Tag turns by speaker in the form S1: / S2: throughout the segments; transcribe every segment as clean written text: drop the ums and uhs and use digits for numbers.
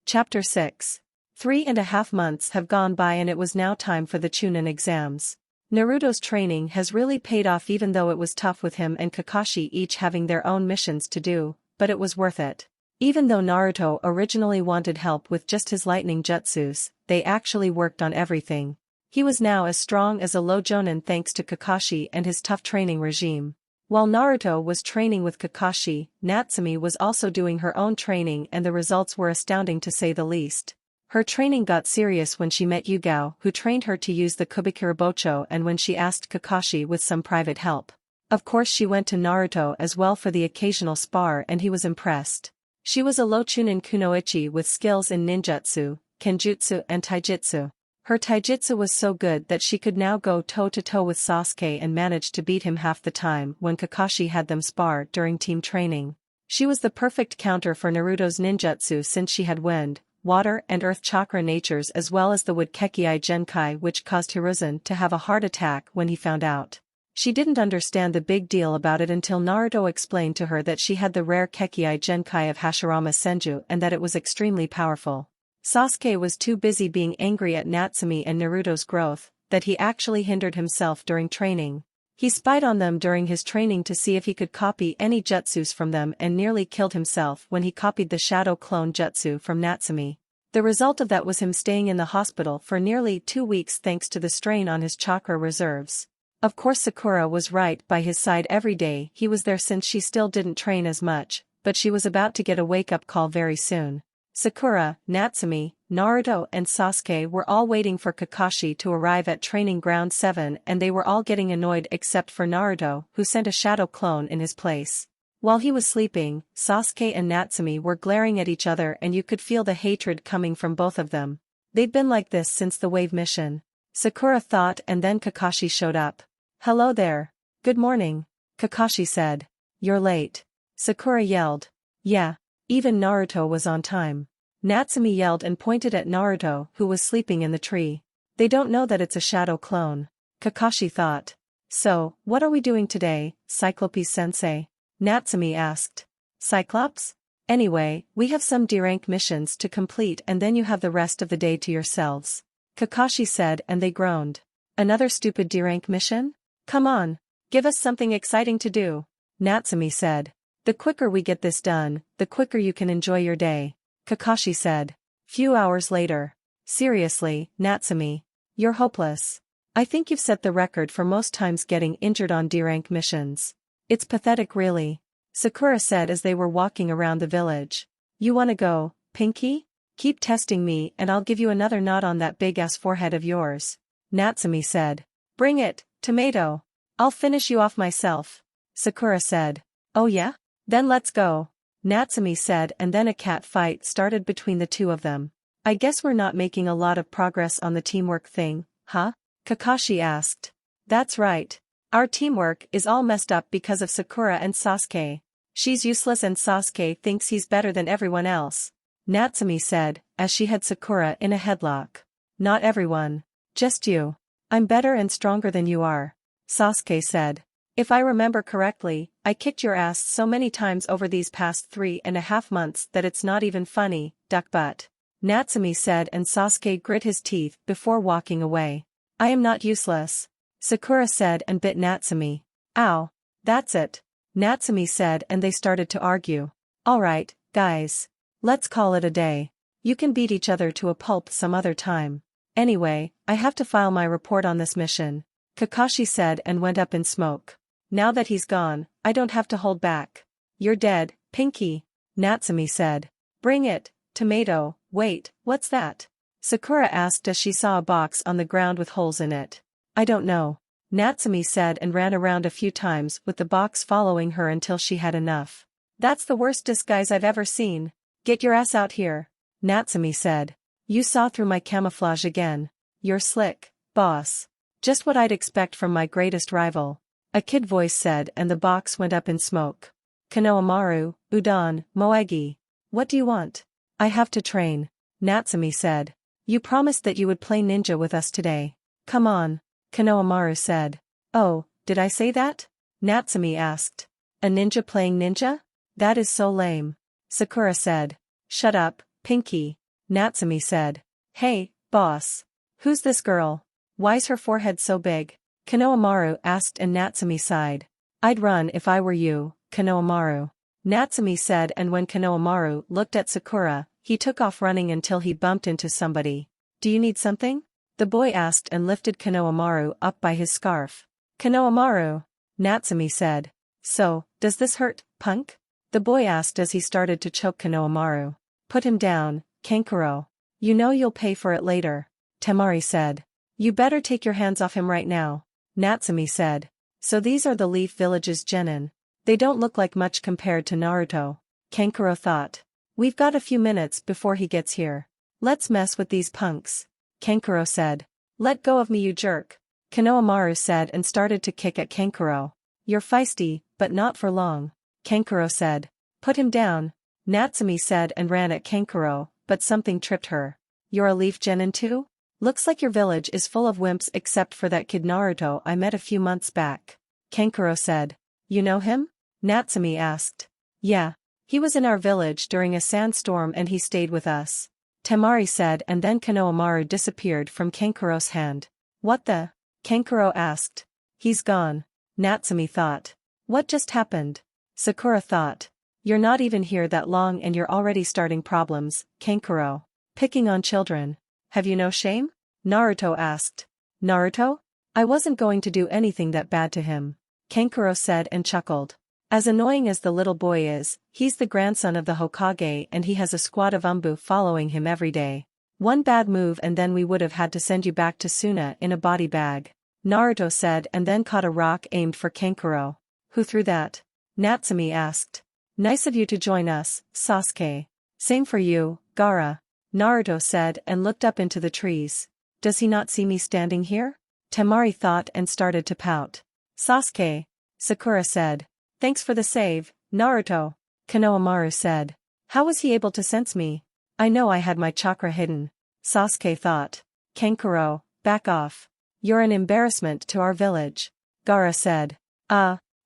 S1: Chapter 6. 3.5 months have gone by and it was now time for the Chunin exams. Naruto's training has really paid off even though it was tough with him and Kakashi each having their own missions to do, but it was worth it. Even though Naruto originally wanted help with just his lightning jutsus, they actually worked on everything. He was now as strong as a low jonin thanks to Kakashi and his tough training regime. While Naruto was training with Kakashi, Natsumi was also doing her own training and the results were astounding to say the least. Her training got serious when she met Yugao who trained her to use the Kubikirabocho and when she asked Kakashi with some private help. Of course she went to Naruto as well for the occasional spar and he was impressed. She was a low Chunin kunoichi with skills in ninjutsu, kenjutsu and taijutsu. Her taijutsu was so good that she could now go toe-to-toe with Sasuke and managed to beat him half the time when Kakashi had them spar during team training. She was the perfect counter for Naruto's ninjutsu since she had wind, water and earth chakra natures as well as the wood Kekii Genkai which caused Hiruzen to have a heart attack when he found out. She didn't understand the big deal about it until Naruto explained to her that she had the rare Kekii Genkai of Hashirama Senju and that it was extremely powerful. Sasuke was too busy being angry at Natsumi and Naruto's growth, that he actually hindered himself during training. He spied on them during his training to see if he could copy any jutsus from them and nearly killed himself when he copied the shadow clone jutsu from Natsumi. The result of that was him staying in the hospital for nearly 2 weeks thanks to the strain on his chakra reserves. Of course Sakura was right by his side every day he was there since she still didn't train as much, but she was about to get a wake-up call very soon. Sakura, Natsumi, Naruto and Sasuke were all waiting for Kakashi to arrive at Training Ground 7 and they were all getting annoyed except for Naruto who sent a shadow clone in his place. While he was sleeping, Sasuke and Natsumi were glaring at each other and you could feel the hatred coming from both of them. They'd been like this since the wave mission. Sakura thought and then Kakashi showed up. "Hello there. Good morning," Kakashi said. "You're late." Sakura yelled. "Yeah. Even Naruto was on time." Natsumi yelled and pointed at Naruto who was sleeping in the tree. "They don't know that it's a shadow clone," Kakashi thought. "So, what are we doing today, Cyclopes-sensei?" Natsumi asked. "Cyclops? Anyway, we have some D-rank missions to complete and then you have the rest of the day to yourselves," Kakashi said and they groaned. "Another stupid D-rank mission? Come on. Give us something exciting to do," Natsumi said. "The quicker we get this done, the quicker you can enjoy your day," Kakashi said. Few hours later. "Seriously, Natsumi. You're hopeless. I think you've set the record for most times getting injured on D-rank missions. It's pathetic really," Sakura said as they were walking around the village. "You wanna go, Pinky? Keep testing me and I'll give you another knot on that big-ass forehead of yours," Natsumi said. "Bring it, Tomato. I'll finish you off myself," Sakura said. "Oh yeah? Then let's go," Natsumi said and then a cat fight started between the two of them. "I guess we're not making a lot of progress on the teamwork thing, huh?" Kakashi asked. "That's right. Our teamwork is all messed up because of Sakura and Sasuke. She's useless and Sasuke thinks he's better than everyone else," Natsumi said, as she had Sakura in a headlock. "Not everyone. Just you. I'm better and stronger than you are," Sasuke said. "If I remember correctly, I kicked your ass so many times over these past 3.5 months that it's not even funny, duck butt," Natsumi said and Sasuke grit his teeth before walking away. "I am not useless," Sakura said and bit Natsumi. "Ow. That's it," Natsumi said and they started to argue. "Alright, guys. Let's call it a day. You can beat each other to a pulp some other time. Anyway, I have to file my report on this mission," Kakashi said and went up in smoke. "Now that he's gone, I don't have to hold back." "You're dead, Pinky," Natsumi said. "Bring it, Tomato." "Wait, what's that?" Sakura asked as she saw a box on the ground with holes in it. "I don't know," Natsumi said and ran around a few times with the box following her until she had enough. "That's the worst disguise I've ever seen. Get your ass out here," Natsumi said. "You saw through my camouflage again. You're slick, boss. Just what I'd expect from my greatest rival," a kid voice said and the box went up in smoke. "Konohamaru, udon, moegi. What do you want?" "I have to train," Natsumi said. "You promised that you would play ninja with us today. Come on," Konohamaru said. "Oh, did I say that?" Natsumi asked. "A ninja playing ninja? That is so lame," Sakura said. "Shut up, Pinky," Natsumi said. Hey, boss. Who's this girl? Why's her forehead so big? Konohamaru asked and Natsumi sighed. I'd run if I were you, Konohamaru. Natsumi said, and when Konohamaru looked at Sakura, he took off running until he bumped into somebody. Do you need something? The boy asked and lifted Konohamaru up by his scarf. Konohamaru, Natsumi said. So, does this hurt, punk? The boy asked as he started to choke Konohamaru. Put him down, Kankuro. You know you'll pay for it later, Temari said. You better take your hands off him right now, Natsumi said. So these are the Leaf Village's genin. They don't look like much compared to Naruto, Kankuro thought. We've got a few minutes before he gets here. Let's mess with these punks, Kankuro said. Let go of me, you jerk, Konohamaru said and started to kick at Kankuro. You're feisty, but not for long, Kankuro said. Put him down, Natsumi said and ran at Kankuro, but something tripped her. You're a Leaf genin too? Looks like your village is full of wimps except for that kid Naruto I met a few months back, Kankuro said. You know him? Natsumi asked. Yeah. He was in our village during a sandstorm and he stayed with us, Temari said, and then Konohamaru disappeared from Kankuro's hand. What the? Kankuro asked. He's gone, Natsumi thought. What just happened? Sakura thought. You're not even here that long and you're already starting problems, Kankuro. Picking on children. Have you no shame? Naruto asked. Naruto? I wasn't going to do anything that bad to him, Kankuro said and chuckled. As annoying as the little boy is, he's the grandson of the Hokage and he has a squad of umbu following him every day. One bad move and then we would have had to send you back to Suna in a body bag, Naruto said and then caught a rock aimed for Kankuro. Who threw that? Natsumi asked. Nice of you to join us, Sasuke. Same for you, Gaara, Naruto said and looked up into the trees. Does he not see me standing here? Temari thought and started to pout. Sasuke, Sakura said. Thanks for the save, Naruto, Konohamaru said. How was he able to sense me? I know I had my chakra hidden, Sasuke thought. Kankuro, back off. You're an embarrassment to our village, Gaara said.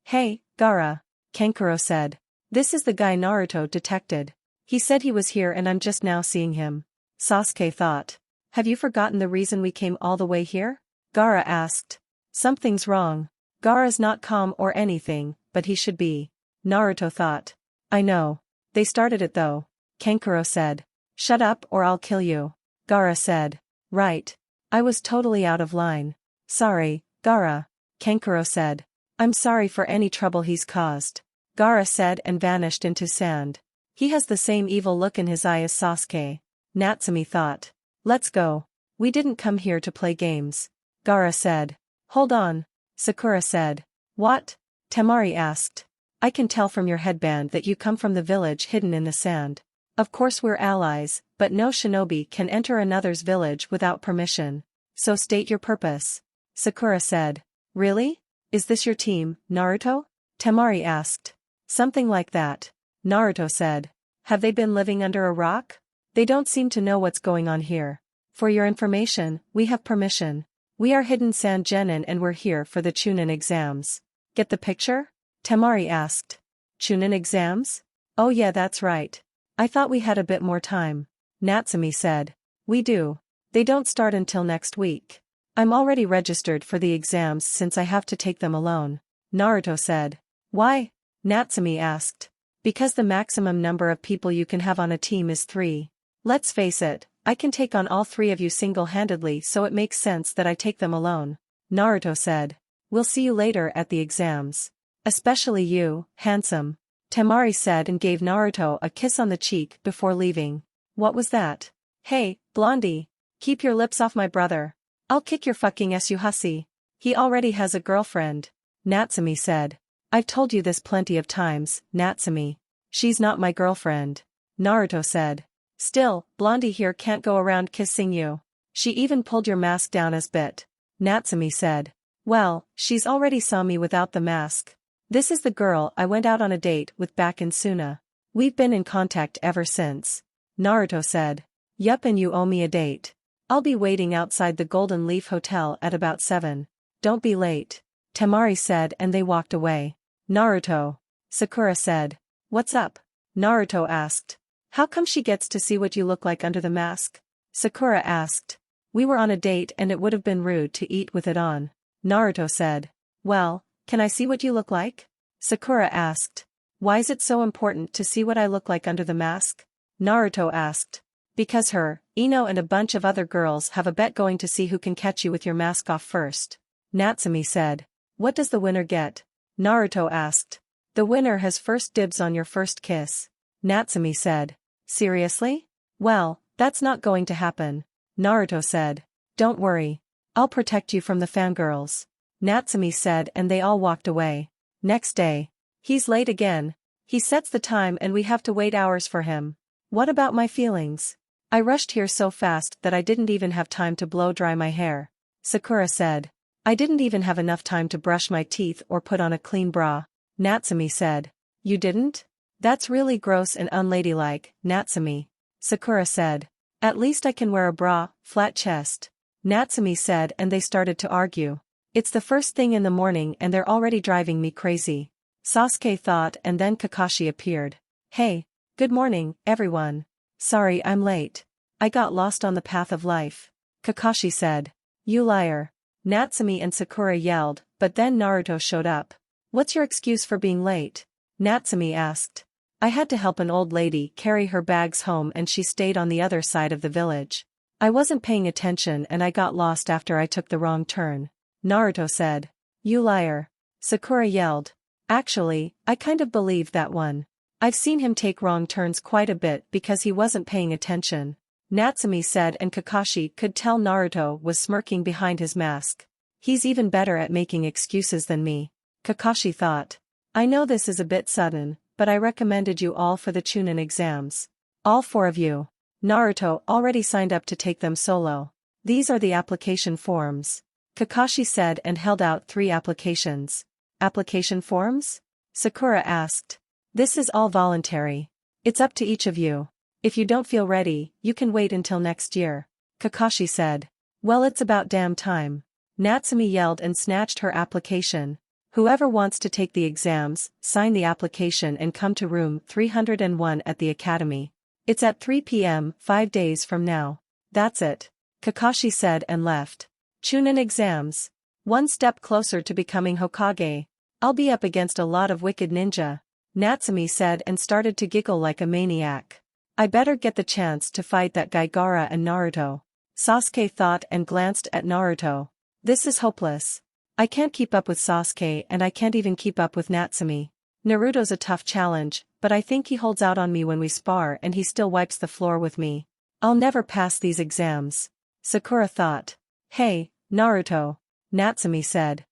S1: Hey, Gaara, Kankuro said. This is the guy Naruto detected. He said he was here and I'm just now seeing him, Sasuke thought. Have you forgotten the reason we came all the way here? Gaara asked. Something's wrong. Gaara's not calm or anything, but he should be, Naruto thought. I know. They started it though, Kankuro said. Shut up or I'll kill you, Gaara said. Right. I was totally out of line. Sorry, Gaara, Kankuro said. I'm sorry for any trouble he's caused, Gaara said and vanished into sand. He has the same evil look in his eye as Sasuke, Natsumi thought. Let's go. We didn't come here to play games, Gaara said. Hold on, Sakura said. What? Temari asked. I can tell from your headband that you come from the village hidden in the sand. Of course we're allies, but no shinobi can enter another's village without permission. So state your purpose, Sakura said. Really? Is this your team, Naruto? Temari asked. Something like that, Naruto said. Have they been living under a rock? They don't seem to know what's going on here. For your information, we have permission. We are hidden sand genin and we're here for the Chunin exams. Get the picture? Temari asked. Chunin exams? Oh yeah, that's right. I thought we had a bit more time, Natsumi said. We do. They don't start until next week. I'm already registered for the exams since I have to take them alone, Naruto said. Why? Natsumi asked. Because the maximum number of people you can have on a team is 3. Let's face it, I can take on all 3 of you single-handedly, so it makes sense that I take them alone, Naruto said. We'll see you later at the exams. Especially you, handsome, Temari said and gave Naruto a kiss on the cheek before leaving. What was that? Hey, blondie. Keep your lips off my brother. I'll kick your fucking ass, you hussy. He already has a girlfriend, Natsumi said. I've told you this plenty of times, Natsumi. She's not my girlfriend, Naruto said. Still, blondie here can't go around kissing you. She even pulled your mask down a bit, Natsumi said. Well, she's already saw me without the mask. This is the girl I went out on a date with back in Suna. We've been in contact ever since, Naruto said. Yup, and you owe me a date. I'll be waiting outside the Golden Leaf Hotel at about 7. Don't be late, Temari said and they walked away. Naruto, Sakura said. What's up? Naruto asked. How come she gets to see what you look like under the mask? Sakura asked. We were on a date and it would have been rude to eat with it on. Naruto said. Well, can I see what you look like? Sakura asked. Why is it so important to see what I look like under the mask? Naruto asked. Because her, Ino and a bunch of other girls have a bet going to see who can catch you with your mask off first. Natsumi said. What does the winner get? Naruto asked. The winner has first dibs on your first kiss. Natsumi said. Seriously? Well, that's not going to happen. Naruto said. Don't worry. I'll protect you from the fangirls. Natsumi said, and they all walked away. Next day. He's late again. He sets the time and we have to wait hours for him. What about my feelings? I rushed here so fast that I didn't even have time to blow dry my hair. Sakura said. I didn't even have enough time to brush my teeth or put on a clean bra. Natsumi said. You didn't? That's really gross and unladylike, Natsumi. Sakura said. At least I can wear a bra, flat chest. Natsumi said, and they started to argue. It's the first thing in the morning and they're already driving me crazy. Sasuke thought, and then Kakashi appeared. Hey, good morning, everyone. Sorry I'm late. I got lost on the path of life. Kakashi said. You liar. Natsumi and Sakura yelled, but then Naruto showed up. What's your excuse for being late? Natsumi asked. I had to help an old lady carry her bags home and she stayed on the other side of the village. I wasn't paying attention and I got lost after I took the wrong turn. Naruto said. You liar. Sakura yelled. Actually, I kind of believe that one. I've seen him take wrong turns quite a bit because he wasn't paying attention. Natsumi said, and Kakashi could tell Naruto was smirking behind his mask. He's even better at making excuses than me. Kakashi thought. I know this is a bit sudden, but I recommended you all for the Chunin exams. All 4 of you. Naruto already signed up to take them solo. These are the application forms. Kakashi said and held out 3 applications. Application forms? Sakura asked. This is all voluntary. It's up to each of you. If you don't feel ready, you can wait until next year. Kakashi said. Well, it's about damn time. Natsumi yelled and snatched her application. Whoever wants to take the exams, sign the application and come to room 301 at the academy. It's at 3 p.m. 5 days from now. That's it. Kakashi said and left. Chunin exams. One step closer to becoming Hokage. I'll be up against a lot of wicked ninja. Natsumi said and started to giggle like a maniac. I better get the chance to fight that guy Gaara and Naruto. Sasuke thought and glanced at Naruto. This is hopeless. I can't keep up with Sasuke and I can't even keep up with Natsumi. Naruto's a tough challenge, but I think he holds out on me when we spar and he still wipes the floor with me. I'll never pass these exams. Sakura thought. Hey, Naruto. Natsumi said.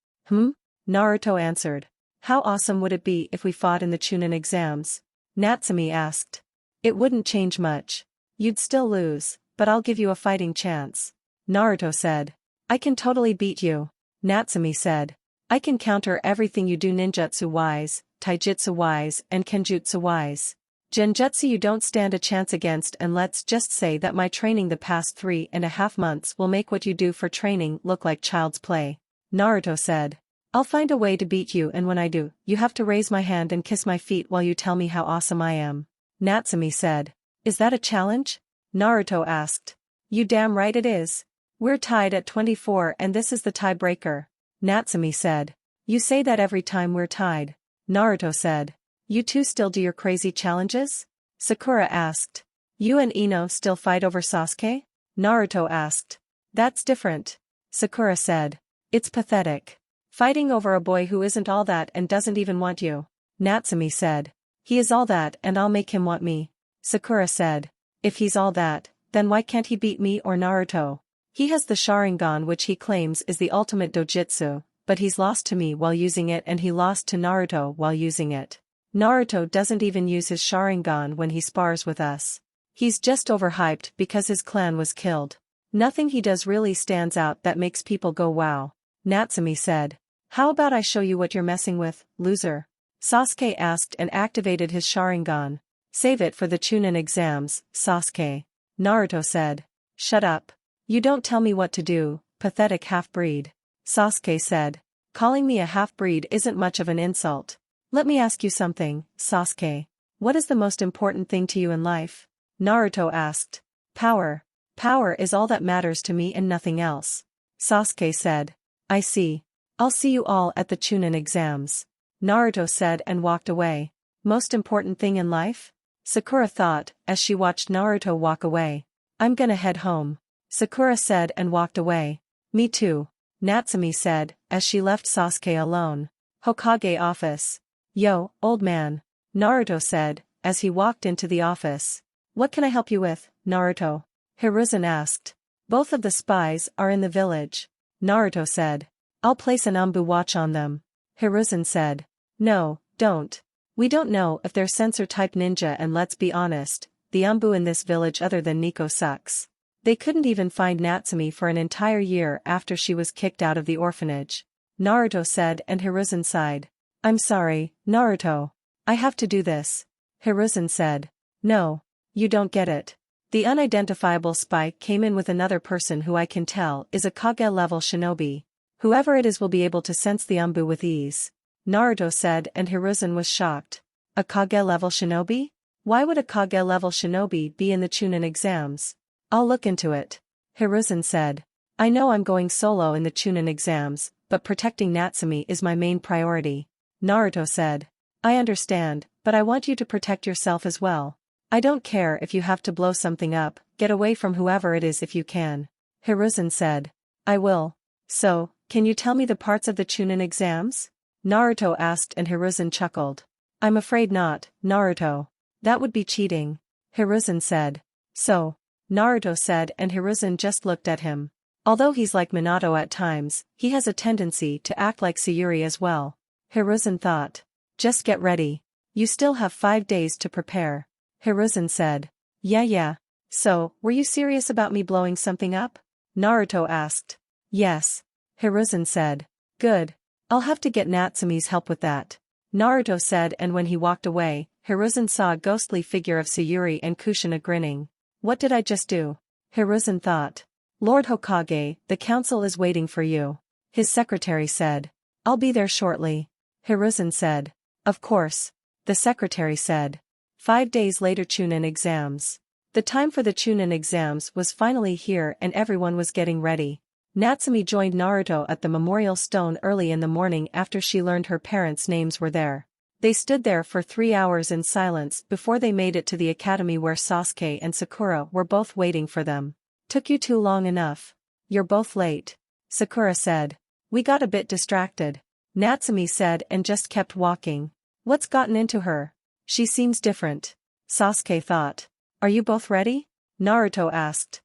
S1: Naruto answered. How awesome would it be if we fought in the Chunin exams? Natsumi asked. It wouldn't change much. You'd still lose, but I'll give you a fighting chance. Naruto said. I can totally beat you. Natsumi said. I can counter everything you do ninjutsu-wise, taijutsu-wise and kenjutsu-wise. Genjutsu you don't stand a chance against, and let's just say that my training the past 3.5 months will make what you do for training look like child's play. Naruto said. I'll find a way to beat you, and when I do, you have to raise my hand and kiss my feet while you tell me how awesome I am. Natsumi said. Is that a challenge? Naruto asked. You damn right it is. We're tied at 24 and this is the tiebreaker. Natsumi said. You say that every time we're tied. Naruto said. You two still do your crazy challenges? Sakura asked. You and Ino still fight over Sasuke? Naruto asked. That's different. Sakura said. It's pathetic. Fighting over a boy who isn't all that and doesn't even want you. Natsumi said. He is all that and I'll make him want me. Sakura said. If he's all that, then why can't he beat me or Naruto? He has the Sharingan, which he claims is the ultimate dojutsu, but he's lost to me while using it and he lost to Naruto while using it. Naruto doesn't even use his Sharingan when he spars with us. He's just overhyped because his clan was killed. Nothing he does really stands out that makes people go wow. Natsumi said. How about I show you what you're messing with, loser? Sasuke asked and activated his Sharingan. Save it for the Chunin exams, Sasuke. Naruto said. Shut up. You don't tell me what to do, pathetic half-breed. Sasuke said. Calling me a half-breed isn't much of an insult. Let me ask you something, Sasuke. What is the most important thing to you in life? Naruto asked. Power. Power is all that matters to me and nothing else. Sasuke said. I see. I'll see you all at the Chunin exams. Naruto said and walked away. Most important thing in life? Sakura thought, as she watched Naruto walk away. I'm gonna head home. Sakura said and walked away. Me too. Natsumi said, as she left Sasuke alone. Hokage office. Yo, old man. Naruto said, as he walked into the office. What can I help you with, Naruto? Hiruzen asked. Both of the spies are in the village. Naruto said. I'll place an Umbu watch on them. Hiruzen said. No, don't. We don't know if they're sensor-type ninja, and let's be honest, the Umbu in this village other than Nico sucks. They couldn't even find Natsumi for an entire year after she was kicked out of the orphanage. Naruto said, and Hiruzen sighed. I'm sorry, Naruto. I have to do this. Hiruzen said. No. You don't get it. The unidentifiable spy came in with another person who I can tell is a Kage-level shinobi. Whoever it is will be able to sense the Umbu with ease. Naruto said, and Hiruzen was shocked. A Kage-level shinobi? Why would a Kage-level shinobi be in the Chunin exams? I'll look into it. Hiruzen said. I know I'm going solo in the Chunin exams, but protecting Natsumi is my main priority. Naruto said. I understand, but I want you to protect yourself as well. I don't care if you have to blow something up, get away from whoever it is if you can. Hiruzen said. I will. So, can you tell me the parts of the Chunin exams? Naruto asked, and Hiruzen chuckled. I'm afraid not, Naruto. That would be cheating. Hiruzen said. So. Naruto said, and Hiruzen just looked at him. Although he's like Minato at times, he has a tendency to act like Sayuri as well. Hiruzen thought. Just get ready. You still have 5 days to prepare. Hiruzen said. Yeah. So, were you serious about me blowing something up? Naruto asked. Yes. Hiruzen said. Good. I'll have to get Natsumi's help with that. Naruto said, and when he walked away, Hiruzen saw a ghostly figure of Sayuri and Kushina grinning. What did I just do? Hiruzen thought. Lord Hokage, the council is waiting for you. His secretary said. I'll be there shortly. Hiruzen said. Of course. The secretary said. 5 days later, Chunin exams. The time for the Chunin exams was finally here, and everyone was getting ready. Natsumi joined Naruto at the memorial stone early in the morning after she learned her parents' names were there. They stood there for 3 hours in silence before they made it to the academy where Sasuke and Sakura were both waiting for them. Took you too long enough. You're both late. Sakura said. We got a bit distracted. Natsumi said, and just kept walking. What's gotten into her? She seems different. Sasuke thought. Are you both ready? Naruto asked.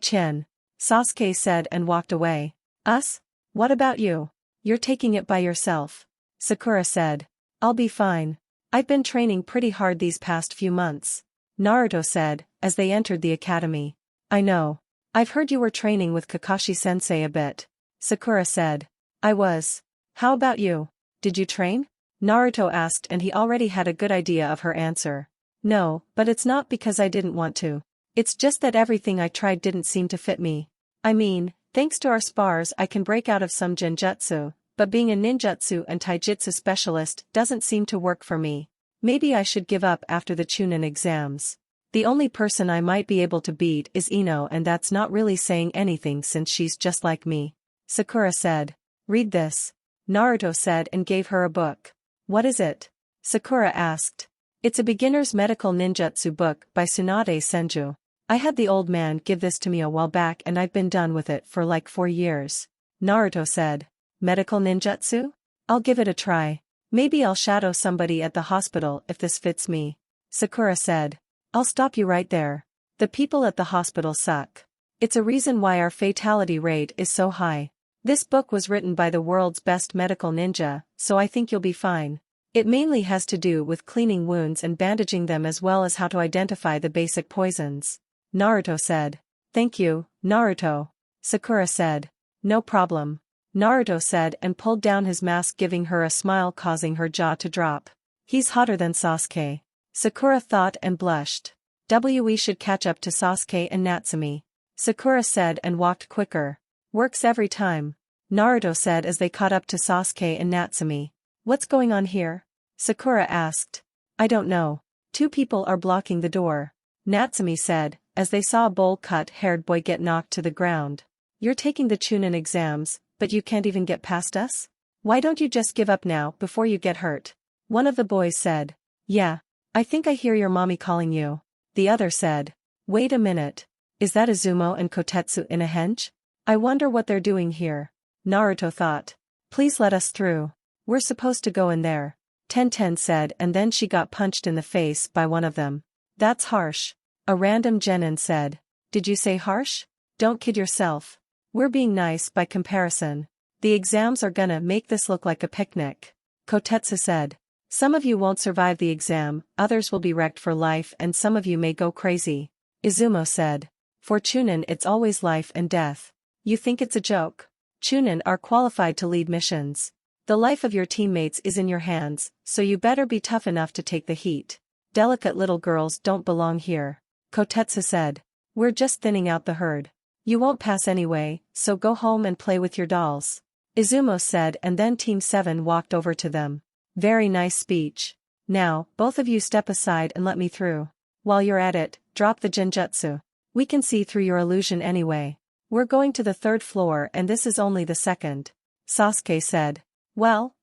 S1: Chen. Sasuke said and walked away. Us? What about you? You're taking it by yourself. Sakura said. I'll be fine. I've been training pretty hard these past few months. Naruto said, as they entered the academy. I know. I've heard you were training with Kakashi-sensei a bit. Sakura said. I was. How about you? Did you train? Naruto asked, and he already had a good idea of her answer. No, but it's not because I didn't want to. It's just that everything I tried didn't seem to fit me. I mean, thanks to our spars I can break out of some genjutsu, but being a ninjutsu and taijutsu specialist doesn't seem to work for me. Maybe I should give up after the Chunin exams. The only person I might be able to beat is Ino, and that's not really saying anything since she's just like me. Sakura said. Read this. Naruto said and gave her a book. What is it? Sakura asked. It's a beginner's medical ninjutsu book by Tsunade Senju. I had the old man give this to me a while back and I've been done with it for like 4 years. Naruto said. Medical ninjutsu? I'll give it a try. Maybe I'll shadow somebody at the hospital if this fits me. Sakura said. I'll stop you right there. The people at the hospital suck. It's a reason why our fatality rate is so high. This book was written by the world's best medical ninja, so I think you'll be fine. It mainly has to do with cleaning wounds and bandaging them as well as how to identify the basic poisons. Naruto said. Thank you, Naruto. Sakura said. No problem. Naruto said and pulled down his mask, giving her a smile causing her jaw to drop. He's hotter than Sasuke. Sakura thought and blushed. We should catch up to Sasuke and Natsumi. Sakura said and walked quicker. Works every time. Naruto said as they caught up to Sasuke and Natsumi. What's going on here? Sakura asked. I don't know. 2 people are blocking the door. Natsumi said, as they saw a bowl-cut-haired boy get knocked to the ground. You're taking the Chunin exams, but you can't even get past us? Why don't you just give up now before you get hurt? One of the boys said. Yeah. I think I hear your mommy calling you. The other said. Wait a minute. Is that Izumo and Kotetsu in a henge? I wonder what they're doing here. Naruto thought. Please let us through. We're supposed to go in there. Tenten said, and then she got punched in the face by one of them. That's harsh. A random genin said. Did you say harsh? Don't kid yourself. We're being nice by comparison. The exams are gonna make this look like a picnic. Kotetsu said. Some of you won't survive the exam, others will be wrecked for life, and some of you may go crazy. Izumo said. For Chunin it's always life and death. You think it's a joke? Chunin are qualified to lead missions. The life of your teammates is in your hands, so you better be tough enough to take the heat. Delicate little girls don't belong here. Kotetsu said. We're just thinning out the herd. You won't pass anyway, so go home and play with your dolls. Izumo said, and then Team 7 walked over to them. Very nice speech. Now, both of you step aside and let me through. While you're at it, drop the genjutsu. We can see through your illusion anyway. We're going to the 3rd floor and this is only the 2nd. Sasuke said. Well,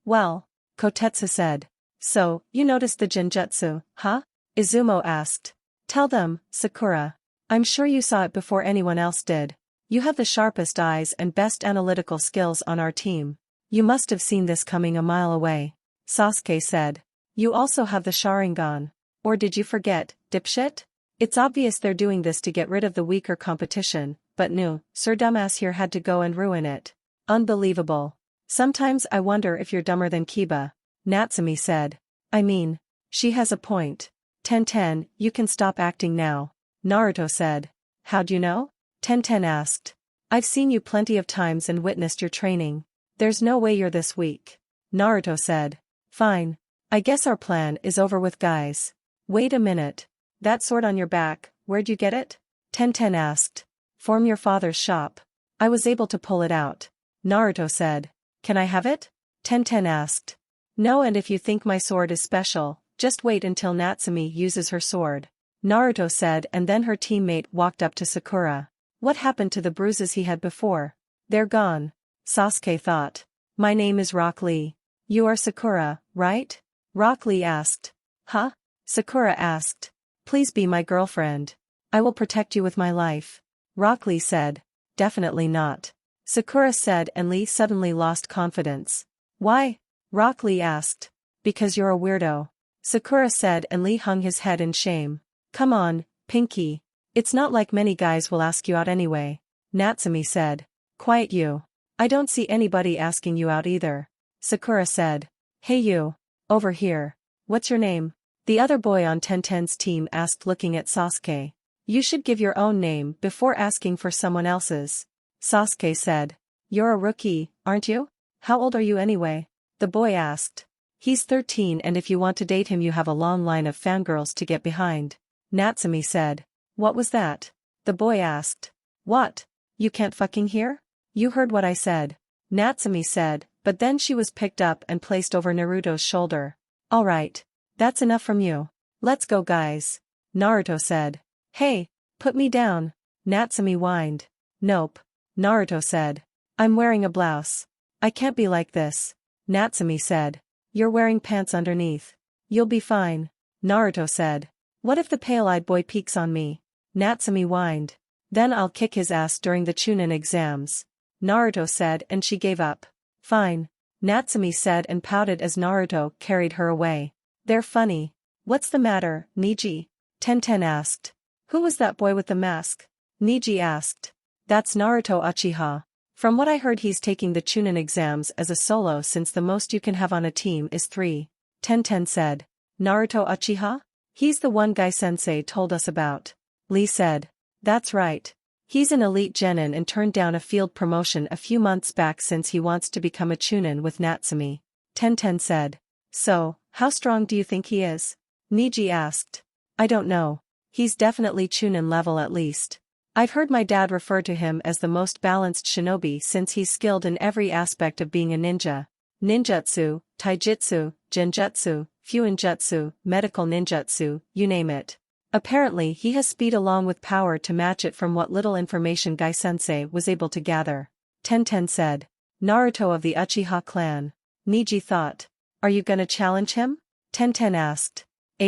S1: Kotetsu said. So, you noticed the genjutsu, huh? Izumo asked. Tell them, Sakura. I'm sure you saw it before anyone else did. You have the sharpest eyes and best analytical skills on our team. You must have seen this coming a mile away. Sasuke said. You also have the Sharingan. Or did you forget, dipshit? It's obvious they're doing this to get rid of the weaker competition, but no, Sir Dumbass here had to go and ruin it. Unbelievable. Sometimes I wonder if you're dumber than Kiba. Natsumi said. I mean, she has a point. Tenten, you can stop acting now. Naruto said. How'd you know? Tenten asked. I've seen you plenty of times and witnessed your training. There's no way you're this weak. Naruto said. Fine. I guess our plan is over with, guys. Wait a minute. That sword on your back, where'd you get it? Tenten asked. From your father's shop. I was able to pull it out. Naruto said. Can I have it? Tenten asked. No, and if you think my sword is special, just wait until Natsumi uses her sword. Naruto said, and then her teammate walked up to Sakura. What happened to the bruises he had before? They're gone. Sasuke thought. My name is Rock Lee. You are Sakura, right? Rock Lee asked. Huh? Sakura asked. Please be my girlfriend. I will protect you with my life. Rock Lee said. Definitely not. Sakura said, and Lee suddenly lost confidence. Why? Rock Lee asked. Because you're a weirdo. Sakura said, and Lee hung his head in shame. Come on, Pinky. It's not like many guys will ask you out anyway. Natsumi said. Quiet you. I don't see anybody asking you out either. Sakura said. Hey you. Over here. What's your name? The other boy on Tenten's team asked, looking at Sasuke. You should give your own name before asking for someone else's. Sasuke said. You're a rookie, aren't you? How old are you anyway? The boy asked. He's 13 and if you want to date him you have a long line of fangirls to get behind. Natsumi said. What was that? The boy asked. What? You can't fucking hear? You heard what I said. Natsumi said, but then she was picked up and placed over Naruto's shoulder. Alright. That's enough from you. Let's go, guys. Naruto said. Hey, put me down. Natsumi whined. Nope. Naruto said. I'm wearing a blouse. I can't be like this. Natsumi said. You're wearing pants underneath. You'll be fine. Naruto said. What if the pale-eyed boy peeks on me? Natsumi whined. Then I'll kick his ass during the Chunin exams. Naruto said, and she gave up. Fine. Natsumi said and pouted as Naruto carried her away. They're funny. What's the matter, Niji? Tenten asked. Who was that boy with the mask? Niji asked. That's Naruto Uchiha. From what I heard he's taking the Chunin exams as a solo since the most you can have on a team is 3. Tenten said. Naruto Uchiha? He's the one guy sensei told us about. Lee said. That's right. He's an elite genin and turned down a field promotion a few months back since he wants to become a Chunin with Natsumi. Tenten said. So, how strong do you think he is? Niji asked. I don't know. He's definitely Chunin level at least. I've heard my dad refer to him as the most balanced shinobi since he's skilled in every aspect of being a ninja. Ninjutsu, taijutsu, genjutsu, fuinjutsu, medical ninjutsu, you name it. Apparently he has speed along with power to match it from what little information Gai-sensei was able to gather. Tenten said. Naruto of the Uchiha clan. Niji thought. Are you gonna challenge him? Tenten asked.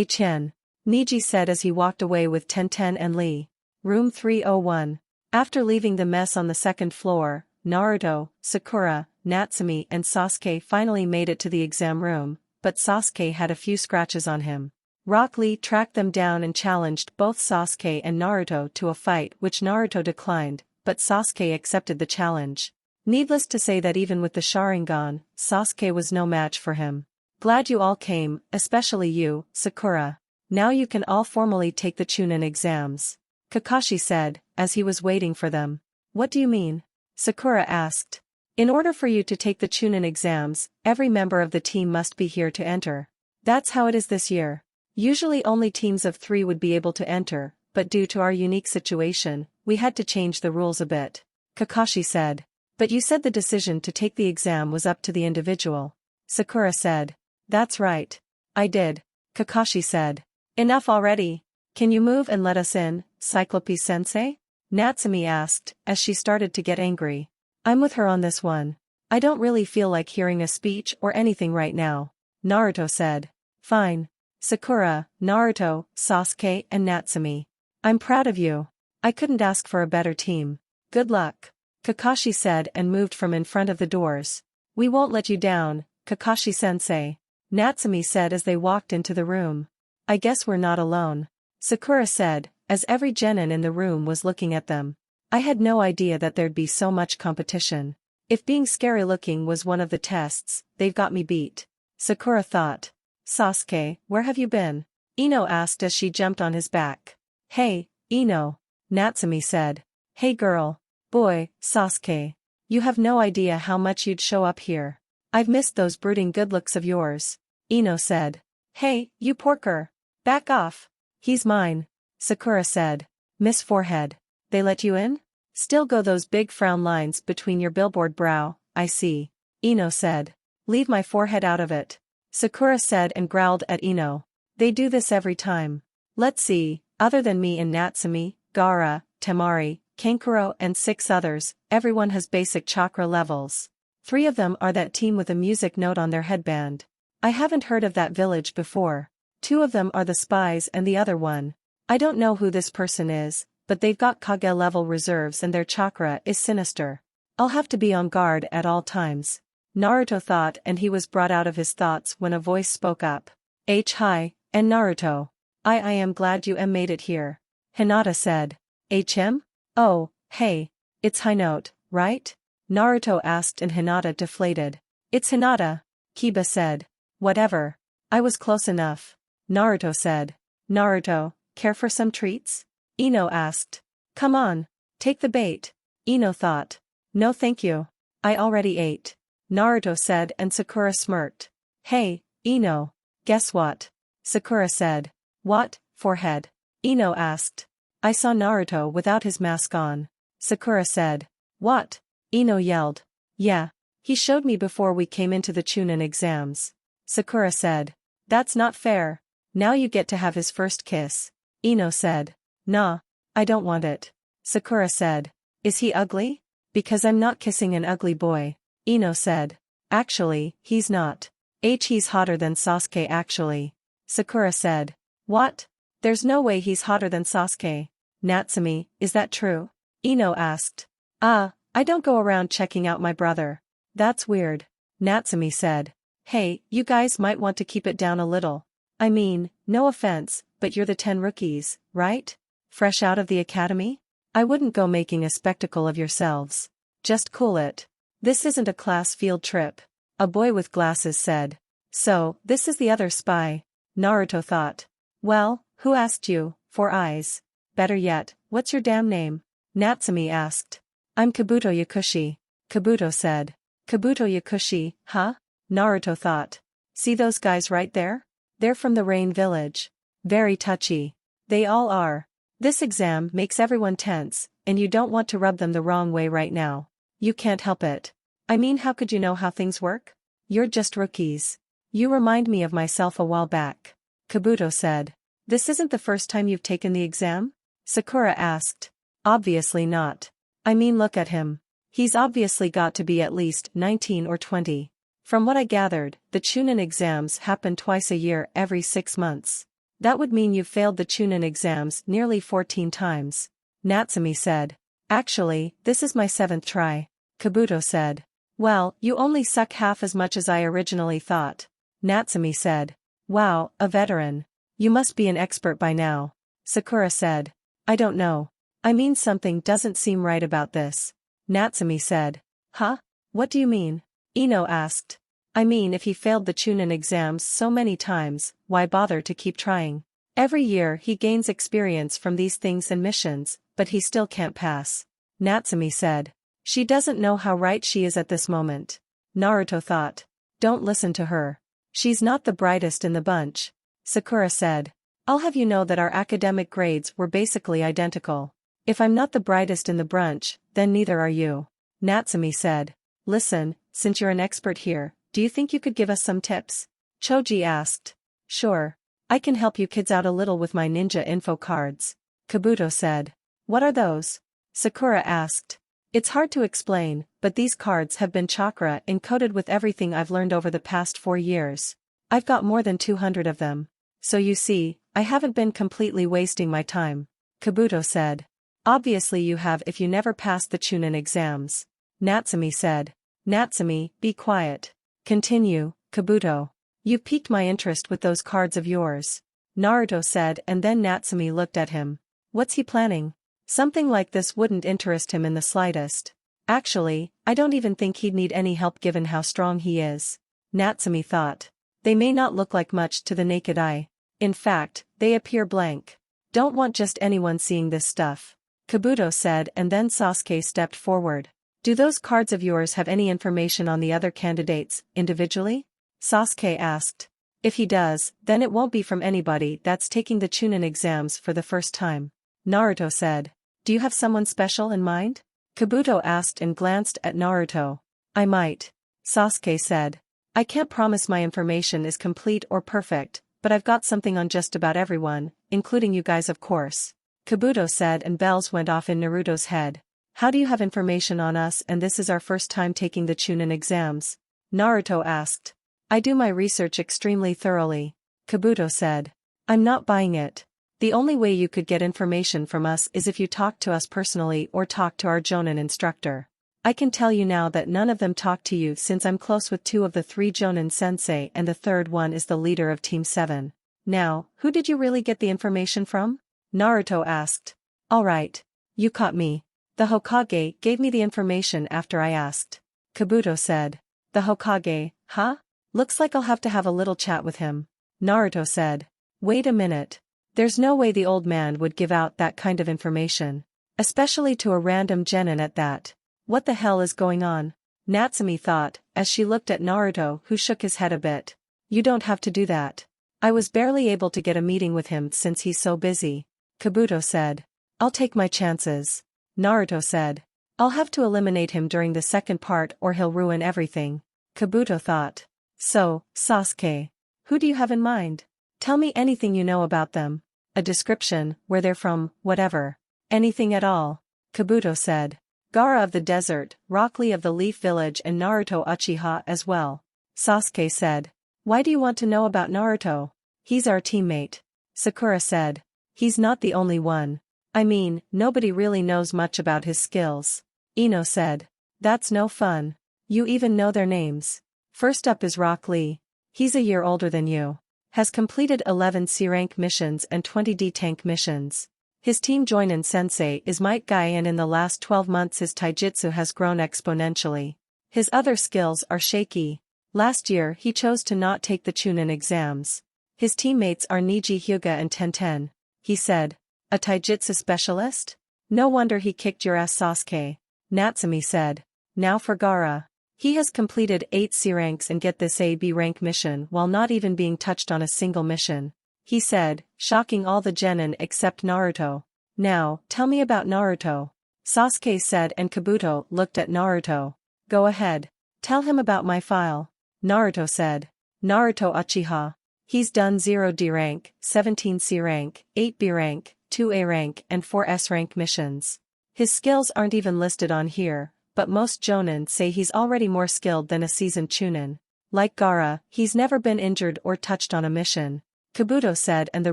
S1: Chen. Niji said as he walked away with Tenten and Lee. Room 301. After leaving the mess on the second floor, Naruto, Sakura, Natsumi and Sasuke finally made it to the exam room, but Sasuke had a few scratches on him. Rock Lee tracked them down and challenged both Sasuke and Naruto to a fight which Naruto declined, but Sasuke accepted the challenge. Needless to say that even with the Sharingan, Sasuke was no match for him. Glad you all came, especially you, Sakura. Now you can all formally take the Chunin exams. Kakashi said, as he was waiting for them. What do you mean? Sakura asked. In order for you to take the Chunin exams, every member of the team must be here to enter. That's how it is this year. Usually only teams of 3 would be able to enter, but due to our unique situation, we had to change the rules a bit. Kakashi said. But you said the decision to take the exam was up to the individual. Sakura said. That's right. I did. Kakashi said. Enough already. Can you move and let us in, Cyclope-sensei? Natsumi asked, as she started to get angry. I'm with her on this one. I don't really feel like hearing a speech or anything right now. Naruto said. Fine. Sakura, Naruto, Sasuke and Natsumi. I'm proud of you. I couldn't ask for a better team. Good luck. Kakashi said and moved from in front of the doors. We won't let you down, Kakashi-sensei. Natsumi said as they walked into the room. I guess we're not alone. Sakura said, as every genin in the room was looking at them. I had no idea that there'd be so much competition. If being scary looking was one of the tests, they've got me beat. Sakura thought. Sasuke, where have you been? Ino asked as she jumped on his back. Hey, Ino. Natsumi said. Hey girl. Boy, Sasuke. You have no idea how much you'd show up here. I've missed those brooding good looks of yours. Ino said. Hey, you porker. Back off. He's mine. Sakura said. Miss Forehead. They let you in? Still go those big frown lines between your billboard brow, I see. Ino said. Leave my forehead out of it. Sakura said and growled at Ino. They do this every time. Let's see, other than me and Natsumi, Gaara, Temari, Kankuro and 6 others, everyone has basic chakra levels. 3 of them are that team with a music note on their headband. I haven't heard of that village before. 2 of them are the spies and the other one. I don't know who this person is, but they've got Kage level reserves and their chakra is sinister. I'll have to be on guard at all times. Naruto thought and he was brought out of his thoughts when a voice spoke up. Hi, and Naruto. I am glad you made it here. Hinata said. HM? Oh, hey. It's Hinote, right? Naruto asked and Hinata deflated. It's Hinata. Kiba said. Whatever. I was close enough. Naruto said. Naruto, care for some treats? Ino asked. Come on. Take the bait. Ino thought. No thank you. I already ate. Naruto said and Sakura smirked. Hey, Ino. Guess what? Sakura said. What, forehead? Ino asked. I saw Naruto without his mask on. Sakura said. What? Ino yelled. Yeah. He showed me before we came into the Chunin exams. Sakura said. That's not fair. Now you get to have his first kiss. Ino said. Nah. I don't want it. Sakura said. Is he ugly? Because I'm not kissing an ugly boy. Ino said. Actually, he's not. He's hotter than Sasuke actually. Sakura said. What? There's no way he's hotter than Sasuke. Natsumi, is that true? Ino asked. I don't go around checking out my brother. That's weird. Natsumi said. Hey, you guys might want to keep it down a little. I mean, no offense, but you're the 10 rookies, right? Fresh out of the academy? I wouldn't go making a spectacle of yourselves. Just cool it. This isn't a class field trip. A boy with glasses said. So, this is the other spy. Naruto thought. Well, who asked you, 4 eyes? Better yet, what's your damn name? Natsumi asked. I'm Kabuto Yakushi. Kabuto said. Kabuto Yakushi, huh? Naruto thought. See those guys right there? They're from the Rain Village. Very touchy. They all are. This exam makes everyone tense, and you don't want to rub them the wrong way right now. You can't help it. I mean, how could you know how things work? You're just rookies. You remind me of myself a while back. Kabuto said. This isn't the first time you've taken the exam? Sakura asked. Obviously not. I mean, look at him. He's obviously got to be at least 19 or 20. From what I gathered, the Chunin exams happen twice a year every 6 months. That would mean you've failed the Chunin exams nearly 14 times. Natsumi said. Actually, this is my 7th try. Kabuto said. Well, you only suck half as much as I originally thought. Natsumi said. Wow, a veteran. You must be an expert by now. Sakura said. I don't know. I mean, something doesn't seem right about this. Natsumi said. Huh? What do you mean? Ino asked. I mean, if he failed the Chunin exams so many times, why bother to keep trying? Every year he gains experience from these things and missions, but he still can't pass. Natsumi said. She doesn't know how right she is at this moment. Naruto thought. Don't listen to her. She's not the brightest in the bunch. Sakura said. I'll have you know that our academic grades were basically identical. If I'm not the brightest in the bunch, then neither are you. Natsumi said. Listen, since you're an expert here, do you think you could give us some tips? Choji asked. Sure. I can help you kids out a little with my ninja info cards. Kabuto said. What are those? Sakura asked. It's hard to explain, but these cards have been chakra encoded with everything I've learned over the past 4 years. I've got more than 200 of them. So you see, I haven't been completely wasting my time. Kabuto said. Obviously you have if you never passed the Chunin exams. Natsumi said. Natsumi, be quiet. Continue, Kabuto. You've piqued my interest with those cards of yours. Naruto said, and then Natsumi looked at him. What's he planning? Something like this wouldn't interest him in the slightest. Actually, I don't even think he'd need any help given how strong he is. Natsumi thought. They may not look like much to the naked eye. In fact, they appear blank. Don't want just anyone seeing this stuff. Kabuto said, and then Sasuke stepped forward. Do those cards of yours have any information on the other candidates, individually? Sasuke asked. If he does, then it won't be from anybody that's taking the Chunin exams for the first time. Naruto said. Do you have someone special in mind? Kabuto asked and glanced at Naruto. I might. Sasuke said. I can't promise my information is complete or perfect, but I've got something on just about everyone, including you guys of course. Kabuto said, and bells went off in Naruto's head. How do you have information on us and this is our first time taking the Chunin exams? Naruto asked. I do my research extremely thoroughly. Kabuto said. I'm not buying it. The only way you could get information from us is if you talk to us personally or talk to our Jonin instructor. I can tell you now that none of them talk to you since I'm close with 2 of the 3 Jonin sensei and the third one is the leader of Team 7. Now, who did you really get the information from? Naruto asked. Alright. You caught me. The Hokage gave me the information after I asked. Kabuto said. The Hokage, huh? Looks like I'll have to have a little chat with him. Naruto said. Wait a minute. There's no way the old man would give out that kind of information. Especially to a random genin at that. What the hell is going on? Natsumi thought, as she looked at Naruto who shook his head a bit. You don't have to do that. I was barely able to get a meeting with him since he's so busy. Kabuto said. I'll take my chances. Naruto said. I'll have to eliminate him during the second part or he'll ruin everything. Kabuto thought. So, Sasuke. Who do you have in mind? Tell me anything you know about them. A description, where they're from, whatever. Anything at all. Kabuto said. Gaara of the desert, Rock Lee of the Leaf Village and Naruto Uchiha as well. Sasuke said. Why do you want to know about Naruto? He's our teammate. Sakura said. He's not the only one. I mean, nobody really knows much about his skills. Ino said. That's no fun. You even know their names. First up is Rock Lee. He's a year older than you. Has completed 11 C-rank missions and 20 D-tank missions. His team joinin sensei is Might Guy and in the last 12 months his taijutsu has grown exponentially. His other skills are shaky. Last year he chose to not take the Chunin exams. His teammates are Niji Hyuga and Tenten. He said. A taijutsu specialist? No wonder he kicked your ass, Sasuke. Natsumi said. Now for Gaara. He has completed 8 C-ranks and get this A-B rank mission while not even being touched on a single mission. He said, shocking all the genin except Naruto. Now, tell me about Naruto. Sasuke said and Kabuto looked at Naruto. Go ahead. Tell him about my file. Naruto said. Naruto Uchiha. He's done 0 D rank, 17 C rank, 8 B rank, 2 A rank and 4 S rank missions. His skills aren't even listed on here, but most jonin say he's already more skilled than a seasoned chunin. Like Gaara, he's never been injured or touched on a mission. Kabuto said, and the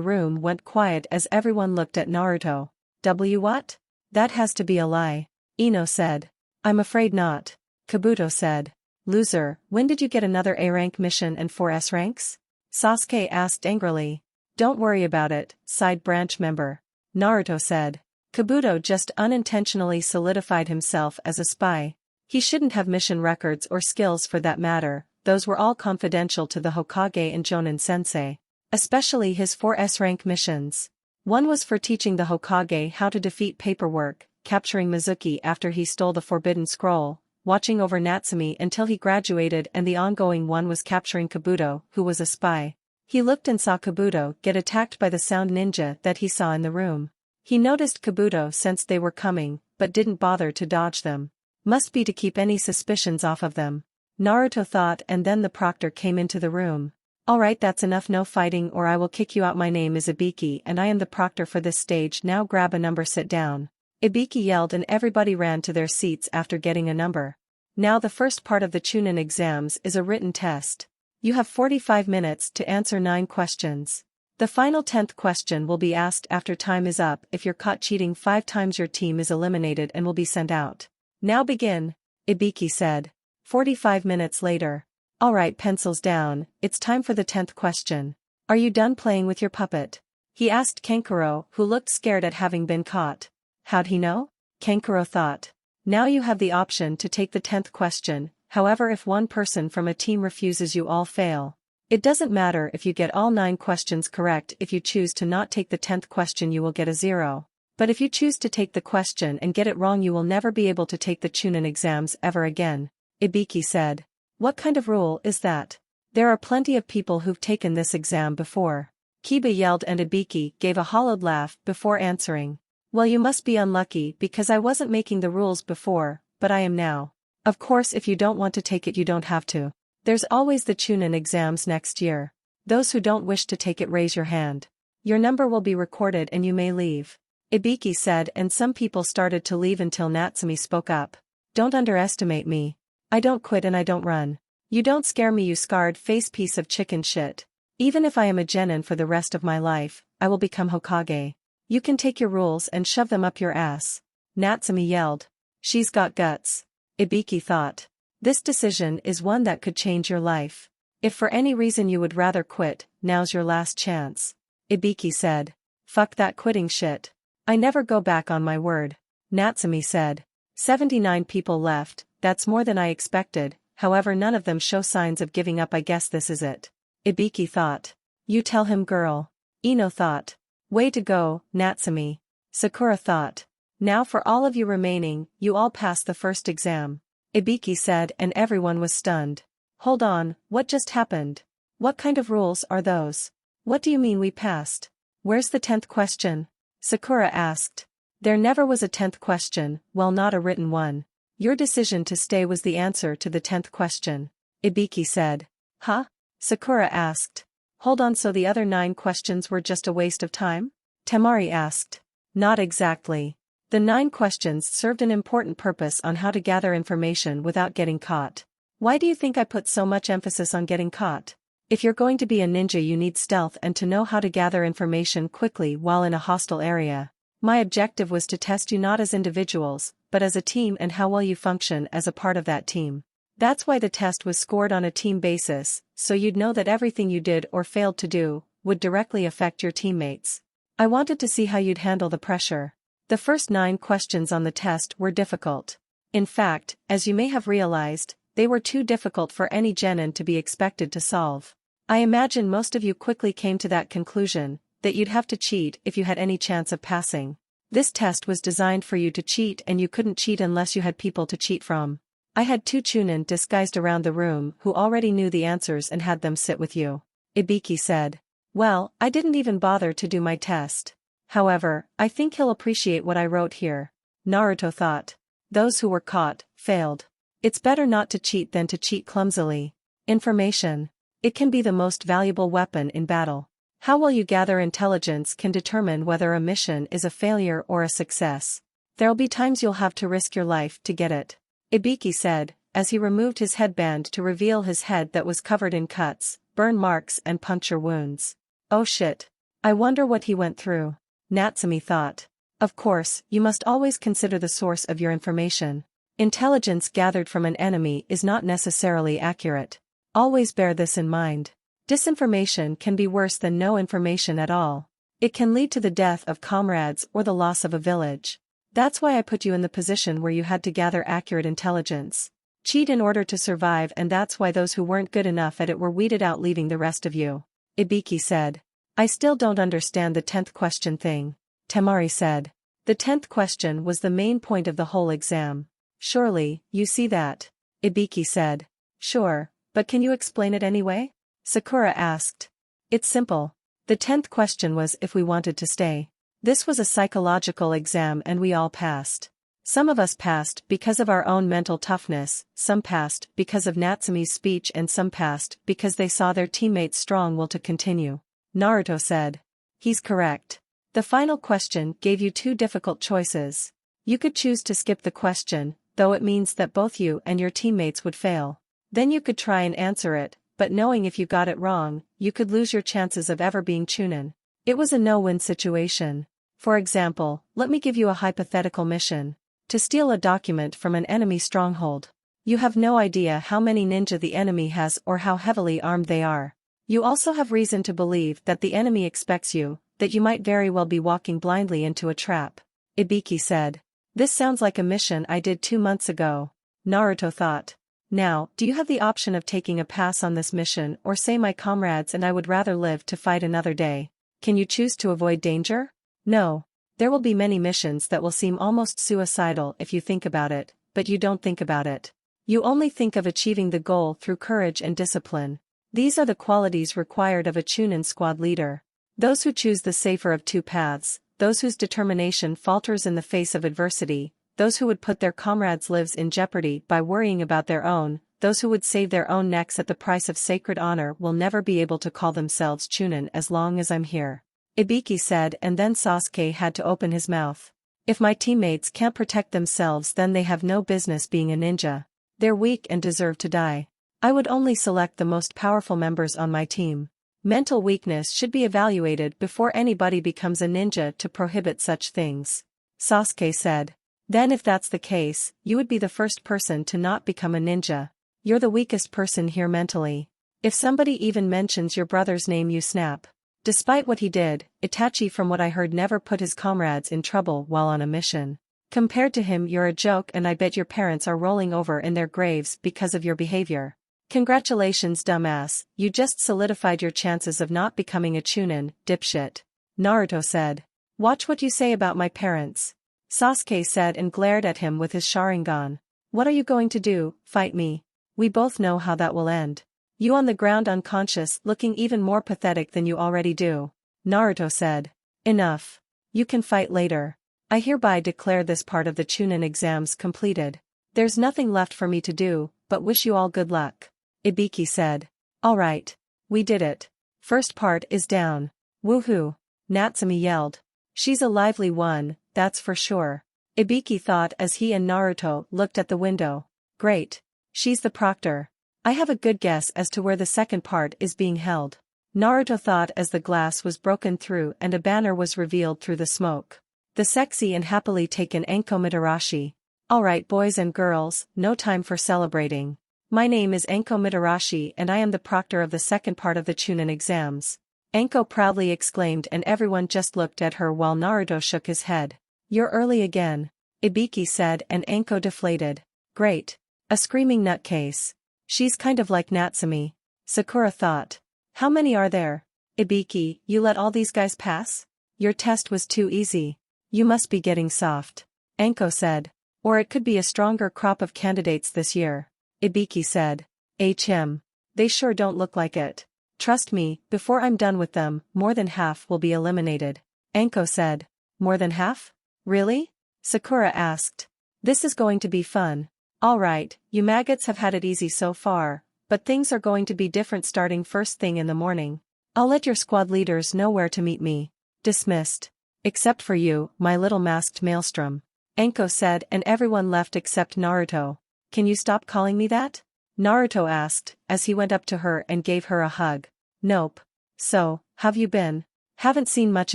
S1: room went quiet as everyone looked at Naruto. What? That has to be a lie. Ino said. I'm afraid not. Kabuto said. Loser, when did you get another A rank mission and 4 S ranks? Sasuke asked angrily. Don't worry about it, sighed branch member. Naruto said. Kabuto just unintentionally solidified himself as a spy. He shouldn't have mission records or skills for that matter, those were all confidential to the Hokage and Jonin sensei. Especially his 4 S rank missions. One was for teaching the Hokage how to defeat paperwork, capturing Mizuki after he stole the Forbidden Scroll, watching over Natsumi until he graduated, and the ongoing one was capturing Kabuto, who was a spy. He looked and saw Kabuto get attacked by the sound ninja that he saw in the room. He noticed Kabuto sensed they were coming, but didn't bother to dodge them. Must be to keep any suspicions off of them. Naruto thought, and then the proctor came into the room. Alright, that's enough, no fighting or I will kick you out. My name is Ibiki and I am the proctor for this stage. Now grab a number, sit down. Ibiki yelled and everybody ran to their seats after getting a number. Now the first part of the Chunin exams is a written test. You have 45 minutes to answer 9 questions. The final 10th question will be asked after time is up. If you're caught cheating 5 times, your team is eliminated and will be sent out. Now begin, Ibiki said. 45 minutes later. Alright, pencils down, it's time for the 10th question. Are you done playing with your puppet? He asked Kankuro, who looked scared at having been caught. How'd he know? Kankuro thought. Now you have the option to take the 10th question, however if one person from a team refuses, you all fail. It doesn't matter if you get all 9 questions correct. If you choose to not take the 10th question, you will get a 0. But if you choose to take the question and get it wrong, you will never be able to take the Chunin exams ever again, Ibiki said. What kind of rule is that? There are plenty of people who've taken this exam before. Kiba yelled and Ibiki gave a hollowed laugh before answering. Well, you must be unlucky because I wasn't making the rules before, but I am now. Of course, if you don't want to take it, you don't have to. There's always the Chunin exams next year. Those who don't wish to take it, raise your hand. Your number will be recorded and you may leave. Ibiki said, and some people started to leave until Natsumi spoke up. Don't underestimate me. I don't quit and I don't run. You don't scare me, you scarred face piece of chicken shit. Even if I am a genin for the rest of my life, I will become Hokage. You can take your rules and shove them up your ass. Natsumi yelled. She's got guts. Ibiki thought. This decision is one that could change your life. If for any reason you would rather quit, now's your last chance. Ibiki said. Fuck that quitting shit. I never go back on my word. Natsumi said. 79 people left. That's more than I expected, however none of them show signs of giving up. I guess this is it. Ibiki thought. You tell him, girl. Ino thought. Way to go, Natsumi. Sakura thought. Now for all of you remaining, you all passed the first exam. Ibiki said, and everyone was stunned. Hold on, what just happened? What kind of rules are those? What do you mean we passed? Where's the 10th question? Sakura asked. There never was a 10th question, well, not a written one. Your decision to stay was the answer to the 10th question. Ibiki said. Huh? Sakura asked. Hold on, so the other 9 questions were just a waste of time? Temari asked. Not exactly. The 9 questions served an important purpose on how to gather information without getting caught. Why do you think I put so much emphasis on getting caught? If you're going to be a ninja, you need stealth and to know how to gather information quickly while in a hostile area. My objective was to test you not as individuals, but as a team and how well you function as a part of that team. That's why the test was scored on a team basis, so you'd know that everything you did or failed to do would directly affect your teammates. I wanted to see how you'd handle the pressure. The first 9 questions on the test were difficult. In fact, as you may have realized, they were too difficult for any genin to be expected to solve. I imagine most of you quickly came to that conclusion, that you'd have to cheat if you had any chance of passing. This test was designed for you to cheat, and you couldn't cheat unless you had people to cheat from. I had 2 chunin disguised around the room who already knew the answers and had them sit with you. Ibiki said. Well, I didn't even bother to do my test. However, I think he'll appreciate what I wrote here. Naruto thought. Those who were caught, failed. It's better not to cheat than to cheat clumsily. Information. It can be the most valuable weapon in battle. How well you gather intelligence can determine whether a mission is a failure or a success. There'll be times you'll have to risk your life to get it, Ibiki said, as he removed his headband to reveal his head that was covered in cuts, burn marks and puncture wounds. Oh shit. I wonder what he went through. Natsumi thought. Of course, you must always consider the source of your information. Intelligence gathered from an enemy is not necessarily accurate. Always bear this in mind. Disinformation can be worse than no information at all. It can lead to the death of comrades or the loss of a village. That's why I put you in the position where you had to gather accurate intelligence. Cheat in order to survive, and that's why those who weren't good enough at it were weeded out, leaving the rest of you. Ibiki said. I still don't understand the 10th question thing. Temari said. The 10th question was the main point of the whole exam. Surely, you see that. Ibiki said. Sure, but can you explain it anyway? Sakura asked. It's simple. The 10th question was if we wanted to stay. This was a psychological exam and we all passed. Some of us passed because of our own mental toughness, some passed because of Natsumi's speech, and some passed because they saw their teammates' strong will to continue. Naruto said. He's correct. The final question gave you two difficult choices. You could choose to skip the question, though it means that both you and your teammates would fail. Then you could try and answer it, but knowing if you got it wrong, you could lose your chances of ever being Chunin. It was a no-win situation. For example, let me give you a hypothetical mission. To steal a document from an enemy stronghold. You have no idea how many ninja the enemy has or how heavily armed they are. You also have reason to believe that the enemy expects you, that you might very well be walking blindly into a trap. Ibiki said. This sounds like a mission I did 2 months ago. Naruto thought. Now, do you have the option of taking a pass on this mission or say my comrades and I would rather live to fight another day? Can you choose to avoid danger? No. There will be many missions that will seem almost suicidal if you think about it, but you don't think about it. You only think of achieving the goal through courage and discipline. These are the qualities required of a Chunin squad leader. Those who choose the safer of two paths, those whose determination falters in the face of adversity, those who would put their comrades' lives in jeopardy by worrying about their own, those who would save their own necks at the price of sacred honor will never be able to call themselves Chunin as long as I'm here. Ibiki said, and then Sasuke had to open his mouth. If my teammates can't protect themselves, then they have no business being a ninja. They're weak and deserve to die. I would only select the most powerful members on my team. Mental weakness should be evaluated before anybody becomes a ninja to prohibit such things. Sasuke said. Then if that's the case, you would be the first person to not become a ninja. You're the weakest person here mentally. If somebody even mentions your brother's name you snap. Despite what he did, Itachi from what I heard never put his comrades in trouble while on a mission. Compared to him you're a joke, and I bet your parents are rolling over in their graves because of your behavior. Congratulations dumbass, you just solidified your chances of not becoming a Chunin, dipshit. Naruto said. Watch what you say about my parents. Sasuke said and glared at him with his Sharingan. What are you going to do, fight me? We both know how that will end. You on the ground unconscious, looking even more pathetic than you already do. Naruto said. Enough. You can fight later. I hereby declare this part of the Chunin exams completed. There's nothing left for me to do, but wish you all good luck. Ibiki said. Alright. We did it. First part is down. Woohoo. Natsumi yelled. She's a lively one, that's for sure. Ibiki thought as he and Naruto looked at the window. Great. She's the proctor. I have a good guess as to where the second part is being held. Naruto thought as the glass was broken through and a banner was revealed through the smoke. The sexy and happily taken Enko Mitarashi. Alright boys and girls, no time for celebrating. My name is Enko Mitarashi and I am the proctor of the second part of the Chunin exams. Enko proudly exclaimed, and everyone just looked at her while Naruto shook his head. You're early again. Ibiki said, and Enko deflated. Great. A screaming nutcase. She's kind of like Natsumi. Sakura thought. How many are there? Ibiki, you let all these guys pass? Your test was too easy. You must be getting soft. Enko said. Or it could be a stronger crop of candidates this year. Ibiki said. HM. They sure don't look like it. Trust me, before I'm done with them, more than half will be eliminated. Enko said. More than half? Really? Sakura asked. This is going to be fun. Alright, you maggots have had it easy so far, but things are going to be different starting first thing in the morning. I'll let your squad leaders know where to meet me. Dismissed. Except for you, my little masked maelstrom. Anko said, and everyone left except Naruto. Can you stop calling me that? Naruto asked, as he went up to her and gave her a hug. Nope. So, how've you been? Haven't seen much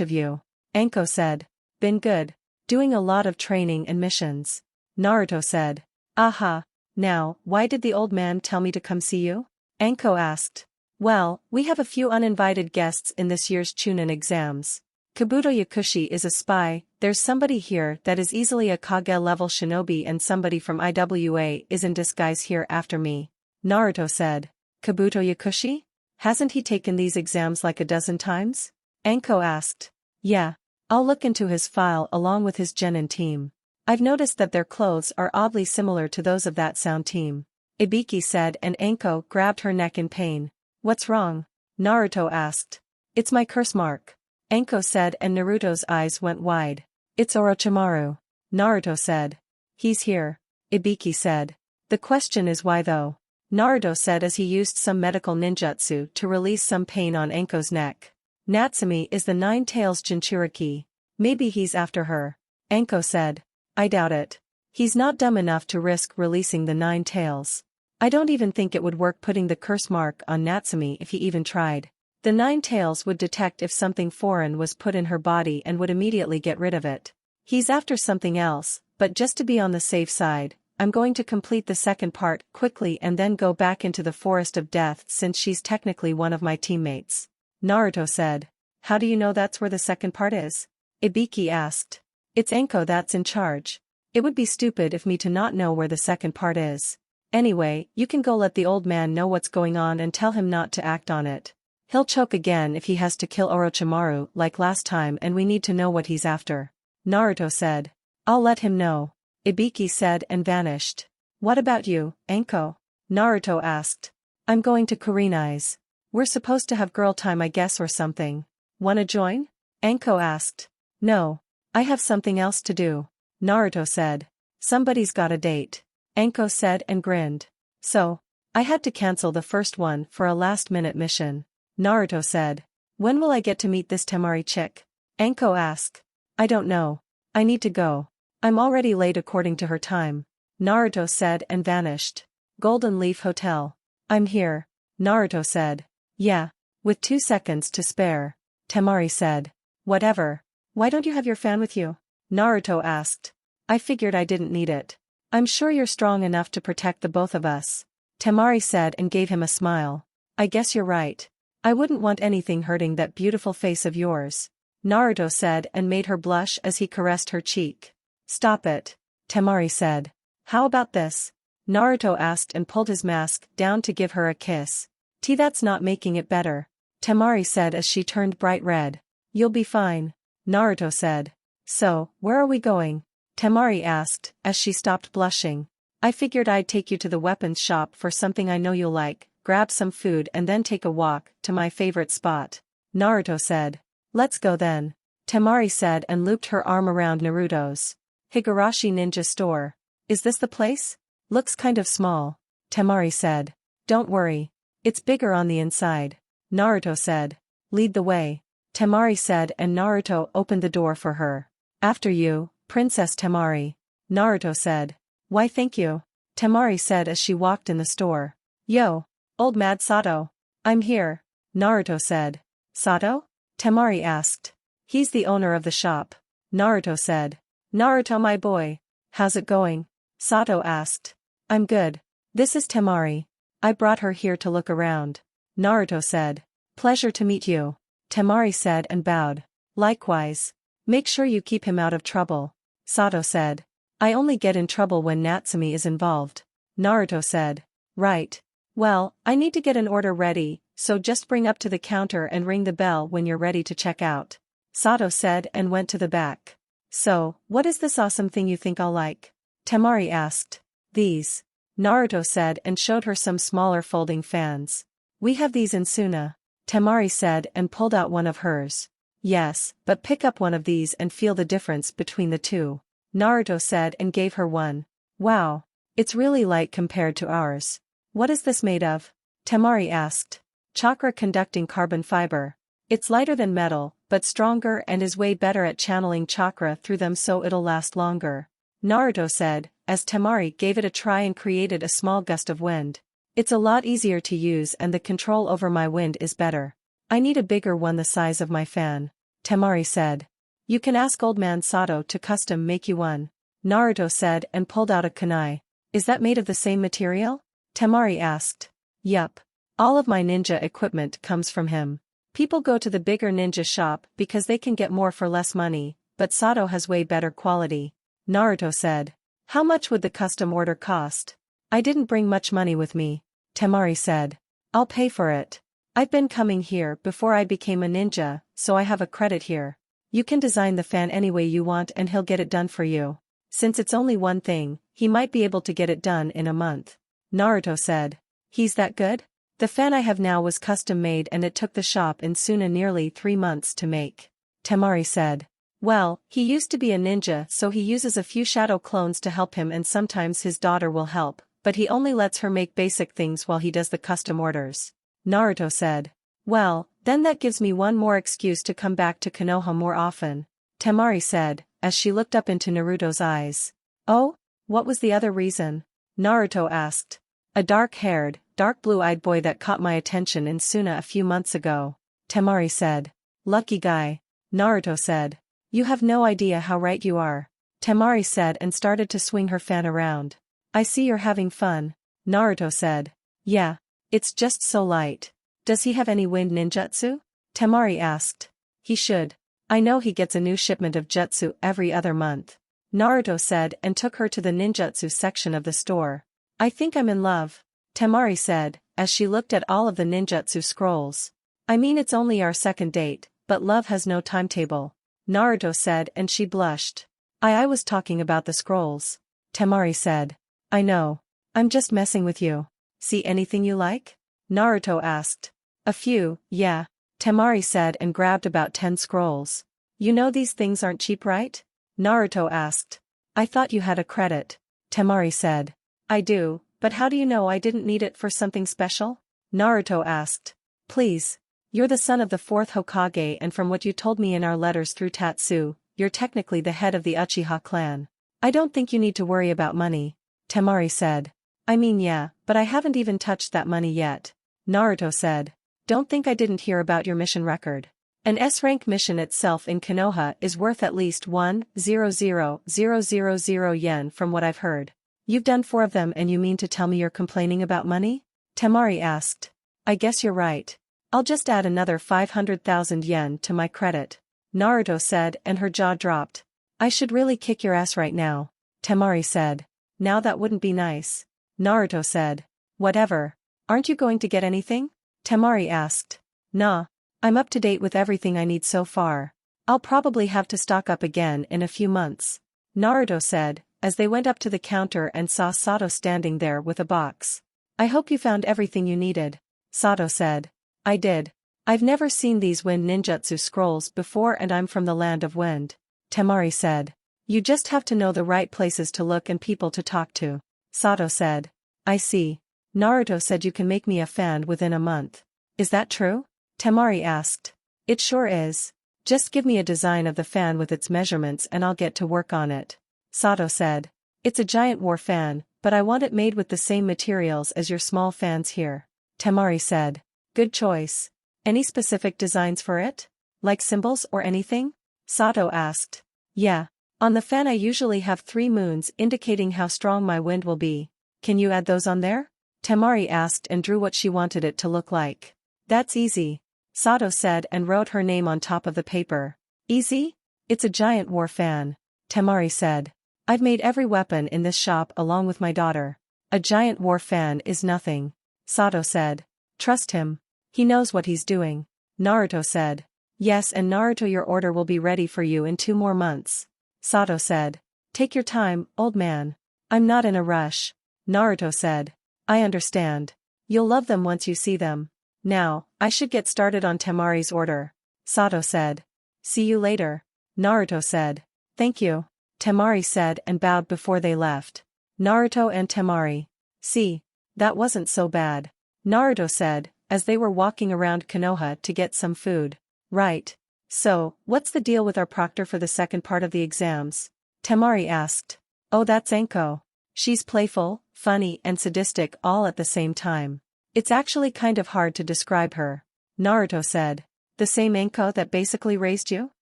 S1: of you. Anko said. Been good. Doing a lot of training and missions. Naruto said. Aha. Now, why did the old man tell me to come see you? Anko asked. Well, we have a few uninvited guests in this year's Chunin exams. Kabuto Yakushi is a spy, there's somebody here that is easily a Kage-level shinobi, and somebody from IWA is in disguise here after me. Naruto said. Kabuto Yakushi? Hasn't he taken these exams like a dozen times? Anko asked. Yeah. I'll look into his file along with his genin team. I've noticed that their clothes are oddly similar to those of that sound team. Ibiki said, and Anko grabbed her neck in pain. What's wrong? Naruto asked. It's my curse mark. Anko said, and Naruto's eyes went wide. It's Orochimaru. Naruto said. He's here. Ibiki said. The question is why though? Naruto said as he used some medical ninjutsu to release some pain on Anko's neck. Natsumi is the Nine-Tails Jinchuriki. Maybe he's after her. Anko said. I doubt it. He's not dumb enough to risk releasing the Nine Tails. I don't even think it would work putting the curse mark on Natsumi if he even tried. The Nine Tails would detect if something foreign was put in her body and would immediately get rid of it. He's after something else, but just to be on the safe side, I'm going to complete the second part quickly and then go back into the Forest of Death since she's technically one of my teammates. Naruto said. How do you know that's where the second part is? Ibiki asked. It's Anko that's in charge. It would be stupid of me to not know where the second part is. Anyway, you can go let the old man know what's going on and tell him not to act on it. He'll choke again if he has to kill Orochimaru like last time, and we need to know what he's after. Naruto said. I'll let him know. Ibiki said and vanished. What about you, Anko? Naruto asked. I'm going to Kurenai's. We're supposed to have girl time I guess or something. Wanna join? Anko asked. No. I have something else to do. Naruto said. Somebody's got a date. Anko said and grinned. So, I had to cancel the first one for a last-minute mission. Naruto said. When will I get to meet this Temari chick? Anko asked. I don't know. I need to go. I'm already late according to her time. Naruto said and vanished. Golden Leaf Hotel. I'm here. Naruto said. Yeah. With 2 seconds to spare. Temari said. Whatever. Why don't you have your fan with you? Naruto asked. I figured I didn't need it. I'm sure you're strong enough to protect the both of us. Temari said and gave him a smile. I guess you're right. I wouldn't want anything hurting that beautiful face of yours. Naruto said and made her blush as he caressed her cheek. Stop it. Temari said. How about this? Naruto asked and pulled his mask down to give her a kiss. That's not making it better. Temari said as she turned bright red. You'll be fine. Naruto said. So, where are we going? Temari asked, as she stopped blushing. I figured I'd take you to the weapons shop for something I know you'll like, grab some food and then take a walk to my favorite spot. Naruto said. Let's go then. Temari said and looped her arm around Naruto's. Higurashi Ninja Store. Is this the place? Looks kind of small. Temari said. Don't worry. It's bigger on the inside. Naruto said. Lead the way. Temari said and Naruto opened the door for her. After you, Princess Temari. Naruto said. Why thank you. Temari said as she walked in the store. Yo, old Mad Sato. I'm here. Naruto said. Sato? Temari asked. He's the owner of the shop. Naruto said. Naruto my boy. How's it going? Sato asked. I'm good. This is Temari. I brought her here to look around. Naruto said. Pleasure to meet you. Temari said and bowed. Likewise. Make sure you keep him out of trouble. Sato said. I only get in trouble when Natsumi is involved. Naruto said. Right. Well, I need to get an order ready, so just bring up to the counter and ring the bell when you're ready to check out. Sato said and went to the back. So, what is this awesome thing you think I'll like? Temari asked. These. Naruto said and showed her some smaller folding fans. We have these in Suna. Temari said and pulled out one of hers. Yes, but pick up one of these and feel the difference between the two. Naruto said and gave her one. Wow. It's really light compared to ours. What is this made of? Temari asked. Chakra conducting carbon fiber. It's lighter than metal, but stronger and is way better at channeling chakra through them so it'll last longer. Naruto said, as Temari gave it a try and created a small gust of wind. It's a lot easier to use and the control over my wind is better. I need a bigger one the size of my fan. Temari said. You can ask old man Sato to custom make you one. Naruto said and pulled out a kunai. Is that made of the same material? Temari asked. Yup. All of my ninja equipment comes from him. People go to the bigger ninja shop because they can get more for less money, but Sato has way better quality. Naruto said. How much would the custom order cost? I didn't bring much money with me. Temari said. I'll pay for it. I've been coming here before I became a ninja, so I have a credit here. You can design the fan any way you want and he'll get it done for you. Since it's only one thing, he might be able to get it done in a month. Naruto said. He's that good? The fan I have now was custom made and it took the shop in Suna nearly 3 months to make. Temari said. Well, he used to be a ninja so he uses a few shadow clones to help him and sometimes his daughter will help, but he only lets her make basic things while he does the custom orders. Naruto said. Well, then that gives me one more excuse to come back to Konoha more often. Temari said, as she looked up into Naruto's eyes. Oh? What was the other reason? Naruto asked. A dark-haired, dark blue-eyed boy that caught my attention in Suna a few months ago. Temari said. Lucky guy. Naruto said. You have no idea how right you are. Temari said and started to swing her fan around. I see you're having fun. Naruto said. Yeah. It's just so light. Does he have any wind ninjutsu? Temari asked. He should. I know he gets a new shipment of jutsu every other month. Naruto said and took her to the ninjutsu section of the store. I think I'm in love. Temari said, as she looked at all of the ninjutsu scrolls. I mean it's only our second date, but love has no timetable. Naruto said and she blushed. I was talking about the scrolls. Temari said. I know. I'm just messing with you. See anything you like? Naruto asked. A few, yeah. Temari said and grabbed about 10 scrolls. You know these things aren't cheap, right? Naruto asked. I thought you had a credit. Temari said. I do, but how do you know I didn't need it for something special? Naruto asked. Please. You're the son of the 4th Hokage and from what you told me in our letters through Tatsu, you're technically the head of the Uchiha clan. I don't think you need to worry about money. Temari said. I mean yeah, but I haven't even touched that money yet. Naruto said. Don't think I didn't hear about your mission record. An S-rank mission itself in Konoha is worth at least 1,000,000 yen from what I've heard. You've done 4 of them and you mean to tell me you're complaining about money? Temari asked. I guess you're right. I'll just add another 500,000 yen to my credit. Naruto said and her jaw dropped. I should really kick your ass right now. Temari said. Now that wouldn't be nice. Naruto said. Whatever. Aren't you going to get anything? Temari asked. Nah. I'm up to date with everything I need so far. I'll probably have to stock up again in a few months. Naruto said, as they went up to the counter and saw Sato standing there with a box. I hope you found everything you needed. Sato said. I did. I've never seen these wind ninjutsu scrolls before and I'm from the land of wind. Temari said. You just have to know the right places to look and people to talk to. Sato said. I see. Naruto said you can make me a fan within a month. Is that true? Temari asked. It sure is. Just give me a design of the fan with its measurements and I'll get to work on it. Sato said. It's a giant war fan, but I want it made with the same materials as your small fans here. Temari said. Good choice. Any specific designs for it? Like symbols or anything? Sato asked. Yeah. On the fan I usually have 3 moons indicating how strong my wind will be. Can you add those on there? Temari asked and drew what she wanted it to look like. That's easy. Sato said and wrote her name on top of the paper. Easy? It's a giant war fan. Temari said. I've made every weapon in this shop along with my daughter. A giant war fan is nothing. Sato said. Trust him. He knows what he's doing. Naruto said. Yes, and Naruto, your order will be ready for you in 2 more months. Sato said. Take your time, old man. I'm not in a rush. Naruto said. I understand. You'll love them once you see them. Now, I should get started on Temari's order. Sato said. See you later. Naruto said. Thank you. Temari said and bowed before they left. Naruto and Temari. See. That wasn't so bad. Naruto said, as they were walking around Konoha to get some food. Right. So, what's the deal with our proctor for the second part of the exams? Temari asked. Oh, that's Anko. She's playful, funny and sadistic all at the same time. It's actually kind of hard to describe her. Naruto said. The same Anko that basically raised you?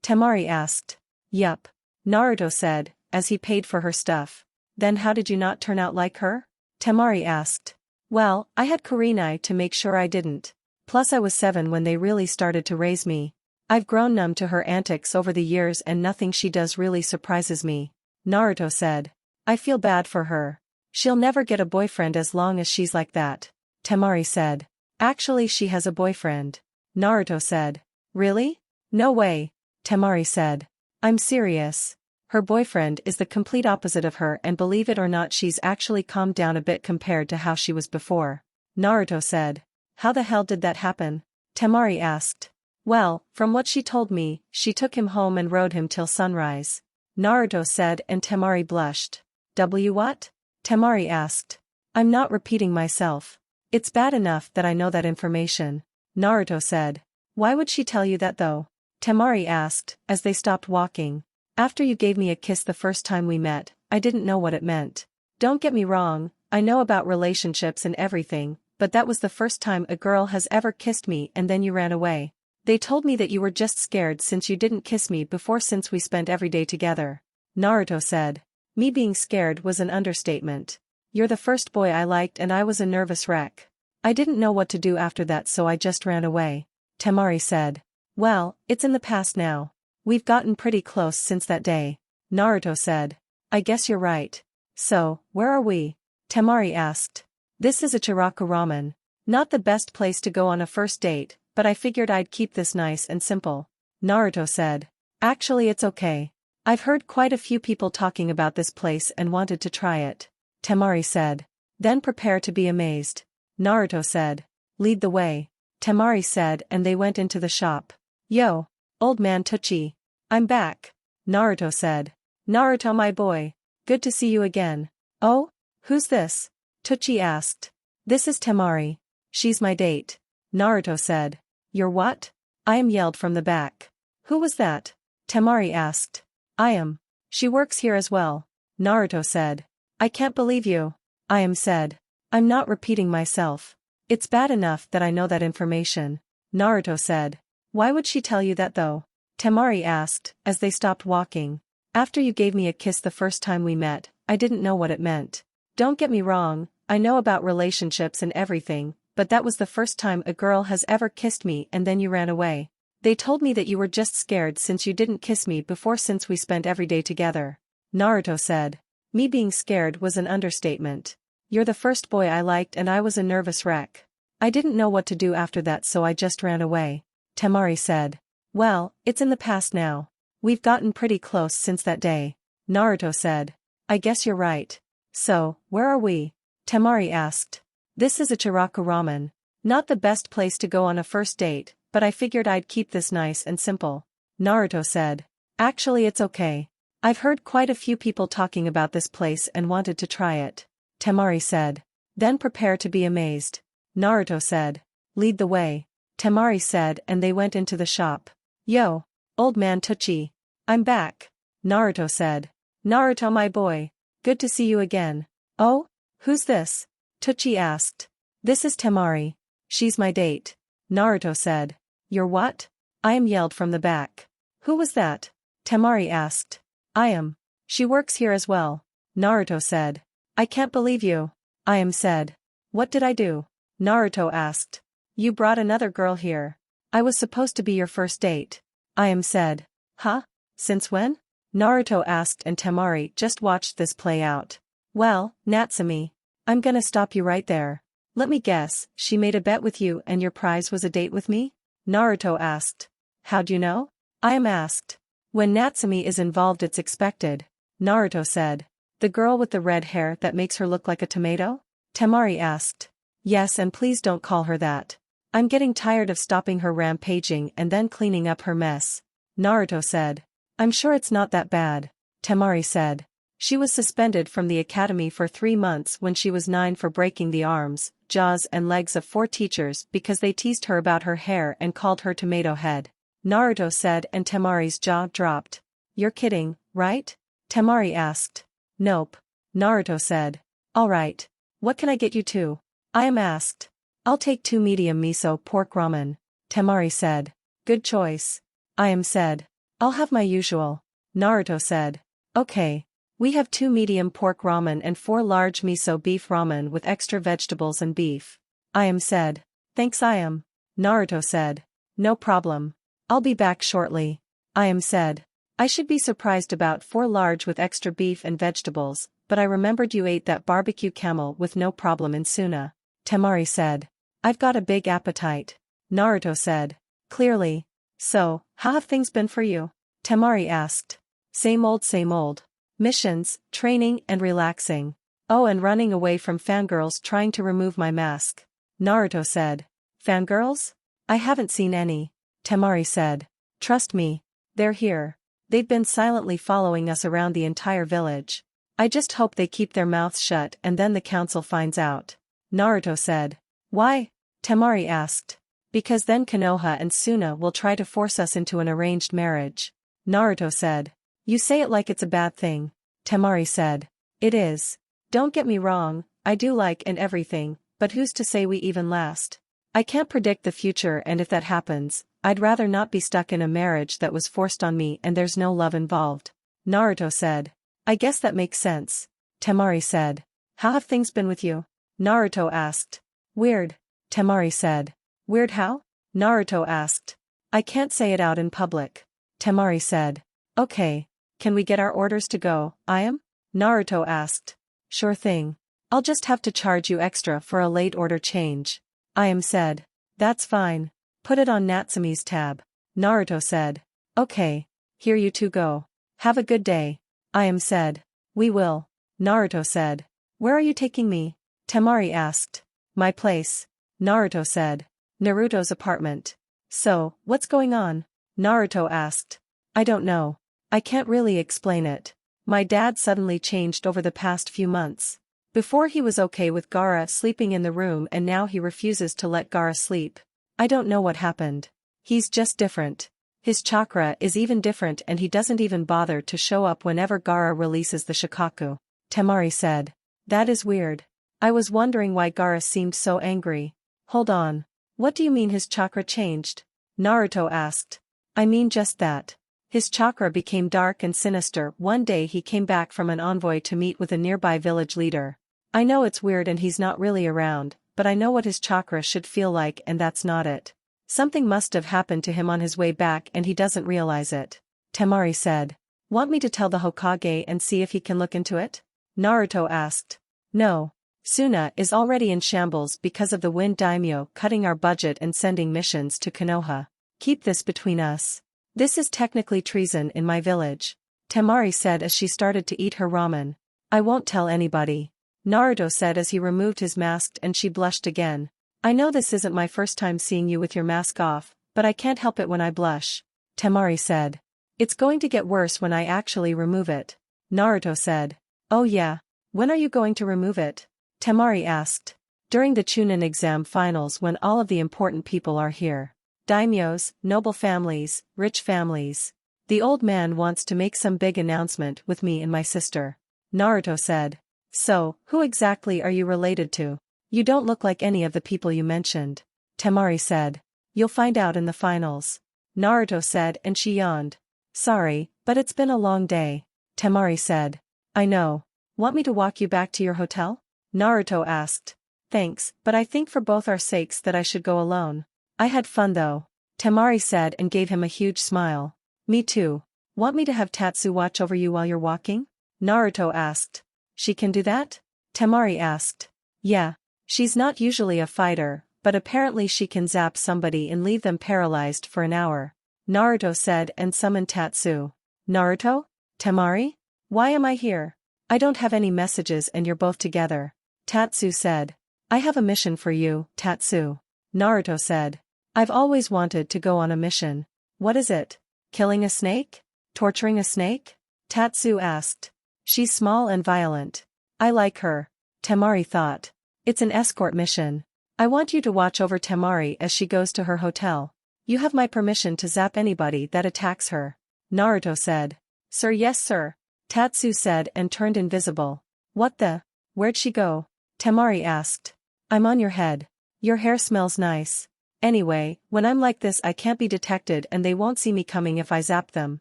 S1: Temari asked. Yup. Naruto said, as he paid for her stuff. Then how did you not turn out like her? Temari asked. Well, I had Kurenai to make sure I didn't. Plus I was 7 when they really started to raise me. I've grown numb to her antics over the years and nothing she does really surprises me. Naruto said. I feel bad for her. She'll never get a boyfriend as long as she's like that. Temari said. Actually she has a boyfriend. Naruto said. Really? No way. Temari said. I'm serious. Her boyfriend is the complete opposite of her and believe it or not she's actually calmed down a bit compared to how she was before. Naruto said. How the hell did that happen? Temari asked. Well, from what she told me, she took him home and rode him till sunrise. Naruto said and Temari blushed. What? Temari asked. I'm not repeating myself. It's bad enough that I know that information. Naruto said. Why would she tell you that though? Temari asked, as they stopped walking. After you gave me a kiss the first time we met, I didn't know what it meant. Don't get me wrong, I know about relationships and everything, but that was the first time a girl has ever kissed me and then you ran away. They told me that you were just scared since you didn't kiss me before since we spent every day together. Naruto said. Me being scared was an understatement. You're the first boy I liked and I was a nervous wreck. I didn't know what to do after that so I just ran away. Temari said. Well, it's in the past now. We've gotten pretty close since that day. Naruto said. I guess you're right. So, where are we? Temari asked. This is Ichiraku Ramen. Not the best place to go on a first date, but I figured I'd keep this nice and simple. Naruto said. Actually it's okay. I've heard quite a few people talking about this place and wanted to try it. Temari said. Then prepare to be amazed. Naruto said. Lead the way. Temari said and they went into the shop. Yo. Old man Tucci. I'm back. Naruto said. Naruto my boy. Good to see you again. Oh? Who's this? Tucci asked. This is Temari. She's my date. Naruto said. You're what? I am yelled from the back. Who was that? Temari asked. I am. She works here as well. Naruto said. I can't believe you. I am said. I'm not repeating myself. It's bad enough that I know that information. Naruto said. Why would she tell you that though? Temari asked, as they stopped walking. After you gave me a kiss the first time we met, I didn't know what it meant. Don't get me wrong, I know about relationships and everything, but that was the first time a girl has ever kissed me and then you ran away. They told me that you were just scared since you didn't kiss me before since we spent every day together. Naruto said. Me being scared was an understatement. You're the first boy I liked and I was a nervous wreck. I didn't know what to do after that so I just ran away. Temari said. Well, it's in the past now. We've gotten pretty close since that day. Naruto said. I guess you're right. So, where are we? Temari asked. This is Ichiraku Ramen. Not the best place to go on a first date, but I figured I'd keep this nice and simple. Naruto said. Actually it's okay. I've heard quite a few people talking about this place and wanted to try it. Temari said. Then prepare to be amazed. Naruto said. Lead the way. Temari said and they went into the shop. Yo. Old man Tucci. I'm back. Naruto said. Naruto my boy. Good to see you again. Oh? Who's this? Tucci asked. This is Temari. She's my date. Naruto said. You're what? I am yelled from the back. Who was that? Temari asked. I am. She works here as well. Naruto said. I can't believe you. I am said. What did I do? Naruto asked. You brought another girl here. I was supposed to be your first date. I am said. Huh? Since when? Naruto asked and Temari just watched this play out. Well, Natsumi. I'm gonna stop you right there. Let me guess, she made a bet with you and your prize was a date with me? Naruto asked. How'd you know? I am asked. When Natsumi is involved it's expected. Naruto said. The girl with the red hair that makes her look like a tomato? Temari asked. Yes and please don't call her that. I'm getting tired of stopping her rampaging and then cleaning up her mess. Naruto said. I'm sure it's not that bad. Temari said. She was suspended from the academy for 3 months when she was 9 for breaking the arms, jaws and legs of 4 teachers because they teased her about her hair and called her Tomato Head. Naruto said, and Temari's jaw dropped. You're kidding, right? Temari asked. Nope. Naruto said. Alright. What can I get you to? I am asked. I'll take 2 medium miso pork ramen. Temari said. Good choice. I am said. I'll have my usual. Naruto said. Okay. We have 2 medium pork ramen and 4 large miso beef ramen with extra vegetables and beef. I am said. Thanks I am. Naruto said. No problem. I'll be back shortly. I am said. I should be surprised about 4 large with extra beef and vegetables, but I remembered you ate that barbecue camel with no problem in Suna. Temari said. I've got a big appetite. Naruto said. Clearly. So, how have things been for you? Temari asked. Same old same old. Missions, training and relaxing. Oh, and running away from fangirls trying to remove my mask. Naruto said. Fangirls? I haven't seen any. Temari said. Trust me. They're here. They've been silently following us around the entire village. I just hope they keep their mouths shut and then the council finds out. Naruto said. Why? Temari asked. Because then Konoha and Suna will try to force us into an arranged marriage. Naruto said. You say it like it's a bad thing. Temari said. It is. Don't get me wrong, I do like and everything, but who's to say we even last? I can't predict the future, and if that happens, I'd rather not be stuck in a marriage that was forced on me and there's no love involved. Naruto said. I guess that makes sense. Temari said. How have things been with you? Naruto asked. Weird. Temari said. Weird how? Naruto asked. I can't say it out in public. Temari said. Okay. Can we get our orders to go, I am? Naruto asked. Sure thing. I'll just have to charge you extra for a late order change. I am said. That's fine. Put it on Natsume's tab. Naruto said. Okay. Here you two go. Have a good day. I am said. We will. Naruto said. Where are you taking me? Temari asked. My place. Naruto said. Naruto's apartment. So, what's going on? Naruto asked. I don't know. I can't really explain it. My dad suddenly changed over the past few months. Before he was okay with Gaara sleeping in the room and now he refuses to let Gaara sleep. I don't know what happened. He's just different. His chakra is even different and he doesn't even bother to show up whenever Gaara releases the Shikaku. Temari said. That is weird. I was wondering why Gaara seemed so angry. Hold on. What do you mean his chakra changed? Naruto asked. I mean just that. His chakra became dark and sinister. One day he came back from an envoy to meet with a nearby village leader. I know it's weird and he's not really around, but I know what his chakra should feel like and that's not it. Something must have happened to him on his way back and he doesn't realize it. Temari said. Want me to tell the Hokage and see if he can look into it? Naruto asked. No. Suna is already in shambles because of the Wind Daimyo cutting our budget and sending missions to Konoha. Keep this between us. This is technically treason in my village. Temari said as she started to eat her ramen. I won't tell anybody. Naruto said as he removed his mask and she blushed again. I know this isn't my first time seeing you with your mask off, but I can't help it when I blush. Temari said. It's going to get worse when I actually remove it. Naruto said. Oh yeah. When are you going to remove it? Temari asked. During the Chunin exam finals when all of the important people are here. Daimyos, noble families, rich families. The old man wants to make some big announcement with me and my sister. Naruto said. So, who exactly are you related to? You don't look like any of the people you mentioned. Temari said. You'll find out in the finals. Naruto said and she yawned. Sorry, but it's been a long day. Temari said. I know. Want me to walk you back to your hotel? Naruto asked. Thanks, but I think for both our sakes that I should go alone. I had fun though. Temari said and gave him a huge smile. Me too. Want me to have Tatsu watch over you while you're walking? Naruto asked. She can do that? Temari asked. Yeah. She's not usually a fighter, but apparently she can zap somebody and leave them paralyzed for an hour. Naruto said and summoned Tatsu. Naruto? Temari? Why am I here? I don't have any messages and you're both together. Tatsu said. I have a mission for you, Tatsu. Naruto said. I've always wanted to go on a mission. What is it? Killing a snake? Torturing a snake? Tatsu asked. She's small and violent. I like her. Temari thought. It's an escort mission. I want you to watch over Temari as she goes to her hotel. You have my permission to zap anybody that attacks her. Naruto said. Sir, yes sir. Tatsu said and turned invisible. What the? Where'd she go? Temari asked. I'm on your head. Your hair smells nice. Anyway, when I'm like this I can't be detected and they won't see me coming if I zap them.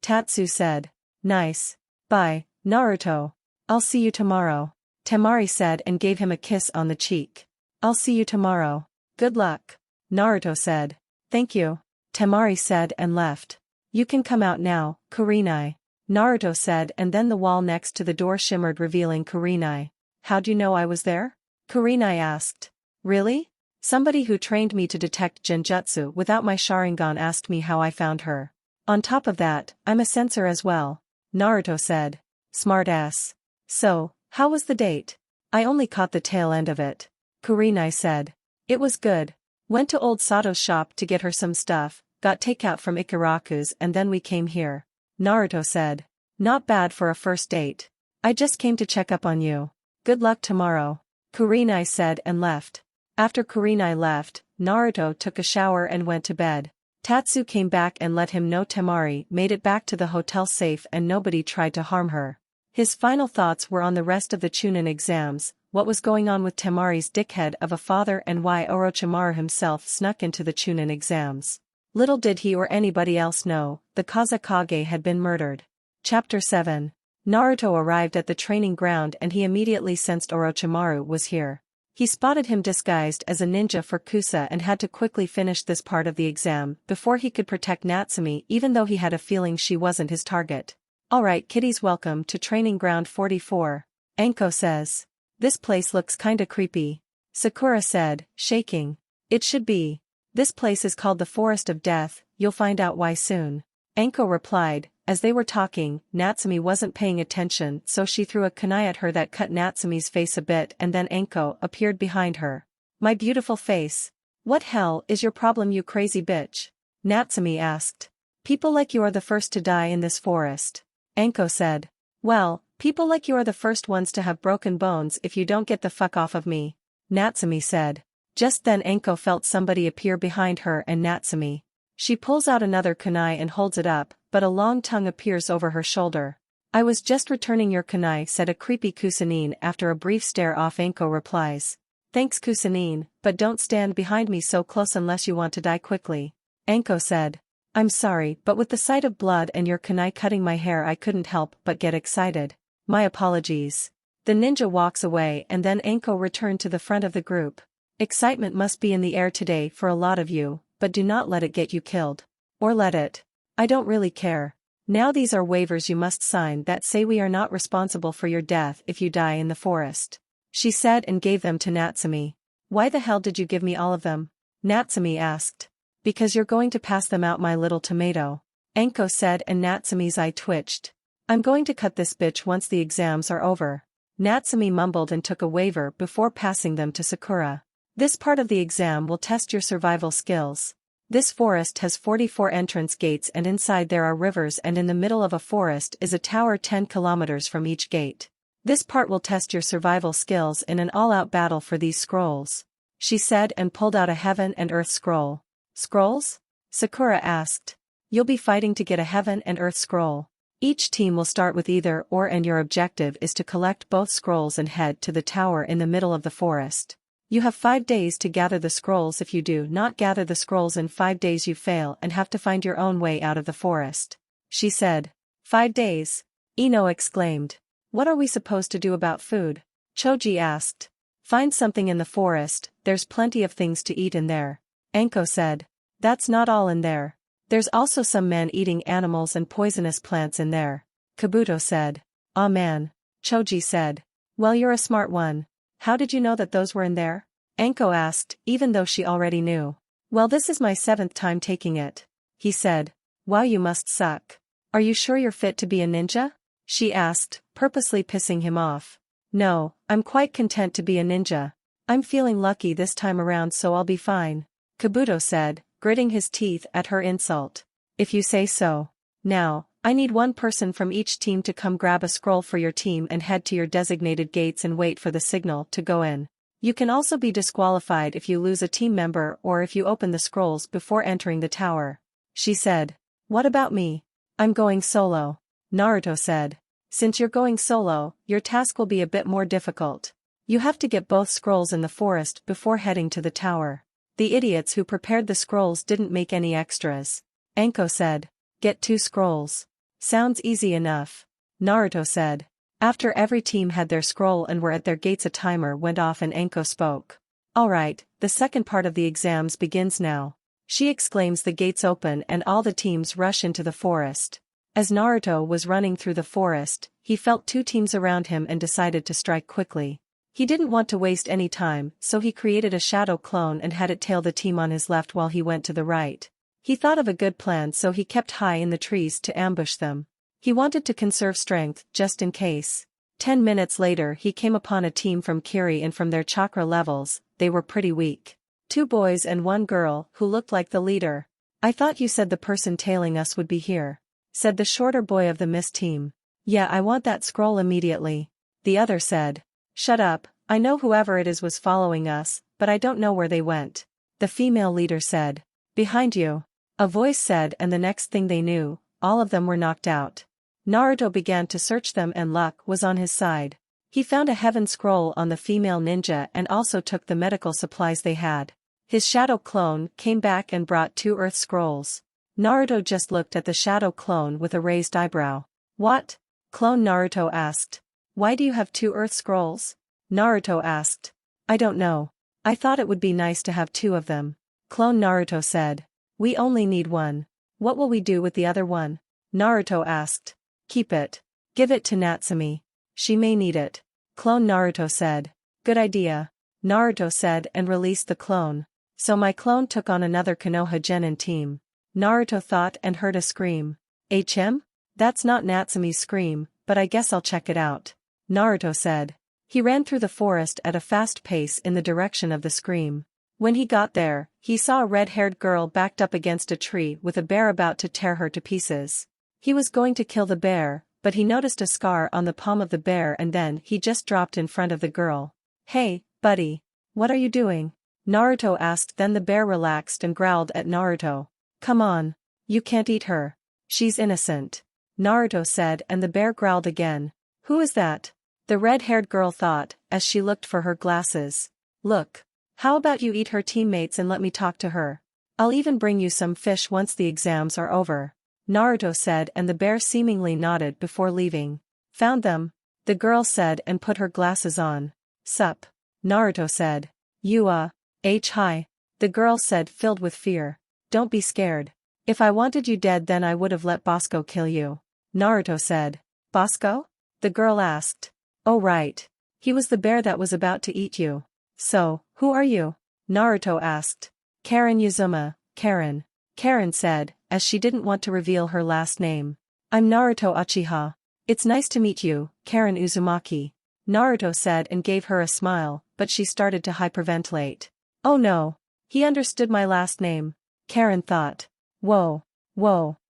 S1: Tatsu said. Nice. Bye, Naruto. I'll see you tomorrow. Temari said and gave him a kiss on the cheek. I'll see you tomorrow. Good luck. Naruto said. Thank you. Temari said and left. You can come out now, Kurenai. Naruto said and then the wall next to the door shimmered revealing Kurenai. How'd you know I was there? Kurenai asked. Really? Somebody who trained me to detect genjutsu without my Sharingan asked me how I found her. On top of that, I'm a sensor as well. Naruto said. Smart ass. So, how was the date? I only caught the tail end of it. Kurenai said. It was good. Went to old Sato's shop to get her some stuff, got takeout from Ikaraku's and then we came here. Naruto said. Not bad for a first date. I just came to check up on you. Good luck tomorrow. Kurenai said and left. After Kurenai left, Naruto took a shower and went to bed. Tatsu came back and let him know Temari made it back to the hotel safe and nobody tried to harm her. His final thoughts were on the rest of the Chunin exams, what was going on with Temari's dickhead of a father and why Orochimaru himself snuck into the Chunin exams. Little did he or anybody else know, the Kazekage had been murdered. Chapter 7. Naruto arrived at the training ground and he immediately sensed Orochimaru was here. He spotted him disguised as a ninja for Kusa and had to quickly finish this part of the exam before he could protect Natsumi even though he had a feeling she wasn't his target. Alright kiddies, welcome to training ground 44. Anko says. This place looks kinda creepy. Sakura said, shaking. It should be. This place is called the Forest of Death, you'll find out why soon. Anko replied. As they were talking, Natsumi wasn't paying attention so she threw a kunai at her that cut Natsumi's face a bit and then Anko appeared behind her. My beautiful face. What hell is your problem, you crazy bitch? Natsumi asked. People like you are the first to die in this forest. Anko said. Well, people like you are the first ones to have broken bones if you don't get the fuck off of me. Natsumi said. Just then Anko felt somebody appear behind her and Natsumi. She pulls out another kunai and holds it up, but a long tongue appears over her shoulder. I was just returning your kunai, said a creepy Kusanine. After a brief stare off, Anko replies. Thanks Kusanine, but don't stand behind me so close unless you want to die quickly. Anko said. I'm sorry, but with the sight of blood and your kunai cutting my hair I couldn't help but get excited. My apologies. The ninja walks away and then Anko returned to the front of the group. Excitement must be in the air today for a lot of you, but do not let it get you killed. Or let it. I don't really care. Now these are waivers you must sign that say we are not responsible for your death if you die in the forest. She said and gave them to Natsumi. Why the hell did you give me all of them? Natsumi asked. Because you're going to pass them out, my little tomato. Anko said and Natsumi's eye twitched. I'm going to cut this bitch once the exams are over. Natsumi mumbled and took a waiver before passing them to Sakura. This part of the exam will test your survival skills. This forest has 44 entrance gates and inside there are rivers and in the middle of a forest is a tower 10 kilometers from each gate. This part will test your survival skills in an all-out battle for these scrolls. She said and pulled out a heaven and earth scroll. Scrolls? Sakura asked. You'll be fighting to get a heaven and earth scroll. Each team will start with either or and your objective is to collect both scrolls and head to the tower in the middle of the forest. You have 5 days to gather the scrolls. If you do not gather the scrolls in 5 days you fail and have to find your own way out of the forest. She said. 5 days? Ino exclaimed. What are we supposed to do about food? Choji asked. Find something in the forest, there's plenty of things to eat in there. Anko said. That's not all in there. There's also some man-eating animals and poisonous plants in there. Kabuto said. Aw man. Choji said. Well, you're a smart one. How did you know that those were in there? Anko asked, even though she already knew. Well, this is my 7th time taking it. He said. Wow, you must suck. Are you sure you're fit to be a ninja? She asked, purposely pissing him off. No, I'm quite content to be a ninja. I'm feeling lucky this time around so I'll be fine. Kabuto said, gritting his teeth at her insult. If you say so. Now, I need one person from each team to come grab a scroll for your team and head to your designated gates and wait for the signal to go in. You can also be disqualified if you lose a team member or if you open the scrolls before entering the tower. She said. What about me? I'm going solo. Naruto said. Since you're going solo, your task will be a bit more difficult. You have to get both scrolls in the forest before heading to the tower. The idiots who prepared the scrolls didn't make any extras. Anko said. Get 2 scrolls. Sounds easy enough. Naruto said. After every team had their scroll and were at their gates, a timer went off and Anko spoke. Alright, the second part of the exams begins now. She exclaims. The gates open and all the teams rush into the forest. As Naruto was running through the forest, he felt 2 teams around him and decided to strike quickly. He didn't want to waste any time, so he created a shadow clone and had it tail the team on his left while he went to the right. He thought of a good plan, so he kept high in the trees to ambush them. He wanted to conserve strength, just in case. 10 minutes later he came upon a team from Kiri, and from their chakra levels, they were pretty weak. 2 boys and 1 girl, who looked like the leader. I thought you said the person tailing us would be here, said the shorter boy of the mist team. Yeah, I want that scroll immediately. The other said. Shut up, I know whoever it is was following us, but I don't know where they went. The female leader said. Behind you. A voice said, and the next thing they knew, all of them were knocked out. Naruto began to search them and luck was on his side. He found a heaven scroll on the female ninja and also took the medical supplies they had. His shadow clone came back and brought 2 earth scrolls. Naruto just looked at the shadow clone with a raised eyebrow. What? Clone Naruto asked. Why do you have 2 earth scrolls? Naruto asked. I don't know. I thought it would be nice to have 2 of them. Clone Naruto said. We only need 1. What will we do with the other one? Naruto asked. Keep it. Give it to Natsumi. She may need it. Clone Naruto said. Good idea. Naruto said and released the clone. So my clone took on another Konoha Genin team. Naruto thought and heard a scream. HM? That's not Natsumi's scream, but I guess I'll check it out. Naruto said. He ran through the forest at a fast pace in the direction of the scream. When he got there, he saw a red-haired girl backed up against a tree with a bear about to tear her to pieces. He was going to kill the bear, but he noticed a scar on the palm of the bear and then he just dropped in front of the girl. Hey, buddy. What are you doing? Naruto asked. Then the bear relaxed and growled at Naruto. Come on. You can't eat her. She's innocent. Naruto said, and the bear growled again. Who is that? The red-haired girl thought, as she looked for her glasses. Look. How about you eat her teammates and let me talk to her? I'll even bring you some fish once the exams are over. Naruto said, and the bear seemingly nodded before leaving. Found them? The girl said and put her glasses on. Sup? Naruto said. You hi. The girl said, filled with fear. Don't be scared. If I wanted you dead then I would have let Bosco kill you. Naruto said. Bosco? The girl asked. Oh right. He was the bear that was about to eat you. So, who are you? Naruto asked. Karen Uzuma, Karen. Karen said, as she didn't want to reveal her last name. I'm Naruto Uchiha. It's nice to meet you, Karen Uzumaki. Naruto said and gave her a smile, but she started to hyperventilate. Oh no. He understood my last name. Karen thought. Whoa.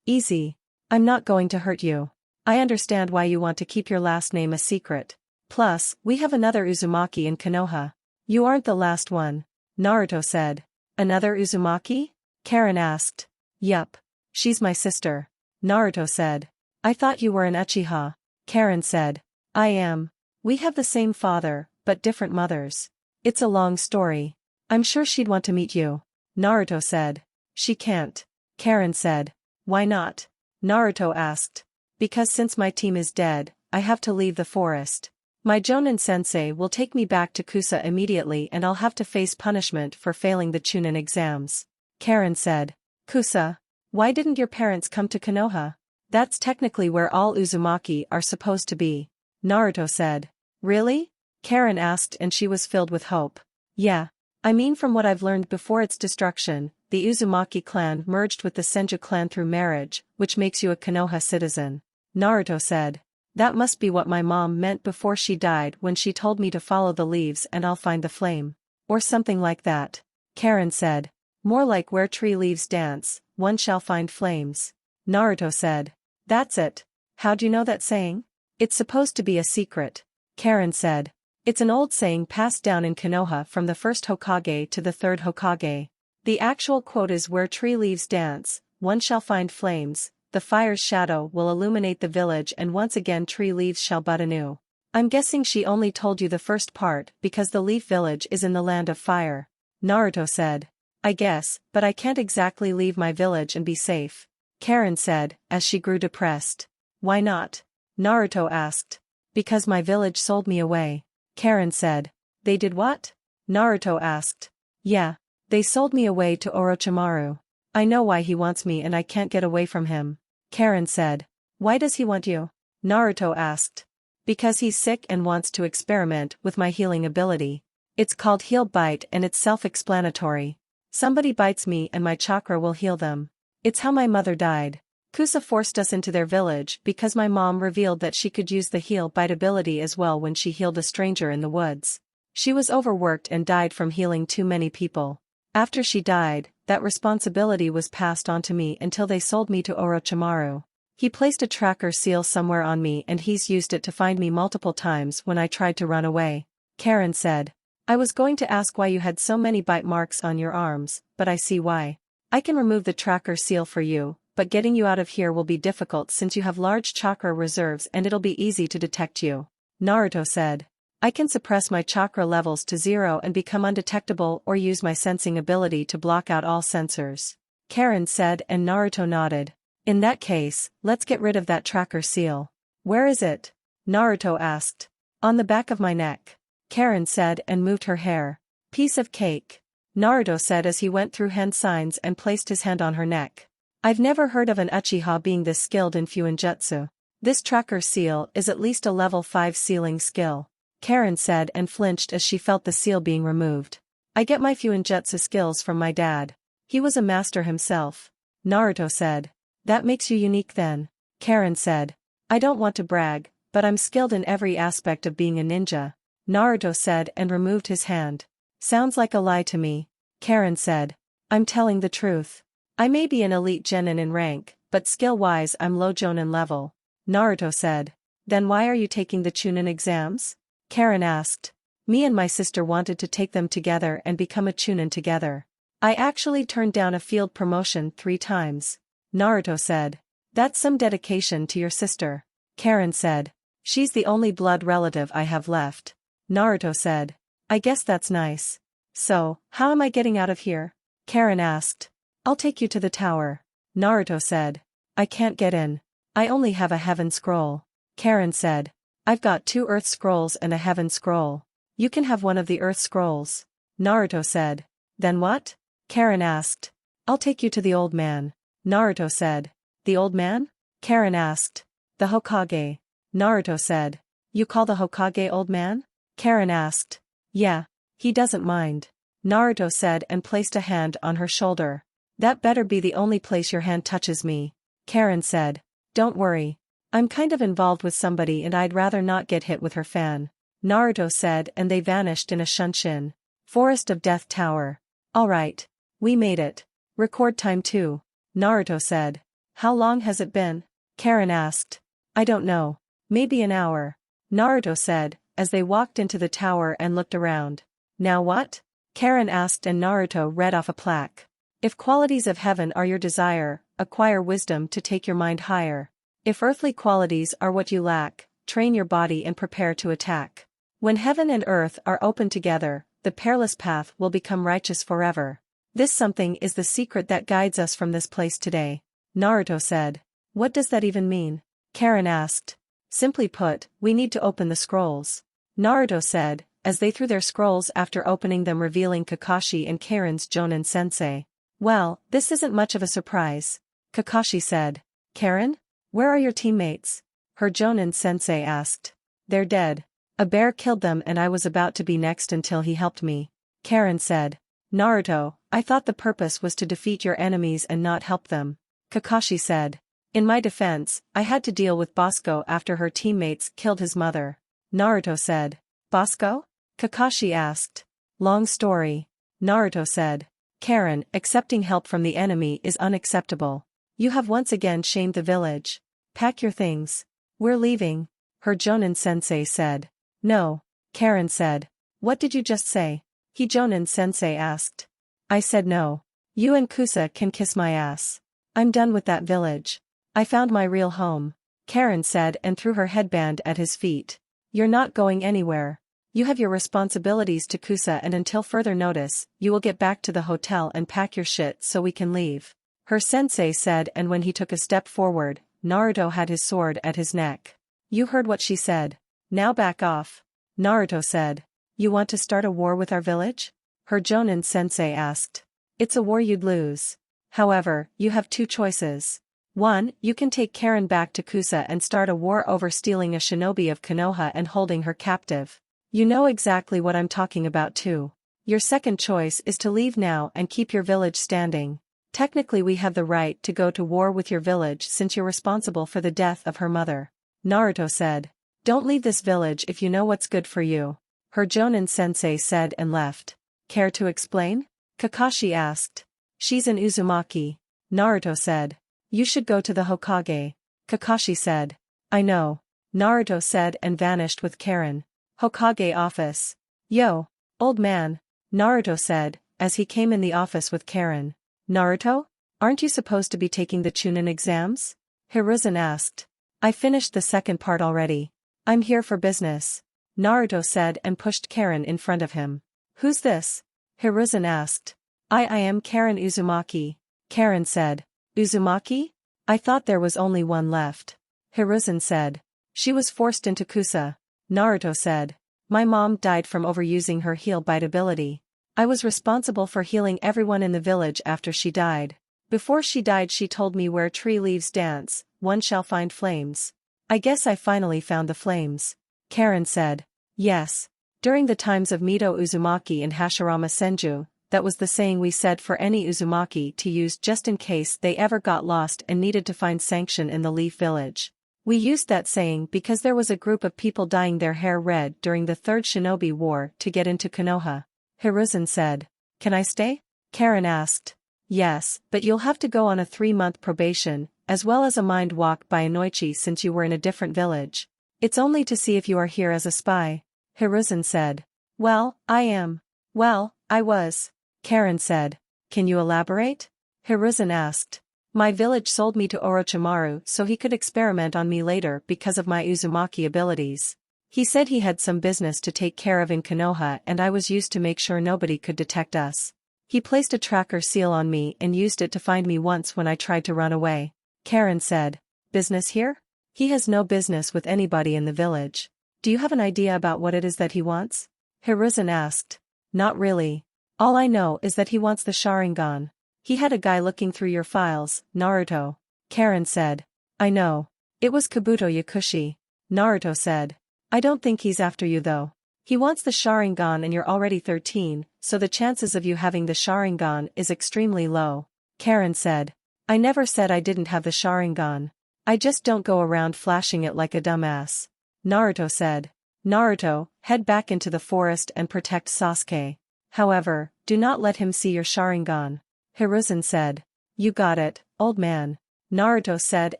S1: Easy. I'm not going to hurt you. I understand why you want to keep your last name a secret. Plus, we have another Uzumaki in Konoha. You aren't the last one. Naruto said. Another Uzumaki? Karen asked. Yup. She's my sister. Naruto said. I thought you were an Uchiha. Karen said. I am. We have the same father, but different mothers. It's a long story. I'm sure she'd want to meet you. Naruto said. She can't. Karen said. Why not? Naruto asked. Because since my team is dead, I have to leave the forest. My Jonin sensei will take me back to Kusa immediately and I'll have to face punishment for failing the Chunin exams. Karen said. Kusa? Why didn't your parents come to Konoha? That's technically where all Uzumaki are supposed to be. Naruto said. Really? Karen asked and she was filled with hope. Yeah. I mean from what I've learned before its destruction, the Uzumaki clan merged with the Senju clan through marriage, which makes you a Konoha citizen. Naruto said. That must be what my mom meant before she died when she told me to follow the leaves and I'll find the flame. Or something like that. Karen said. More like where tree leaves dance, one shall find flames. Naruto said. That's it. How'd you know that saying? It's supposed to be a secret. Karen said. It's an old saying passed down in Konoha from the first Hokage to the third Hokage. The actual quote is where tree leaves dance, one shall find flames, the fire's shadow will illuminate the village and once again tree leaves shall bud anew. I'm guessing she only told you the first part because the Leaf Village is in the land of fire. Naruto said. I guess, but I can't exactly leave my village and be safe. Karen said, as she grew depressed. Why not? Naruto asked. Because my village sold me away. Karen said. They did what? Naruto asked. Yeah. They sold me away to Orochimaru. I know why he wants me and I can't get away from him. Karen said. Why does he want you? Naruto asked. Because he's sick and wants to experiment with my healing ability. It's called Heal Bite and it's self-explanatory. Somebody bites me and my chakra will heal them. It's how my mother died. Kusa forced us into their village because my mom revealed that she could use the Heal Bite ability as well when she healed a stranger in the woods. She was overworked and died from healing too many people. After she died, that responsibility was passed on to me until they sold me to Orochimaru. He placed a tracker seal somewhere on me and he's used it to find me multiple times when I tried to run away. Karen said. I was going to ask why you had so many bite marks on your arms, but I see why. I can remove the tracker seal for you, but getting you out of here will be difficult since you have large chakra reserves and it'll be easy to detect you. Naruto said. I can suppress my chakra levels to 0 and become undetectable or use my sensing ability to block out all sensors. Karen said and Naruto nodded. In that case, let's get rid of that tracker seal. Where is it? Naruto asked. On the back of my neck. Karen said and moved her hair. Piece of cake. Naruto said as he went through hand signs and placed his hand on her neck. I've never heard of an Uchiha being this skilled in Fuinjutsu. This tracker seal is at least a level 5 sealing skill. Karen said and flinched as she felt the seal being removed. I get my Fuinjutsu skills from my dad. He was a master himself. Naruto said. That makes you unique then. Karen said. I don't want to brag, but I'm skilled in every aspect of being a ninja. Naruto said and removed his hand. Sounds like a lie to me. Karen said. I'm telling the truth. I may be an elite genin in rank, but skill-wise I'm low jonin level. Naruto said. Then why are you taking the Chunin exams? Karen asked. Me and my sister wanted to take them together and become a Chunin together. I actually turned down a field promotion 3 times. Naruto said. That's some dedication to your sister. Karen said. She's the only blood relative I have left. Naruto said. I guess that's nice. So, how am I getting out of here? Karen asked. I'll take you to the tower. Naruto said. I can't get in. I only have a heaven scroll. Karen said. I've got 2 earth scrolls and a heaven scroll. You can have one of the earth scrolls. Naruto said. Then what? Karen asked. I'll take you to the old man. Naruto said. The old man? Karen asked. The Hokage. Naruto said. You call the Hokage old man? Karen asked. Yeah. He doesn't mind. Naruto said and placed a hand on her shoulder. That better be the only place your hand touches me. Karen said. Don't worry. I'm kind of involved with somebody and I'd rather not get hit with her fan. Naruto said and they vanished in a Shunshin. Forest of Death Tower. Alright. We made it. Record time 2. Naruto said. How long has it been? Karen asked. I don't know. Maybe an hour. Naruto said, as they walked into the tower and looked around. Now what? Karen asked and Naruto read off a plaque. If qualities of heaven are your desire, acquire wisdom to take your mind higher. If earthly qualities are what you lack, train your body and prepare to attack. When heaven and earth are open together, the perilous path will become righteous forever. This something is the secret that guides us from this place today. Naruto said. What does that even mean? Karen asked. Simply put, we need to open the scrolls. Naruto said, as they threw their scrolls after opening them revealing Kakashi and Karen's Jonin sensei. Well, this isn't much of a surprise. Kakashi said. Karen? Where are your teammates? Her Jonin sensei asked. They're dead. A bear killed them and I was about to be next until he helped me. Karen said. Naruto, I thought the purpose was to defeat your enemies and not help them. Kakashi said. In my defense, I had to deal with Bosco after her teammates killed his mother. Naruto said. Bosco? Kakashi asked. Long story. Naruto said. Karen, accepting help from the enemy is unacceptable. You have once again shamed the village. Pack your things. We're leaving, her Jonin-sensei said. No, Karen said. What did you just say? He Jonin-sensei asked. I said no. You and Kusa can kiss my ass. I'm done with that village. I found my real home, Karen said and threw her headband at his feet. You're not going anywhere. You have your responsibilities to Kusa and until further notice, you will get back to the hotel and pack your shit so we can leave. Her sensei said and when he took a step forward, Naruto had his sword at his neck. You heard what she said. Now back off. Naruto said. You want to start a war with our village? Her Jonin-sensei asked. It's a war you'd lose. However, you have two choices. 1. You can take Karen back to Kusa and start a war over stealing a shinobi of Konoha and holding her captive. You know exactly what I'm talking about too. Your second choice is to leave now and keep your village standing. Technically we have the right to go to war with your village since you're responsible for the death of her mother. Naruto said. Don't leave this village if you know what's good for you. Her Jonin-sensei said and left. Care to explain? Kakashi asked. She's an Uzumaki. Naruto said. You should go to the Hokage. Kakashi said. I know. Naruto said and vanished with Karen. Hokage office. Yo, old man. Naruto said, as he came in the office with Karen. Naruto? Aren't you supposed to be taking the Chunin exams? Hiruzen asked. I finished the second part already. I'm here for business. Naruto said and pushed Karen in front of him. Who's this? Hiruzen asked. I am Karen Uzumaki. Karen said. Uzumaki? I thought there was only one left. Hiruzen said. She was forced into Kusa. Naruto said. My mom died from overusing her heal bite ability. I was responsible for healing everyone in the village after she died. Before she died she told me where tree leaves dance, one shall find flames. I guess I finally found the flames. Karen said. Yes. During the times of Mito Uzumaki and Hashirama Senju, that was the saying we said for any Uzumaki to use just in case they ever got lost and needed to find sanction in the Leaf Village. We used that saying because there was a group of people dyeing their hair red during the Third Shinobi War to get into Konoha. Hiruzen said. Can I stay? Karen asked. Yes, but you'll have to go on a 3-month probation, as well as a mind walk by Inoichi since you were in a different village. It's only to see if you are here as a spy. Hiruzen said. Well, I am. Well, I was. Karen said. Can you elaborate? Hiruzen asked. My village sold me to Orochimaru so he could experiment on me later because of my Uzumaki abilities. He said he had some business to take care of in Konoha and I was used to make sure nobody could detect us. He placed a tracker seal on me and used it to find me once when I tried to run away. Karen said. Business here? He has no business with anybody in the village. Do you have an idea about what it is that he wants? Hiruzen asked. Not really. All I know is that he wants the Sharingan. He had a guy looking through your files, Naruto. Karen said. I know. It was Kabuto Yakushi. Naruto said. I don't think he's after you though. He wants the Sharingan and you're already 13, so the chances of you having the Sharingan is extremely low. Karen said. I never said I didn't have the Sharingan. I just don't go around flashing it like a dumbass. Naruto said. Naruto, head back into the forest and protect Sasuke. However, do not let him see your Sharingan. Hiruzen said. You got it, old man. Naruto said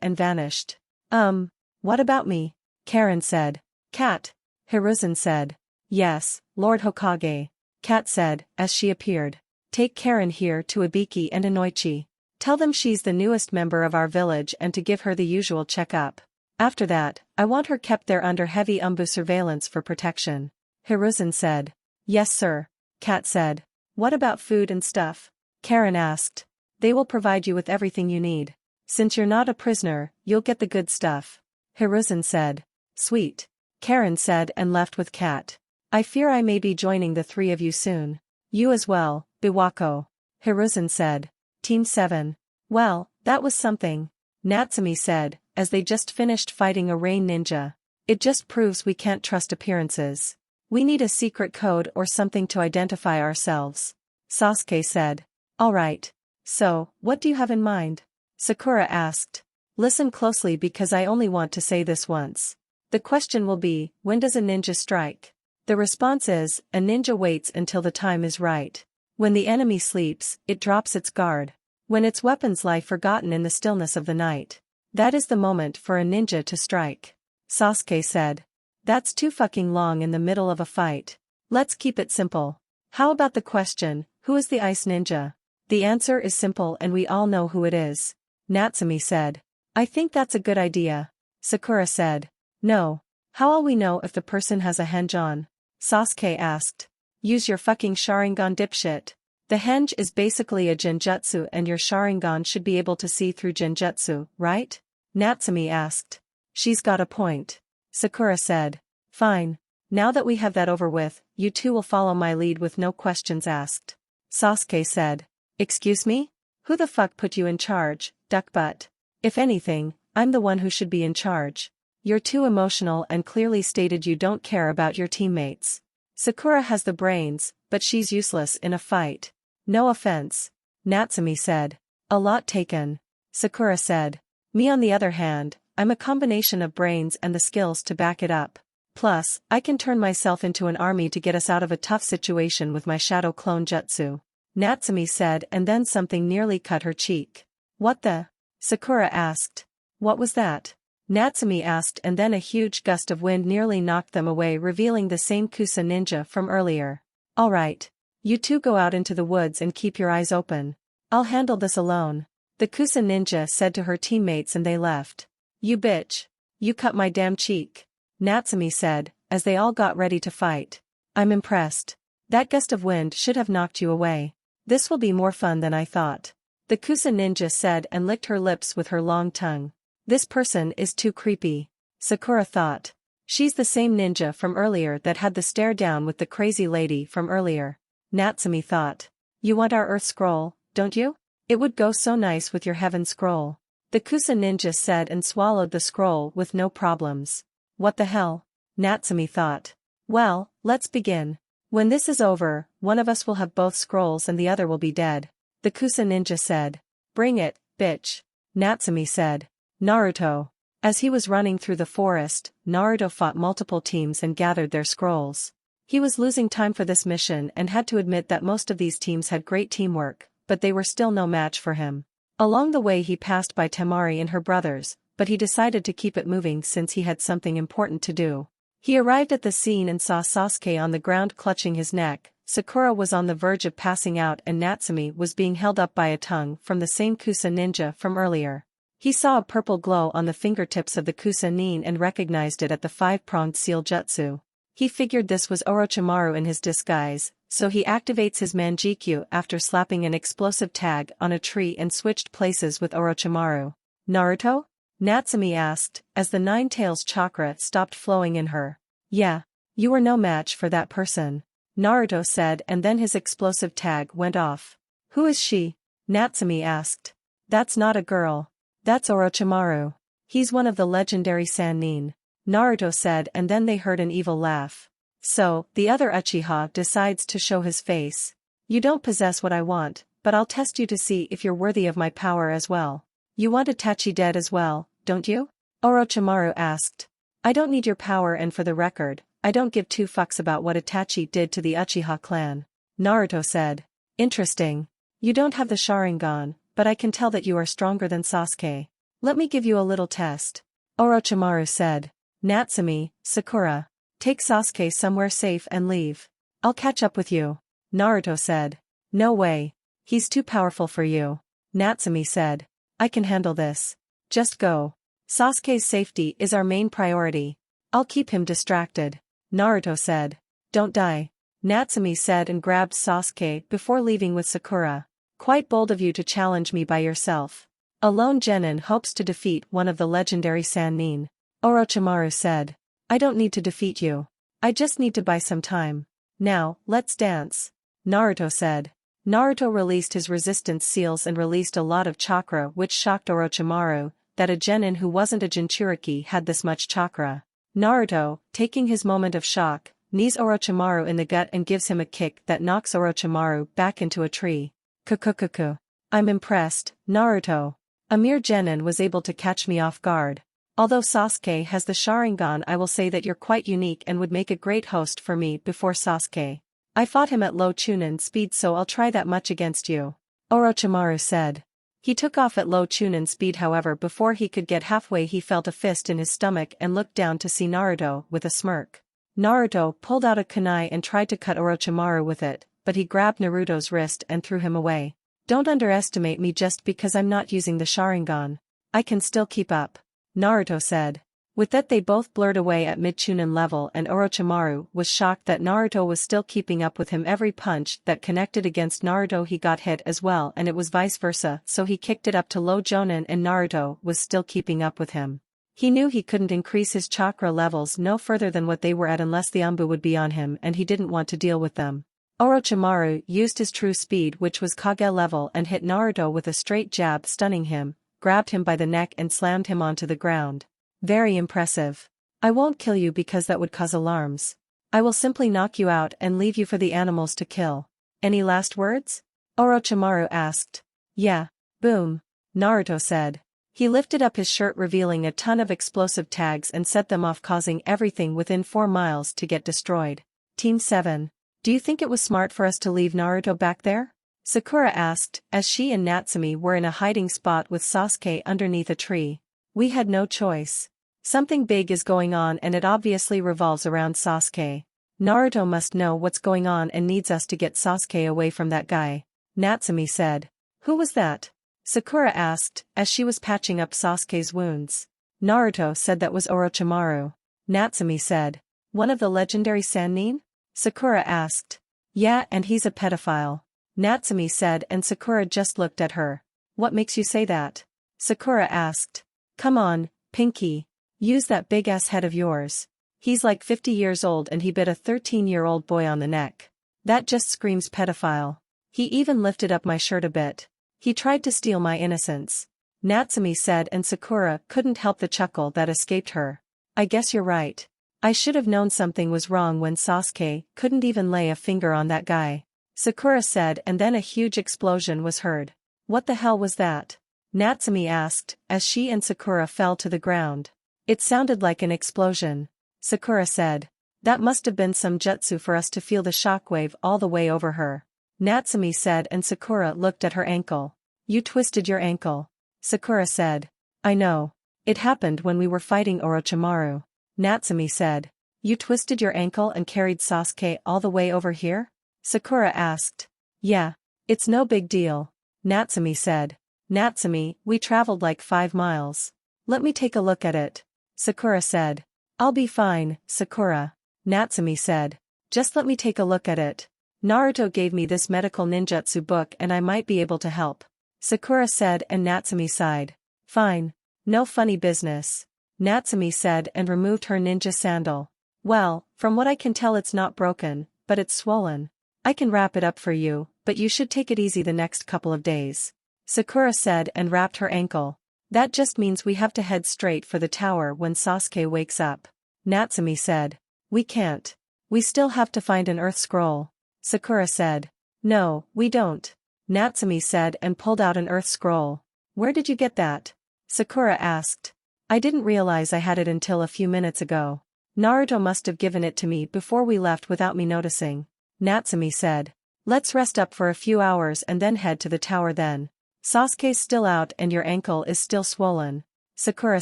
S1: and vanished. What about me? Karen said. Cat. Hiruzen said. Yes, Lord Hokage. Cat said, as she appeared. Take Karen here to Ibiki and Inoichi. Tell them she's the newest member of our village and to give her the usual checkup. After that, I want her kept there under heavy Umbu surveillance for protection. Hiruzen said. Yes sir. Cat said. What about food and stuff? Karen asked. They will provide you with everything you need. Since you're not a prisoner, you'll get the good stuff. Hiruzen said. Sweet. Karen said and left with Cat. I fear I may be joining the three of you soon. You as well, Biwako. Hiruzen said. Team 7. Well, that was something. Natsumi said, as they just finished fighting a rain ninja. It just proves we can't trust appearances. We need a secret code or something to identify ourselves. Sasuke said. Alright. So, what do you have in mind? Sakura asked. Listen closely because I only want to say this once. The question will be, when does a ninja strike? The response is, a ninja waits until the time is right. When the enemy sleeps, it drops its guard. When its weapons lie forgotten in the stillness of the night. That is the moment for a ninja to strike. Sasuke said. That's too fucking long in the middle of a fight. Let's keep it simple. How about the question, who is the ice ninja? The answer is simple and we all know who it is. Natsumi said. I think that's a good idea. Sakura said. No. How'll we know if the person has a henge on? Sasuke asked. Use your fucking Sharingan, dipshit. The henge is basically a genjutsu and your Sharingan should be able to see through genjutsu, right? Natsumi asked. She's got a point. Sakura said. Fine. Now that we have that over with, you two will follow my lead with no questions asked. Sasuke said. Excuse me? Who the fuck put you in charge, duckbutt? If anything, I'm the one who should be in charge. You're too emotional and clearly stated you don't care about your teammates. Sakura has the brains, but she's useless in a fight. No offense. Natsumi said. A lot taken. Sakura said. Me on the other hand, I'm a combination of brains and the skills to back it up. Plus, I can turn myself into an army to get us out of a tough situation with my shadow clone jutsu. Natsumi said, and then something nearly cut her cheek. What the? Sakura asked. What was that? Natsumi asked, and then a huge gust of wind nearly knocked them away, revealing the same Kusa ninja from earlier. Alright. You two go out into the woods and keep your eyes open. I'll handle this alone. The Kusa ninja said to her teammates and they left. You bitch. You cut my damn cheek. Natsumi said, as they all got ready to fight. I'm impressed. That gust of wind should have knocked you away. This will be more fun than I thought. The Kusa ninja said and licked her lips with her long tongue. This person is too creepy. Sakura thought. She's the same ninja from earlier that had the stare down with the crazy lady from earlier. Natsumi thought. You want our earth scroll, don't you? It would go so nice with your heaven scroll. The Kusa ninja said and swallowed the scroll with no problems. What the hell? Natsumi thought. Well, let's begin. When this is over, one of us will have both scrolls and the other will be dead. The Kusa ninja said. Bring it, bitch. Natsumi said. Naruto. As he was running through the forest, Naruto fought multiple teams and gathered their scrolls. He was losing time for this mission and had to admit that most of these teams had great teamwork, but they were still no match for him. Along the way he passed by Temari and her brothers, but he decided to keep it moving since he had something important to do. He arrived at the scene and saw Sasuke on the ground clutching his neck. Sakura was on the verge of passing out and Natsumi was being held up by a tongue from the same Kusa ninja from earlier. He saw a purple glow on the fingertips of the Kusa nin and recognized it at the five-pronged seal jutsu. He figured this was Orochimaru in his disguise, so he activates his Manjikyu after slapping an explosive tag on a tree and switched places with Orochimaru. Naruto? Natsumi asked, as the Nine Tails chakra stopped flowing in her. Yeah. You were no match for that person. Naruto said, and then his explosive tag went off. Who is she? Natsumi asked. That's not a girl. That's Orochimaru. He's one of the legendary Sannin. Naruto said, and then they heard an evil laugh. So, the other Uchiha decides to show his face. You don't possess what I want, but I'll test you to see if you're worthy of my power as well. You want Itachi dead as well, don't you? Orochimaru asked. I don't need your power, and for the record, I don't give two fucks about what Itachi did to the Uchiha clan. Naruto said. Interesting. You don't have the Sharingan, but I can tell that you are stronger than Sasuke. Let me give you a little test. Orochimaru said. Natsumi, Sakura. Take Sasuke somewhere safe and leave. I'll catch up with you. Naruto said. No way. He's too powerful for you. Natsumi said. I can handle this. Just go. Sasuke's safety is our main priority. I'll keep him distracted. Naruto said. Don't die. Natsumi said and grabbed Sasuke before leaving with Sakura. Quite bold of you to challenge me by yourself. A lone genin hopes to defeat one of the legendary Sannin. Orochimaru said. I don't need to defeat you. I just need to buy some time. Now, let's dance. Naruto said. Naruto released his resistance seals and released a lot of chakra, which shocked Orochimaru, that a genin who wasn't a Jinchuriki had this much chakra. Naruto, taking his moment of shock, knees Orochimaru in the gut and gives him a kick that knocks Orochimaru back into a tree. Kukukuku. I'm impressed, Naruto. A mere genin was able to catch me off guard. Although Sasuke has the Sharingan, I will say that you're quite unique and would make a great host for me before Sasuke. I fought him at low Chunin speed, so I'll try that much against you. Orochimaru said. He took off at low chunin speed, however before he could get halfway he felt a fist in his stomach and looked down to see Naruto with a smirk. Naruto pulled out a kunai and tried to cut Orochimaru with it, but he grabbed Naruto's wrist and threw him away. Don't underestimate me just because I'm not using the Sharingan. I can still keep up, Naruto said. With that they both blurred away at mid-chunin level and Orochimaru was shocked that Naruto was still keeping up with him. Every punch that connected against Naruto he got hit as well, and it was vice versa, so he kicked it up to low jonin and Naruto was still keeping up with him. He knew he couldn't increase his chakra levels no further than what they were at unless the Anbu would be on him, and he didn't want to deal with them. Orochimaru used his true speed, which was Kage level, and hit Naruto with a straight jab, stunning him, grabbed him by the neck and slammed him onto the ground. Very impressive. I won't kill you because that would cause alarms. I will simply knock you out and leave you for the animals to kill. Any last words? Orochimaru asked. Yeah. Boom. Naruto said. He lifted up his shirt revealing a ton of explosive tags and set them off, causing everything within 4 miles to get destroyed. Team 7. Do you think it was smart for us to leave Naruto back there? Sakura asked, as she and Natsumi were in a hiding spot with Sasuke underneath a tree. We had no choice. Something big is going on and it obviously revolves around Sasuke. Naruto must know what's going on and needs us to get Sasuke away from that guy, Natsumi said. Who was that? Sakura asked, as she was patching up Sasuke's wounds. Naruto said that was Orochimaru. Natsumi said. One of the legendary Sannin? Sakura asked. Yeah, and he's a pedophile. Natsumi said, and Sakura just looked at her. What makes you say that? Sakura asked. Come on, Pinky. Use that big-ass head of yours. He's like 50 years old and he bit a 13-year-old boy on the neck. That just screams pedophile. He even lifted up my shirt a bit. He tried to steal my innocence. Natsumi said, and Sakura couldn't help the chuckle that escaped her. I guess you're right. I should have known something was wrong when Sasuke couldn't even lay a finger on that guy. Sakura said, and then a huge explosion was heard. What the hell was that? Natsumi asked, as she and Sakura fell to the ground. It sounded like an explosion. Sakura said. That must have been some jutsu for us to feel the shockwave all the way over her. Natsumi said, and Sakura looked at her ankle. You twisted your ankle. Sakura said. I know. It happened when we were fighting Orochimaru. Natsumi said. You twisted your ankle and carried Sasuke all the way over here? Sakura asked. Yeah. It's no big deal. Natsumi said. Natsumi, we traveled like 5 miles. Let me take a look at it. Sakura said. I'll be fine, Sakura. Natsumi said. Just let me take a look at it. Naruto gave me this medical ninjutsu book and I might be able to help. Sakura said, and Natsumi sighed. Fine. No funny business. Natsumi said and removed her ninja sandal. Well, from what I can tell it's not broken, but it's swollen. I can wrap it up for you, but you should take it easy the next couple of days. Sakura said and wrapped her ankle. That just means we have to head straight for the tower when Sasuke wakes up. Natsumi said. We can't. We still have to find an earth scroll. Sakura said. No, we don't. Natsumi said and pulled out an earth scroll. Where did you get that? Sakura asked. I didn't realize I had it until a few minutes ago. Naruto must have given it to me before we left without me noticing. Natsumi said. Let's rest up for a few hours and then head to the tower then. Sasuke's still out and your ankle is still swollen. Sakura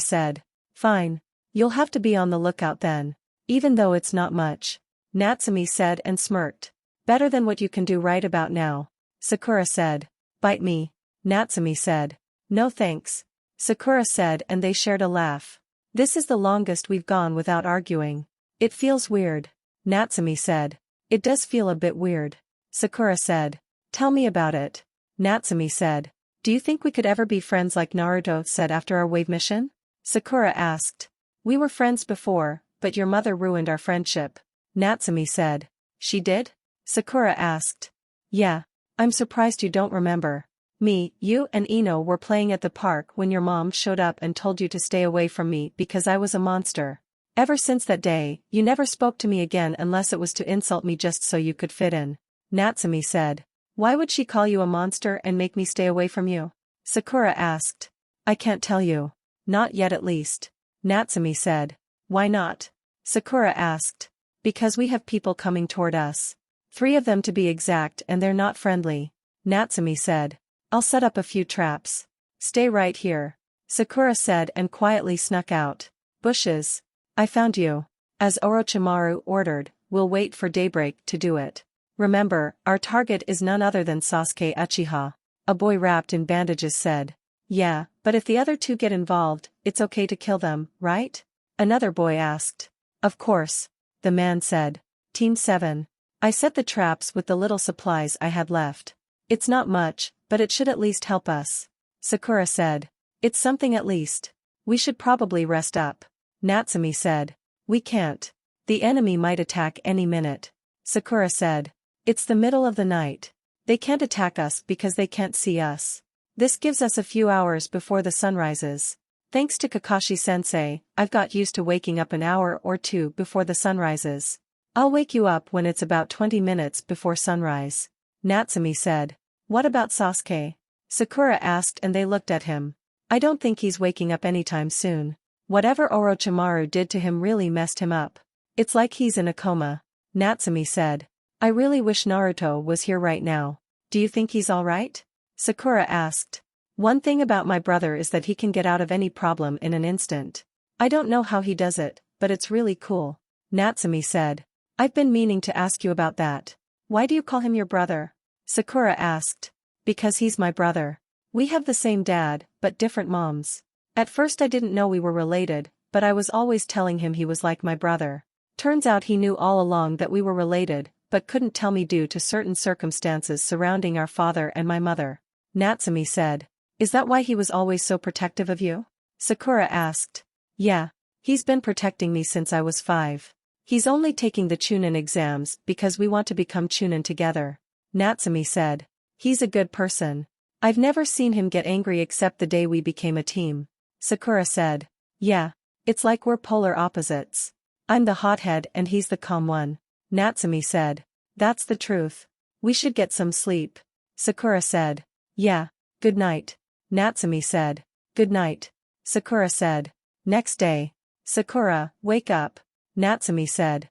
S1: said. Fine. You'll have to be on the lookout then. Even though it's not much. Natsumi said and smirked. Better than what you can do right about now. Sakura said. Bite me. Natsumi said. No thanks. Sakura said, and they shared a laugh. This is the longest we've gone without arguing. It feels weird. Natsumi said. It does feel a bit weird. Sakura said. Tell me about it. Natsumi said. Do you think we could ever be friends like Naruto said after our wave mission? Sakura asked. We were friends before, but your mother ruined our friendship. Natsumi said. She did? Sakura asked. Yeah. I'm surprised you don't remember. Me, you and Ino were playing at the park when your mom showed up and told you to stay away from me because I was a monster. Ever since that day, you never spoke to me again unless it was to insult me just so you could fit in. Natsumi said. Why would she call you a monster and make me stay away from you? Sakura asked. I can't tell you. Not yet at least. Natsumi said. Why not? Sakura asked. Because we have people coming toward us. 3 of them to be exact and they're not friendly. Natsumi said. I'll set up a few traps. Stay right here. Sakura said and quietly snuck out. Bushes. I found you. As Orochimaru ordered, we'll wait for daybreak to do it. Remember, our target is none other than Sasuke Uchiha. A boy wrapped in bandages said. Yeah, but if the other two get involved, it's okay to kill them, right? Another boy asked. Of course. The man said. Team 7. I set the traps with the little supplies I had left. It's not much, but it should at least help us. Sakura said. It's something at least. We should probably rest up. Natsumi said. We can't. The enemy might attack any minute. Sakura said. It's the middle of the night. They can't attack us because they can't see us. This gives us a few hours before the sun rises. Thanks to Kakashi-sensei, I've got used to waking up an hour or two before the sun rises. I'll wake you up when it's about 20 minutes before sunrise. Natsumi said. What about Sasuke? Sakura asked and they looked at him. I don't think he's waking up anytime soon. Whatever Orochimaru did to him really messed him up. It's like he's in a coma. Natsumi said. I really wish Naruto was here right now. Do you think he's alright? Sakura asked. One thing about my brother is that he can get out of any problem in an instant. I don't know how he does it, but it's really cool. Natsumi said. I've been meaning to ask you about that. Why do you call him your brother? Sakura asked. Because he's my brother. We have the same dad, but different moms. At first I didn't know we were related, but I was always telling him he was like my brother. Turns out he knew all along that we were related, but couldn't tell me due to certain circumstances surrounding our father and my mother. Natsumi said. Is that why he was always so protective of you? Sakura asked. Yeah. He's been protecting me since I was 5. He's only taking the Chunin exams because we want to become Chunin together. Natsumi said. He's a good person. I've never seen him get angry except the day we became a team. Sakura said. Yeah. It's like we're polar opposites. I'm the hothead and he's the calm one. Natsumi said. That's the truth. We should get some sleep. Sakura said. Yeah. Good night. Natsumi said. Good night. Sakura said. Next day. Sakura, wake up. Natsumi said.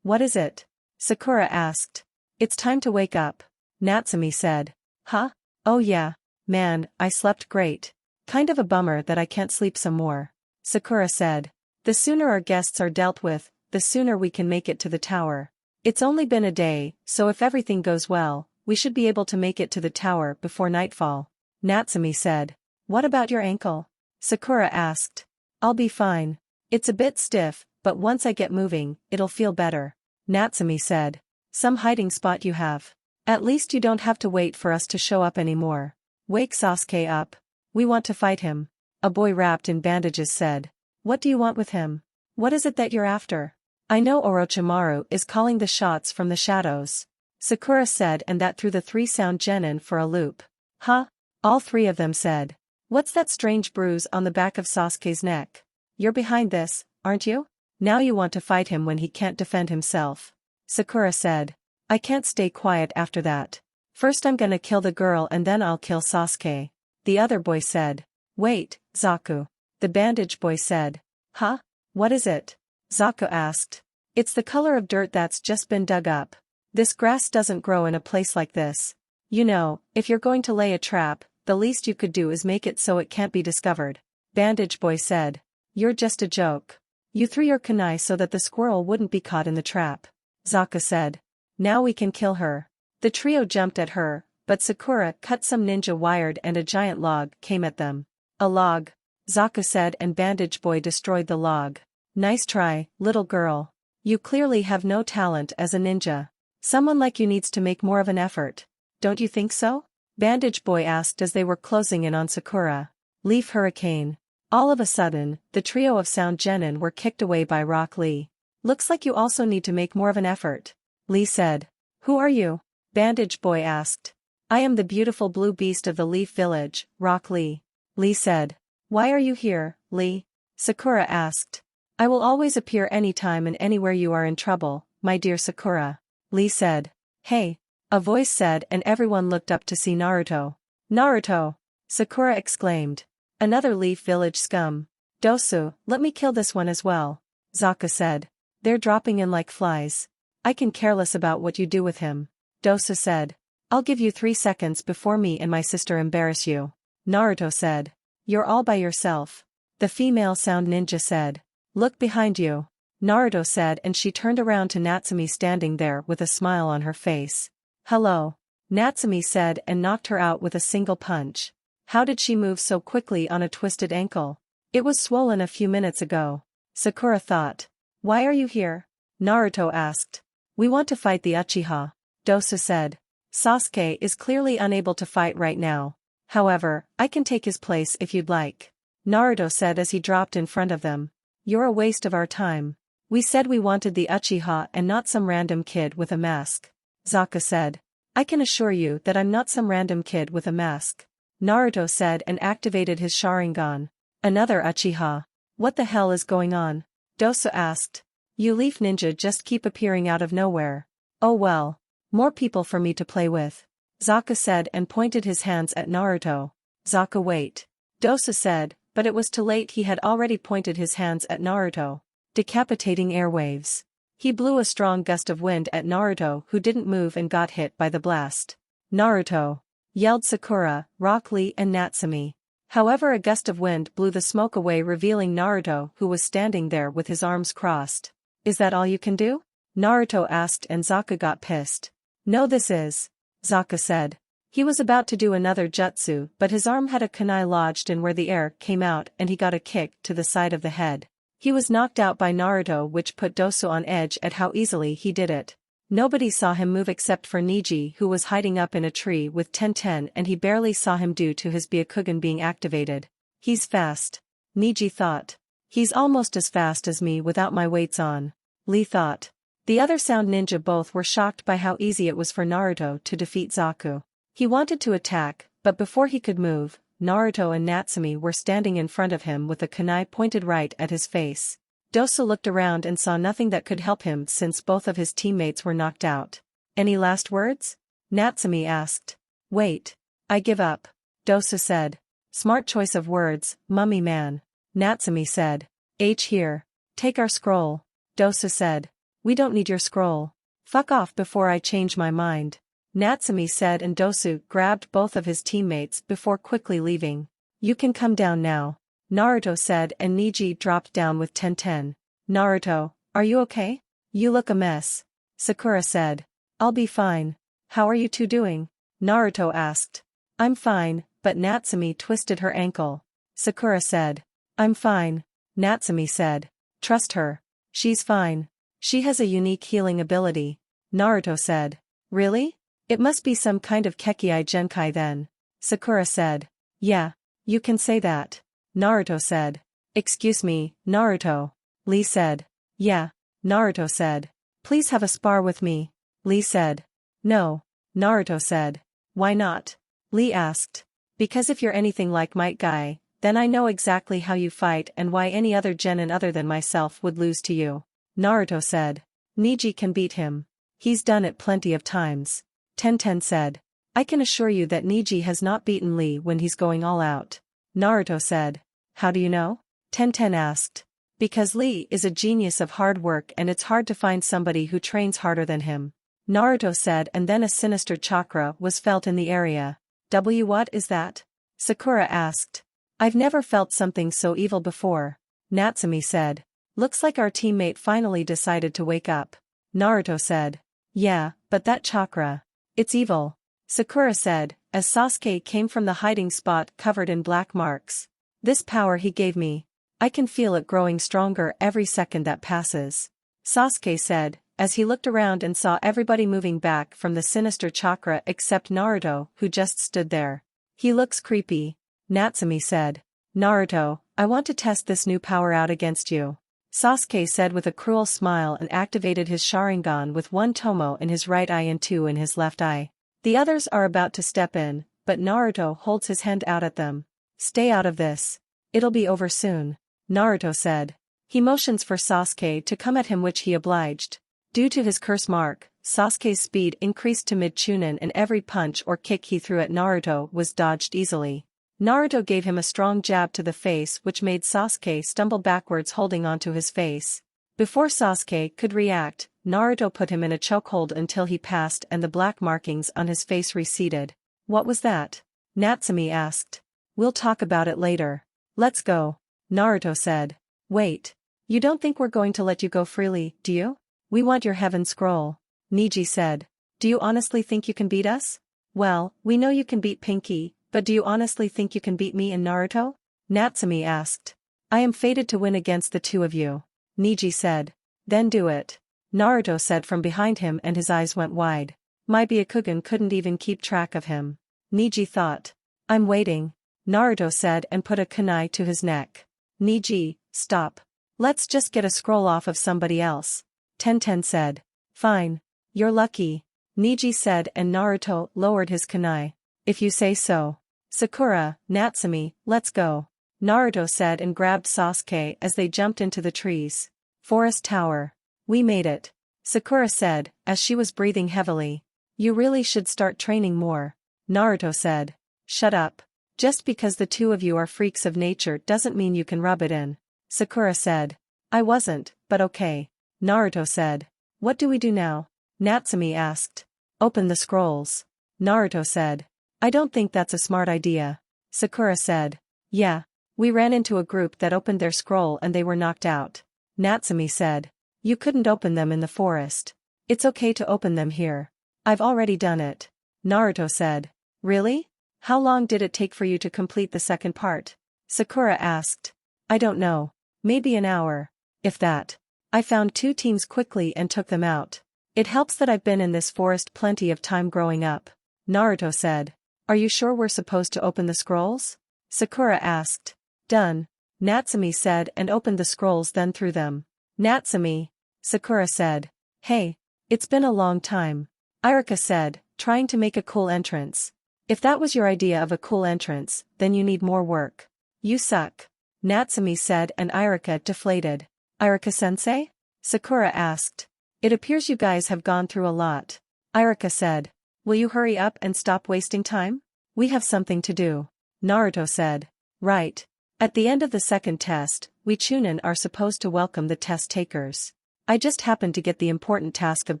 S1: What is it? Sakura asked. It's time to wake up. Natsumi said. Huh? Oh yeah. Man, I slept great. Kind of a bummer that I can't sleep some more. Sakura said. The sooner our guests are dealt with, the sooner we can make it to the tower. It's only been a day, so if everything goes well, we should be able to make it to the tower before nightfall. Natsumi said. What about your ankle? Sakura asked. I'll be fine. It's a bit stiff, but once I get moving, it'll feel better. Natsumi said. Some hiding spot you have. At least you don't have to wait for us to show up anymore. Wake Sasuke up. We want to fight him. A boy wrapped in bandages said. What do you want with him? What is it that you're after? I know Orochimaru is calling the shots from the shadows. Sakura said, and that threw the 3 sound genin for a loop. Huh? All 3 of them said. What's that strange bruise on the back of Sasuke's neck? You're behind this, aren't you? Now you want to fight him when he can't defend himself. Sakura said. I can't stay quiet after that. First I'm gonna kill the girl and then I'll kill Sasuke. The other boy said. Wait, Zaku. The bandage boy said. Huh? What is it? Zaku asked. It's the color of dirt that's just been dug up. This grass doesn't grow in a place like this. You know, if you're going to lay a trap, the least you could do is make it so it can't be discovered. Bandage boy said. You're just a joke. You threw your kunai so that the squirrel wouldn't be caught in the trap. Zaku said. Now we can kill her. The trio jumped at her, but Sakura cut some ninja wired and a giant log came at them. A log. Zaku said, and Bandage Boy destroyed the log. Nice try, little girl. You clearly have no talent as a ninja. Someone like you needs to make more of an effort. Don't you think so? Bandage Boy asked as they were closing in on Sakura. Leaf Hurricane. All of a sudden, the trio of sound genin were kicked away by Rock Lee. Looks like you also need to make more of an effort. Lee said. Who are you? Bandage Boy asked. I am the beautiful blue beast of the Leaf Village, Rock Lee. Lee said. Why are you here, Lee? Sakura asked. I will always appear anytime and anywhere you are in trouble, my dear Sakura. Lee said. Hey. A voice said, and everyone looked up to see Naruto. Naruto! Sakura exclaimed. Another Leaf Village scum. Dosu, let me kill this one as well. Zaku said. They're dropping in like flies. I can care less about what you do with him. Dosu said. I'll give you 3 seconds before me and my sister embarrass you. Naruto said. You're all by yourself. The female sound ninja said. Look behind you. Naruto said, and she turned around to Natsumi standing there with a smile on her face. Hello. Natsumi said and knocked her out with a single punch. How did she move so quickly on a twisted ankle? It was swollen a few minutes ago. Sakura thought. Why are you here? Naruto asked. We want to fight the Uchiha. Dosa said. Sasuke is clearly unable to fight right now. However, I can take his place if you'd like. Naruto said as he dropped in front of them. You're a waste of our time. We said we wanted the Uchiha and not some random kid with a mask. Zaka said. I can assure you that I'm not some random kid with a mask. Naruto said and activated his Sharingan. Another Uchiha. What the hell is going on? Dosa asked. You leaf ninja just keep appearing out of nowhere. Oh well. More people for me to play with. Zaka said and pointed his hands at Naruto. Zaka wait. Dosa said, but it was too late, he had already pointed his hands at Naruto. Decapitating airwaves. He blew a strong gust of wind at Naruto, who didn't move and got hit by the blast. Naruto! Yelled Sakura, Rock Lee and Natsumi. However, a gust of wind blew the smoke away, revealing Naruto, who was standing there with his arms crossed. Is that all you can do? Naruto asked, and Zaka got pissed. No, this is. Zaka said. He was about to do another jutsu, but his arm had a kunai lodged in where the air came out and he got a kick to the side of the head. He was knocked out by Naruto, which put Dosu on edge at how easily he did it. Nobody saw him move except for Niji, who was hiding up in a tree with Tenten, and he barely saw him due to his Byakugan being activated. He's fast. Niji thought. He's almost as fast as me without my weights on. Lee thought. The other sound ninja both were shocked by how easy it was for Naruto to defeat Zaku. He wanted to attack, but before he could move, Naruto and Natsumi were standing in front of him with a kunai pointed right at his face. Dosa looked around and saw nothing that could help him since both of his teammates were knocked out. Any last words? Natsumi asked. Wait. I give up. Dosa said. Smart choice of words, mummy man. Natsumi said. H here. Take our scroll. Dosa said. We don't need your scroll. Fuck off before I change my mind. Natsumi said, and Dosu grabbed both of his teammates before quickly leaving. You can come down now. Naruto said, and Niji dropped down with Tenten. Naruto, are you okay? You look a mess. Sakura said. I'll be fine. How are you two doing? Naruto asked. I'm fine, but Natsumi twisted her ankle. Sakura said. I'm fine. Natsumi said. Trust her. She's fine. She has a unique healing ability. Naruto said. Really? It must be some kind of Kekii Genkai then. Sakura said. Yeah, you can say that. Naruto said. Excuse me, Naruto. Lee said. Yeah. Naruto said. Please have a spar with me. Lee said. No. Naruto said. Why not? Lee asked. Because if you're anything like Might Guy, then I know exactly how you fight and why any other genin other than myself would lose to you. Naruto said. Niji can beat him. He's done it plenty of times. Tenten said. I can assure you that Niji has not beaten Lee when he's going all out. Naruto said. How do you know? Tenten asked. Because Lee is a genius of hard work and it's hard to find somebody who trains harder than him. Naruto said, and then a sinister chakra was felt in the area. What is that? Sakura asked. I've never felt something so evil before. Natsumi said. Looks like our teammate finally decided to wake up. Naruto said. Yeah, but that chakra. It's evil. Sakura said, as Sasuke came from the hiding spot covered in black marks. This power he gave me. I can feel it growing stronger every second that passes. Sasuke said, as he looked around and saw everybody moving back from the sinister chakra except Naruto, who just stood there. He looks creepy. Natsumi said. Naruto, I want to test this new power out against you. Sasuke said with a cruel smile and activated his Sharingan with one tomo in his right eye and two in his left eye. The others are about to step in, but Naruto holds his hand out at them. Stay out of this. It'll be over soon. Naruto said. He motions for Sasuke to come at him, which he obliged. Due to his curse mark, Sasuke's speed increased to mid-chunin and every punch or kick he threw at Naruto was dodged easily. Naruto gave him a strong jab to the face, which made Sasuke stumble backwards, holding onto his face. Before Sasuke could react, Naruto put him in a chokehold until he passed and the black markings on his face receded. What was that? Natsumi asked. We'll talk about it later. Let's go. Naruto said. Wait. You don't think we're going to let you go freely, do you? We want your heaven scroll. Neji said. Do you honestly think you can beat us? Well, we know you can beat Pinky, but do you honestly think you can beat me and Naruto? Natsumi asked. I am fated to win against the two of you. Neji said. Then do it. Naruto said from behind him, and his eyes went wide. My Byakugan couldn't even keep track of him. Neji thought. I'm waiting. Naruto said and put a kunai to his neck. Neji, stop. Let's just get a scroll off of somebody else. Tenten said. Fine. You're lucky. Neji said, and Naruto lowered his kunai. If you say so. Sakura, Natsumi, let's go. Naruto said and grabbed Sasuke as they jumped into the trees. Forest Tower. We made it. Sakura said, as she was breathing heavily. You really should start training more. Naruto said. Shut up. Just because the two of you are freaks of nature doesn't mean you can rub it in. Sakura said. I wasn't, but okay. Naruto said. What do we do now? Natsumi asked. Open the scrolls. Naruto said. I don't think that's a smart idea. Sakura said. Yeah. We ran into a group that opened their scroll and they were knocked out. Natsumi said. You couldn't open them in the forest. It's okay to open them here. I've already done it. Naruto said. Really? How long did it take for you to complete the second part? Sakura asked. I don't know. Maybe an hour. If that. I found two teams quickly and took them out. It helps that I've been in this forest plenty of time growing up. Naruto said. Are you sure we're supposed to open the scrolls? Sakura asked. Done. Natsumi said and opened the scrolls, then threw them. Natsumi. Sakura said. Hey. It's been a long time. Iruka said, trying to make a cool entrance. If that was your idea of a cool entrance, then you need more work. You suck. Natsumi said, and Iruka deflated. Iruka-sensei? Sakura asked. It appears you guys have gone through a lot. Iruka said. Will you hurry up and stop wasting time? We have something to do. Naruto said. Right. At the end of the second test, we Chunin are supposed to welcome the test takers. I just happened to get the important task of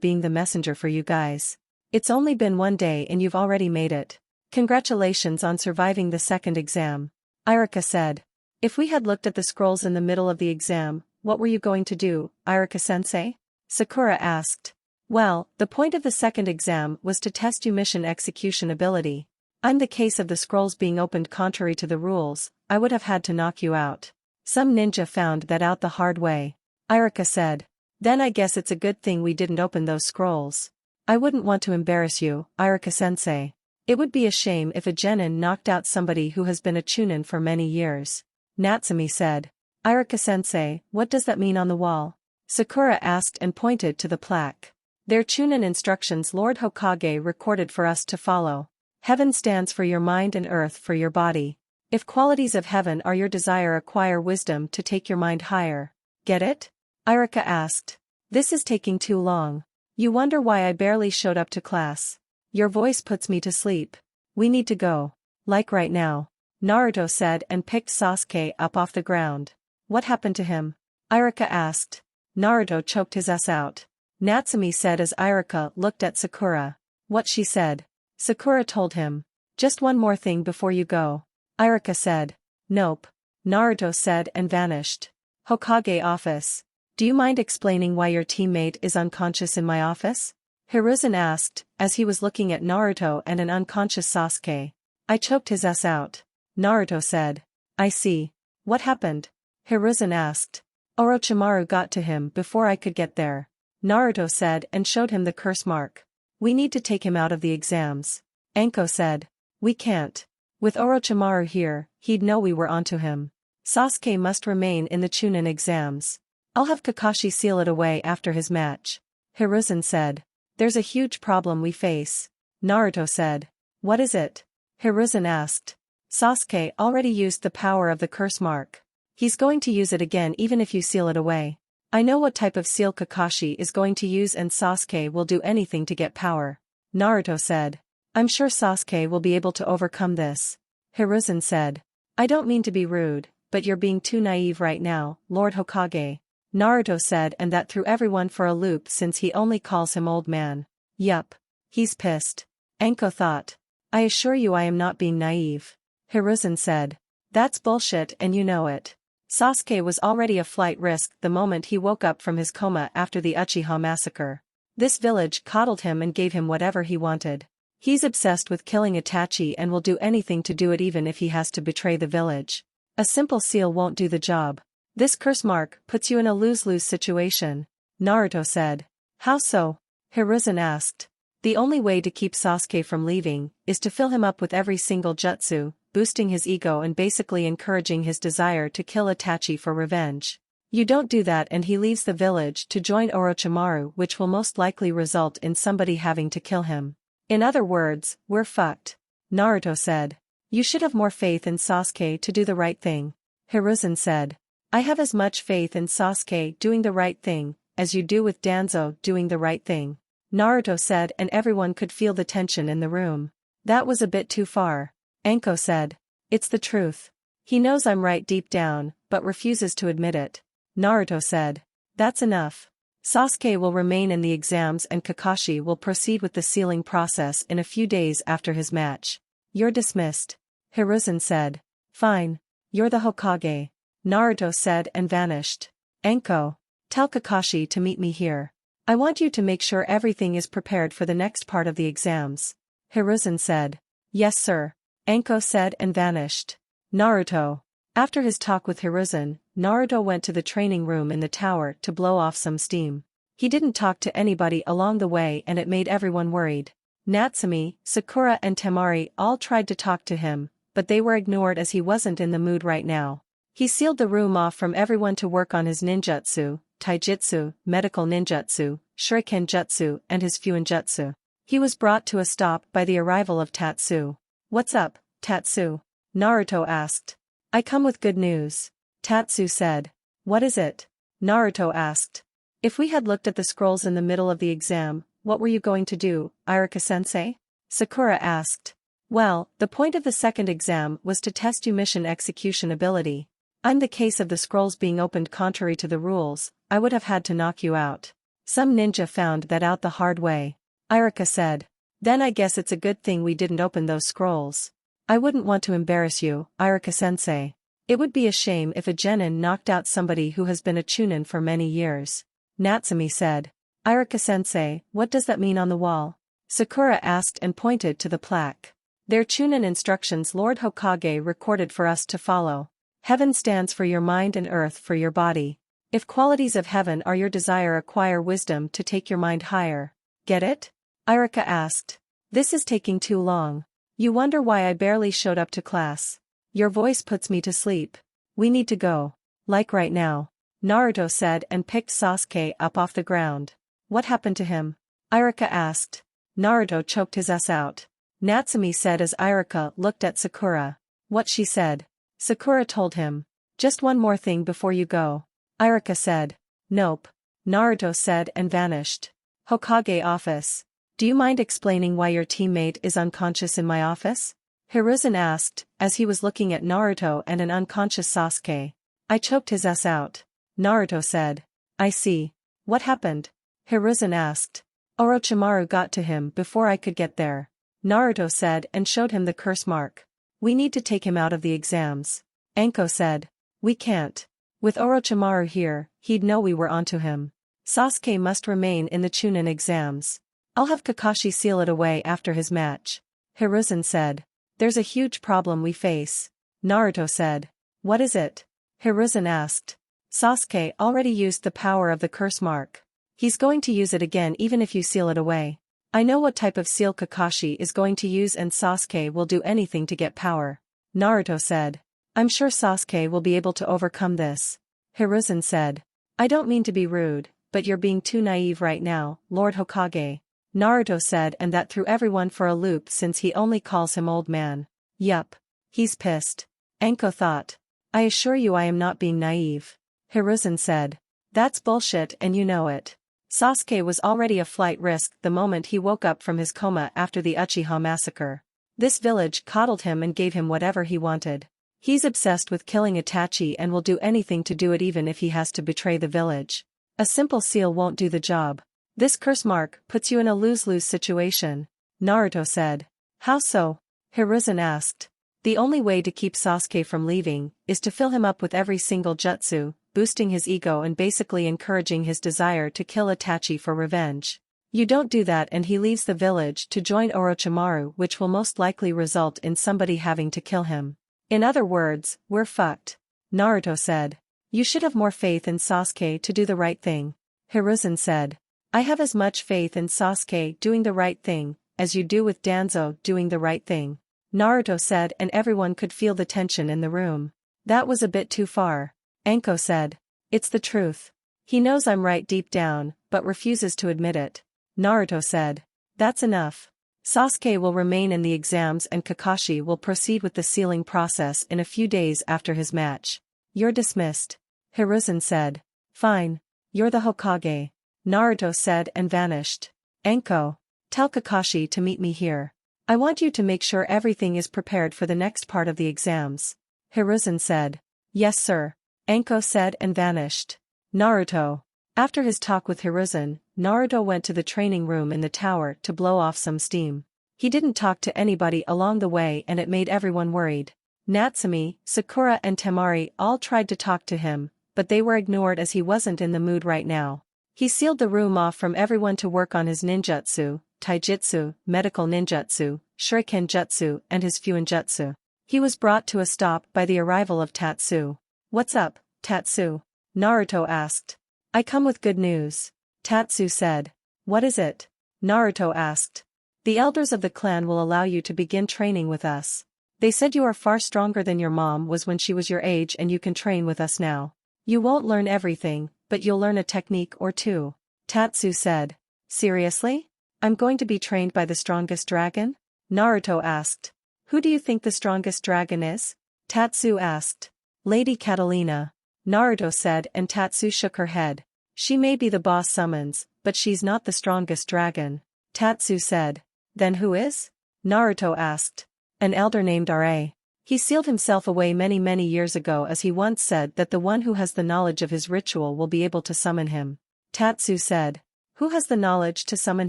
S1: being the messenger for you guys. It's only been one day and you've already made it. Congratulations on surviving the second exam. Iruka said. If we had looked at the scrolls in the middle of the exam, what were you going to do, Iruka-sensei? Sakura asked. Well, the point of the second exam was to test your mission execution ability. In the case of the scrolls being opened contrary to the rules, I would have had to knock you out. Some ninja found that out the hard way. Iruka said. Then I guess it's a good thing we didn't open those scrolls. I wouldn't want to embarrass you, Iruka-sensei. It would be a shame if a genin knocked out somebody who has been a chunin for many years. Natsumi said. Iruka-sensei, what does that mean on the wall? Sakura asked and pointed to the plaque. They're chunin instructions Lord Hokage recorded for us to follow. Heaven stands for your mind and earth for your body. If qualities of heaven are your desire, acquire wisdom to take your mind higher. Get it? Iruka asked. This is taking too long. You wonder why I barely showed up to class. Your voice puts me to sleep. We need to go. Like right now. Naruto said and picked Sasuke up off the ground. What happened to him? Iruka asked. Naruto choked his ass out. Natsumi said as Iruka looked at Sakura. What she said. Sakura told him. Just one more thing before you go. Iruka said. Nope. Naruto said and vanished. Hokage office. Do you mind explaining why your teammate is unconscious in my office? Hiruzen asked, as he was looking at Naruto and an unconscious Sasuke. I choked his ass out. Naruto said. I see. What happened? Hiruzen asked. Orochimaru got to him before I could get there. Naruto said and showed him the curse mark. We need to take him out of the exams. Anko said. We can't. With Orochimaru here, he'd know we were onto him. Sasuke must remain in the Chunin exams. I'll have Kakashi seal it away after his match. Hiruzen said. There's a huge problem we face. Naruto said. What is it? Hiruzen asked. Sasuke already used the power of the curse mark. He's going to use it again even if you seal it away. I know what type of seal Kakashi is going to use and Sasuke will do anything to get power. Naruto said. I'm sure Sasuke will be able to overcome this. Hiruzen said. I don't mean to be rude, but you're being too naive right now, Lord Hokage. Naruto said, and that threw everyone for a loop since he only calls him old man. Yup. He's pissed. Anko thought. I assure you I am not being naive. Hiruzen said. That's bullshit and you know it. Sasuke was already a flight risk the moment he woke up from his coma after the Uchiha massacre. This village coddled him and gave him whatever he wanted. He's obsessed with killing Itachi and will do anything to do it even if he has to betray the village. A simple seal won't do the job. This curse mark puts you in a lose-lose situation, Naruto said. How so? Hiruzen asked. The only way to keep Sasuke from leaving is to fill him up with every single jutsu, boosting his ego and basically encouraging his desire to kill Itachi for revenge. You don't do that and he leaves the village to join Orochimaru, which will most likely result in somebody having to kill him. In other words, we're fucked, Naruto said. You should have more faith in Sasuke to do the right thing, Hiruzen said. I have as much faith in Sasuke doing the right thing as you do with Danzo doing the right thing, Naruto said, and everyone could feel the tension in the room. That was a bit too far, Anko said. It's the truth. He knows I'm right deep down, but refuses to admit it, Naruto said. That's enough. Sasuke will remain in the exams and Kakashi will proceed with the sealing process in a few days after his match. You're dismissed, Hiruzen said. Fine. You're the Hokage, Naruto said and vanished. Anko, tell Kakashi to meet me here. I want you to make sure everything is prepared for the next part of the exams, Hiruzen said. Yes sir, Anko said and vanished. Naruto. After his talk with Hiruzen, Naruto went to the training room in the tower to blow off some steam. He didn't talk to anybody along the way and it made everyone worried. Natsumi, Sakura and Temari all tried to talk to him, but they were ignored as he wasn't in the mood right now. He sealed the room off from everyone to work on his ninjutsu, taijutsu, medical ninjutsu, shuriken jutsu and his fuinjutsu. He was brought to a stop by the arrival of Tatsu. What's up, Tatsu? Naruto asked. I come with good news, Tatsu said. What is it? Naruto asked. If we had looked at the scrolls in the middle of the exam, what were you going to do, Iruka-sensei? Sakura asked. Well, the point of the second exam was to test your mission execution ability. In the case of the scrolls being opened contrary to the rules, I would have had to knock you out. Some ninja found that out the hard way, Iruka said. Then I guess it's a good thing we didn't open those scrolls. I wouldn't want to embarrass you, Iruka-sensei. It would be a shame if a genin knocked out somebody who has been a chunin for many years, Natsumi said. Iruka-sensei, what does that mean on the wall? Sakura asked and pointed to the plaque. They're chunin instructions Lord Hokage recorded for us to follow. Heaven stands for your mind and earth for your body. If qualities of heaven are your desire, acquire wisdom to take your mind higher. Get it? Iruka asked. This is taking too long. You wonder why I barely showed up to class. Your voice puts me to sleep. We need to go. Like right now, Naruto said and picked Sasuke up off the ground. What happened to him? Iruka asked. Naruto choked his ass out, Natsumi said as Iruka looked at Sakura. What she said? Sakura told him. Just one more thing before you go. Iruka said. Nope. Naruto said and vanished. Hokage office. Do you mind explaining why your teammate is unconscious in my office? Hiruzen asked, as he was looking at Naruto and an unconscious Sasuke. I choked his ass out, Naruto said. I see. What happened? Hiruzen asked. Orochimaru got to him before I could get there, Naruto said and showed him the curse mark. We need to take him out of the exams. Anko said. We can't. With Orochimaru here, he'd know we were onto him. Sasuke must remain in the Chunin exams. I'll have Kakashi seal it away after his match, Hiruzen said. There's a huge problem we face, Naruto said. What is it? Hiruzen asked. Sasuke already used the power of the curse mark. He's going to use it again even if you seal it away. I know what type of seal Kakashi is going to use and Sasuke will do anything to get power, Naruto said. I'm sure Sasuke will be able to overcome this, Hiruzen said. I don't mean to be rude, but you're being too naive right now, Lord Hokage, Naruto said, and that threw everyone for a loop since he only calls him old man. Yup. He's pissed, Anko thought. I assure you I am not being naive, Hiruzen said. That's bullshit and you know it. Sasuke was already a flight risk the moment he woke up from his coma after the Uchiha massacre. This village coddled him and gave him whatever he wanted. He's obsessed with killing Itachi and will do anything to do it even if he has to betray the village. A simple seal won't do the job. This curse mark puts you in a lose-lose situation, Naruto said. How so? Hiruzen asked. The only way to keep Sasuke from leaving is to fill him up with every single jutsu, boosting his ego and basically encouraging his desire to kill Itachi for revenge. You don't do that and he leaves the village to join Orochimaru, which will most likely result in somebody having to kill him. In other words, we're fucked. Naruto said. You should have more faith in Sasuke to do the right thing. Hiruzen said. I have as much faith in Sasuke doing the right thing as you do with Danzo doing the right thing. Naruto said, and everyone could feel the tension in the room. That was a bit too far. Anko said. It's the truth. He knows I'm right deep down, but refuses to admit it. Naruto said. That's enough. Sasuke will remain in the exams and Kakashi will proceed with the sealing process in a few days after his match. You're dismissed. Hiruzen said. Fine. You're the Hokage. Naruto said and vanished. Anko. Tell Kakashi to meet me here. I want you to make sure everything is prepared for the next part of the exams. Hiruzen said. Yes sir. Anko said and vanished. Naruto. After his talk with Hiruzen, Naruto went to the training room in the tower to blow off some steam. He didn't talk to anybody along the way and it made everyone worried. Natsumi, Sakura and Temari all tried to talk to him, but they were ignored as he wasn't in the mood right now. He sealed the room off from everyone to work on his ninjutsu, taijutsu, medical ninjutsu, shuriken jutsu and his fuinjutsu. He was brought to a stop by the arrival of Tatsu. What's up, Tatsu? Naruto asked. I come with good news. Tatsu said. What is it? Naruto asked. The elders of the clan will allow you to begin training with us. They said you are far stronger than your mom was when she was your age and you can train with us now. You won't learn everything, but you'll learn a technique or two. Tatsu said. Seriously? I'm going to be trained by the strongest dragon? Naruto asked. Who do you think the strongest dragon is? Tatsu asked. Lady Catalina. Naruto said and Tatsu shook her head. She may be the boss summons, but she's not the strongest dragon. Tatsu said. Then who is? Naruto asked. An elder named Ra. He sealed himself away many years ago as he once said that the one who has the knowledge of his ritual will be able to summon him. Tatsu said. Who has the knowledge to summon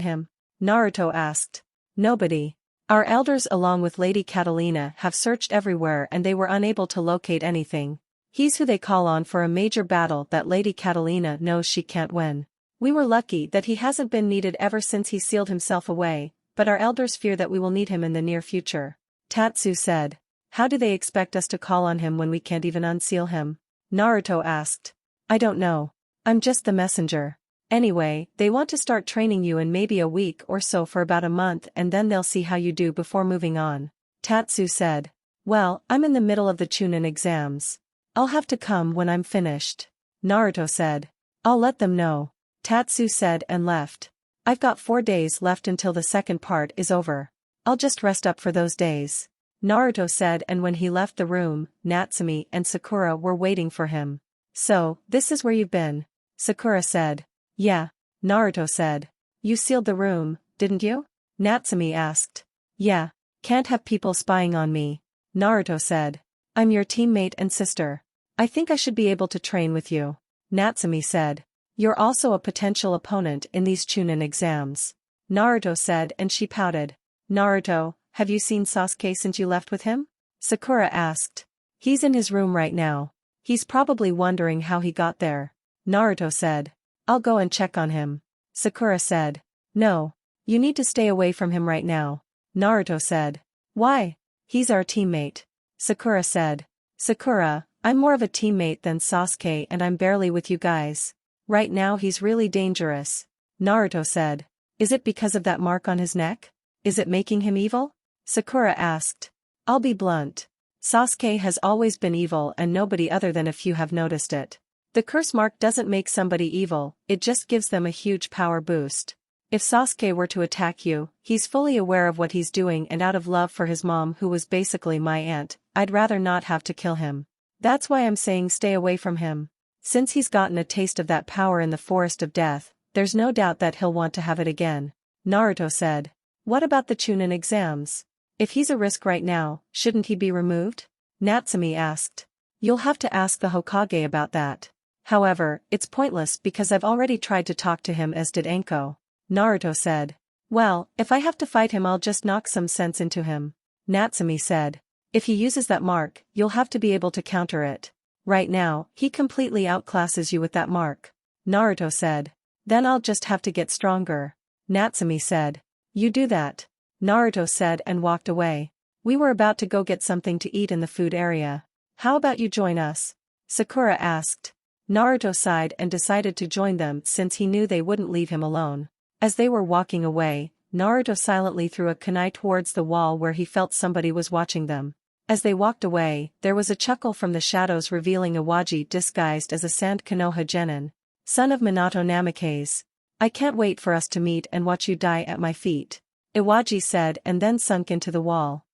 S1: him? Naruto asked. Nobody. Our elders along with Lady Catalina have searched everywhere and they were unable to locate anything. He's who they call on for a major battle that Lady Catalina knows she can't win. We were lucky that he hasn't been needed ever since he sealed himself away, but our elders fear that we will need him in the near future. Tatsu said. How do they expect us to call on him when we can't even unseal him? Naruto asked. I don't know. I'm just the messenger. Anyway, they want to start training you in maybe a week or so for about a month and then they'll see how you do before moving on. Tatsu said. Well, I'm in the middle of the Chunin exams. I'll have to come when I'm finished. Naruto said. I'll let them know. Tatsu said and left. I've got 4 days left until the second part is over. I'll just rest up for those days. Naruto said and when he left the room, Natsumi and Sakura were waiting for him. So, this is where you've been? Sakura said. Yeah. Naruto said. You sealed the room, didn't you? Natsumi asked. Yeah. Can't have people spying on me. Naruto said. I'm your teammate and sister. I think I should be able to train with you. Natsumi said. You're also a potential opponent in these Chunin exams. Naruto said and she pouted. Naruto, have you seen Sasuke since you left with him? Sakura asked. He's in his room right now. He's probably wondering how he got there. Naruto said. I'll go and check on him. Sakura said. No. You need to stay away from him right now. Naruto said. Why? He's our teammate. Sakura said. Sakura, I'm more of a teammate than Sasuke and I'm barely with you guys. Right now he's really dangerous. Naruto said. Is it because of that mark on his neck? Is it making him evil? Sakura asked. I'll be blunt. Sasuke has always been evil and nobody other than a few have noticed it. The curse mark doesn't make somebody evil, it just gives them a huge power boost. If Sasuke were to attack you, he's fully aware of what he's doing and out of love for his mom who was basically my aunt, I'd rather not have to kill him. That's why I'm saying stay away from him. Since he's gotten a taste of that power in the Forest of Death, there's no doubt that he'll want to have it again. Naruto said. What about the Chunin exams? If he's a risk right now, shouldn't he be removed? Natsumi asked. You'll have to ask the Hokage about that. However, it's pointless because I've already tried to talk to him as did Anko. Naruto said. Well, if I have to fight him I'll just knock some sense into him. Natsumi said. If he uses that mark, you'll have to be able to counter it. Right now, he completely outclasses you with that mark. Naruto said. Then I'll just have to get stronger. Natsumi said. You do that. Naruto said and walked away. We were about to go get something to eat in the food area. How about you join us? Sakura asked. Naruto sighed and decided to join them since he knew they wouldn't leave him alone. As they were walking away, Naruto silently threw a kunai towards the wall where he felt somebody was watching them. As they walked away, there was a chuckle from the shadows revealing Iwaji disguised as a sand Konoha genin, son of Minato Namikaze. I can't wait for us to meet and watch you die at my feet. Iwaji said and then sunk into the wall.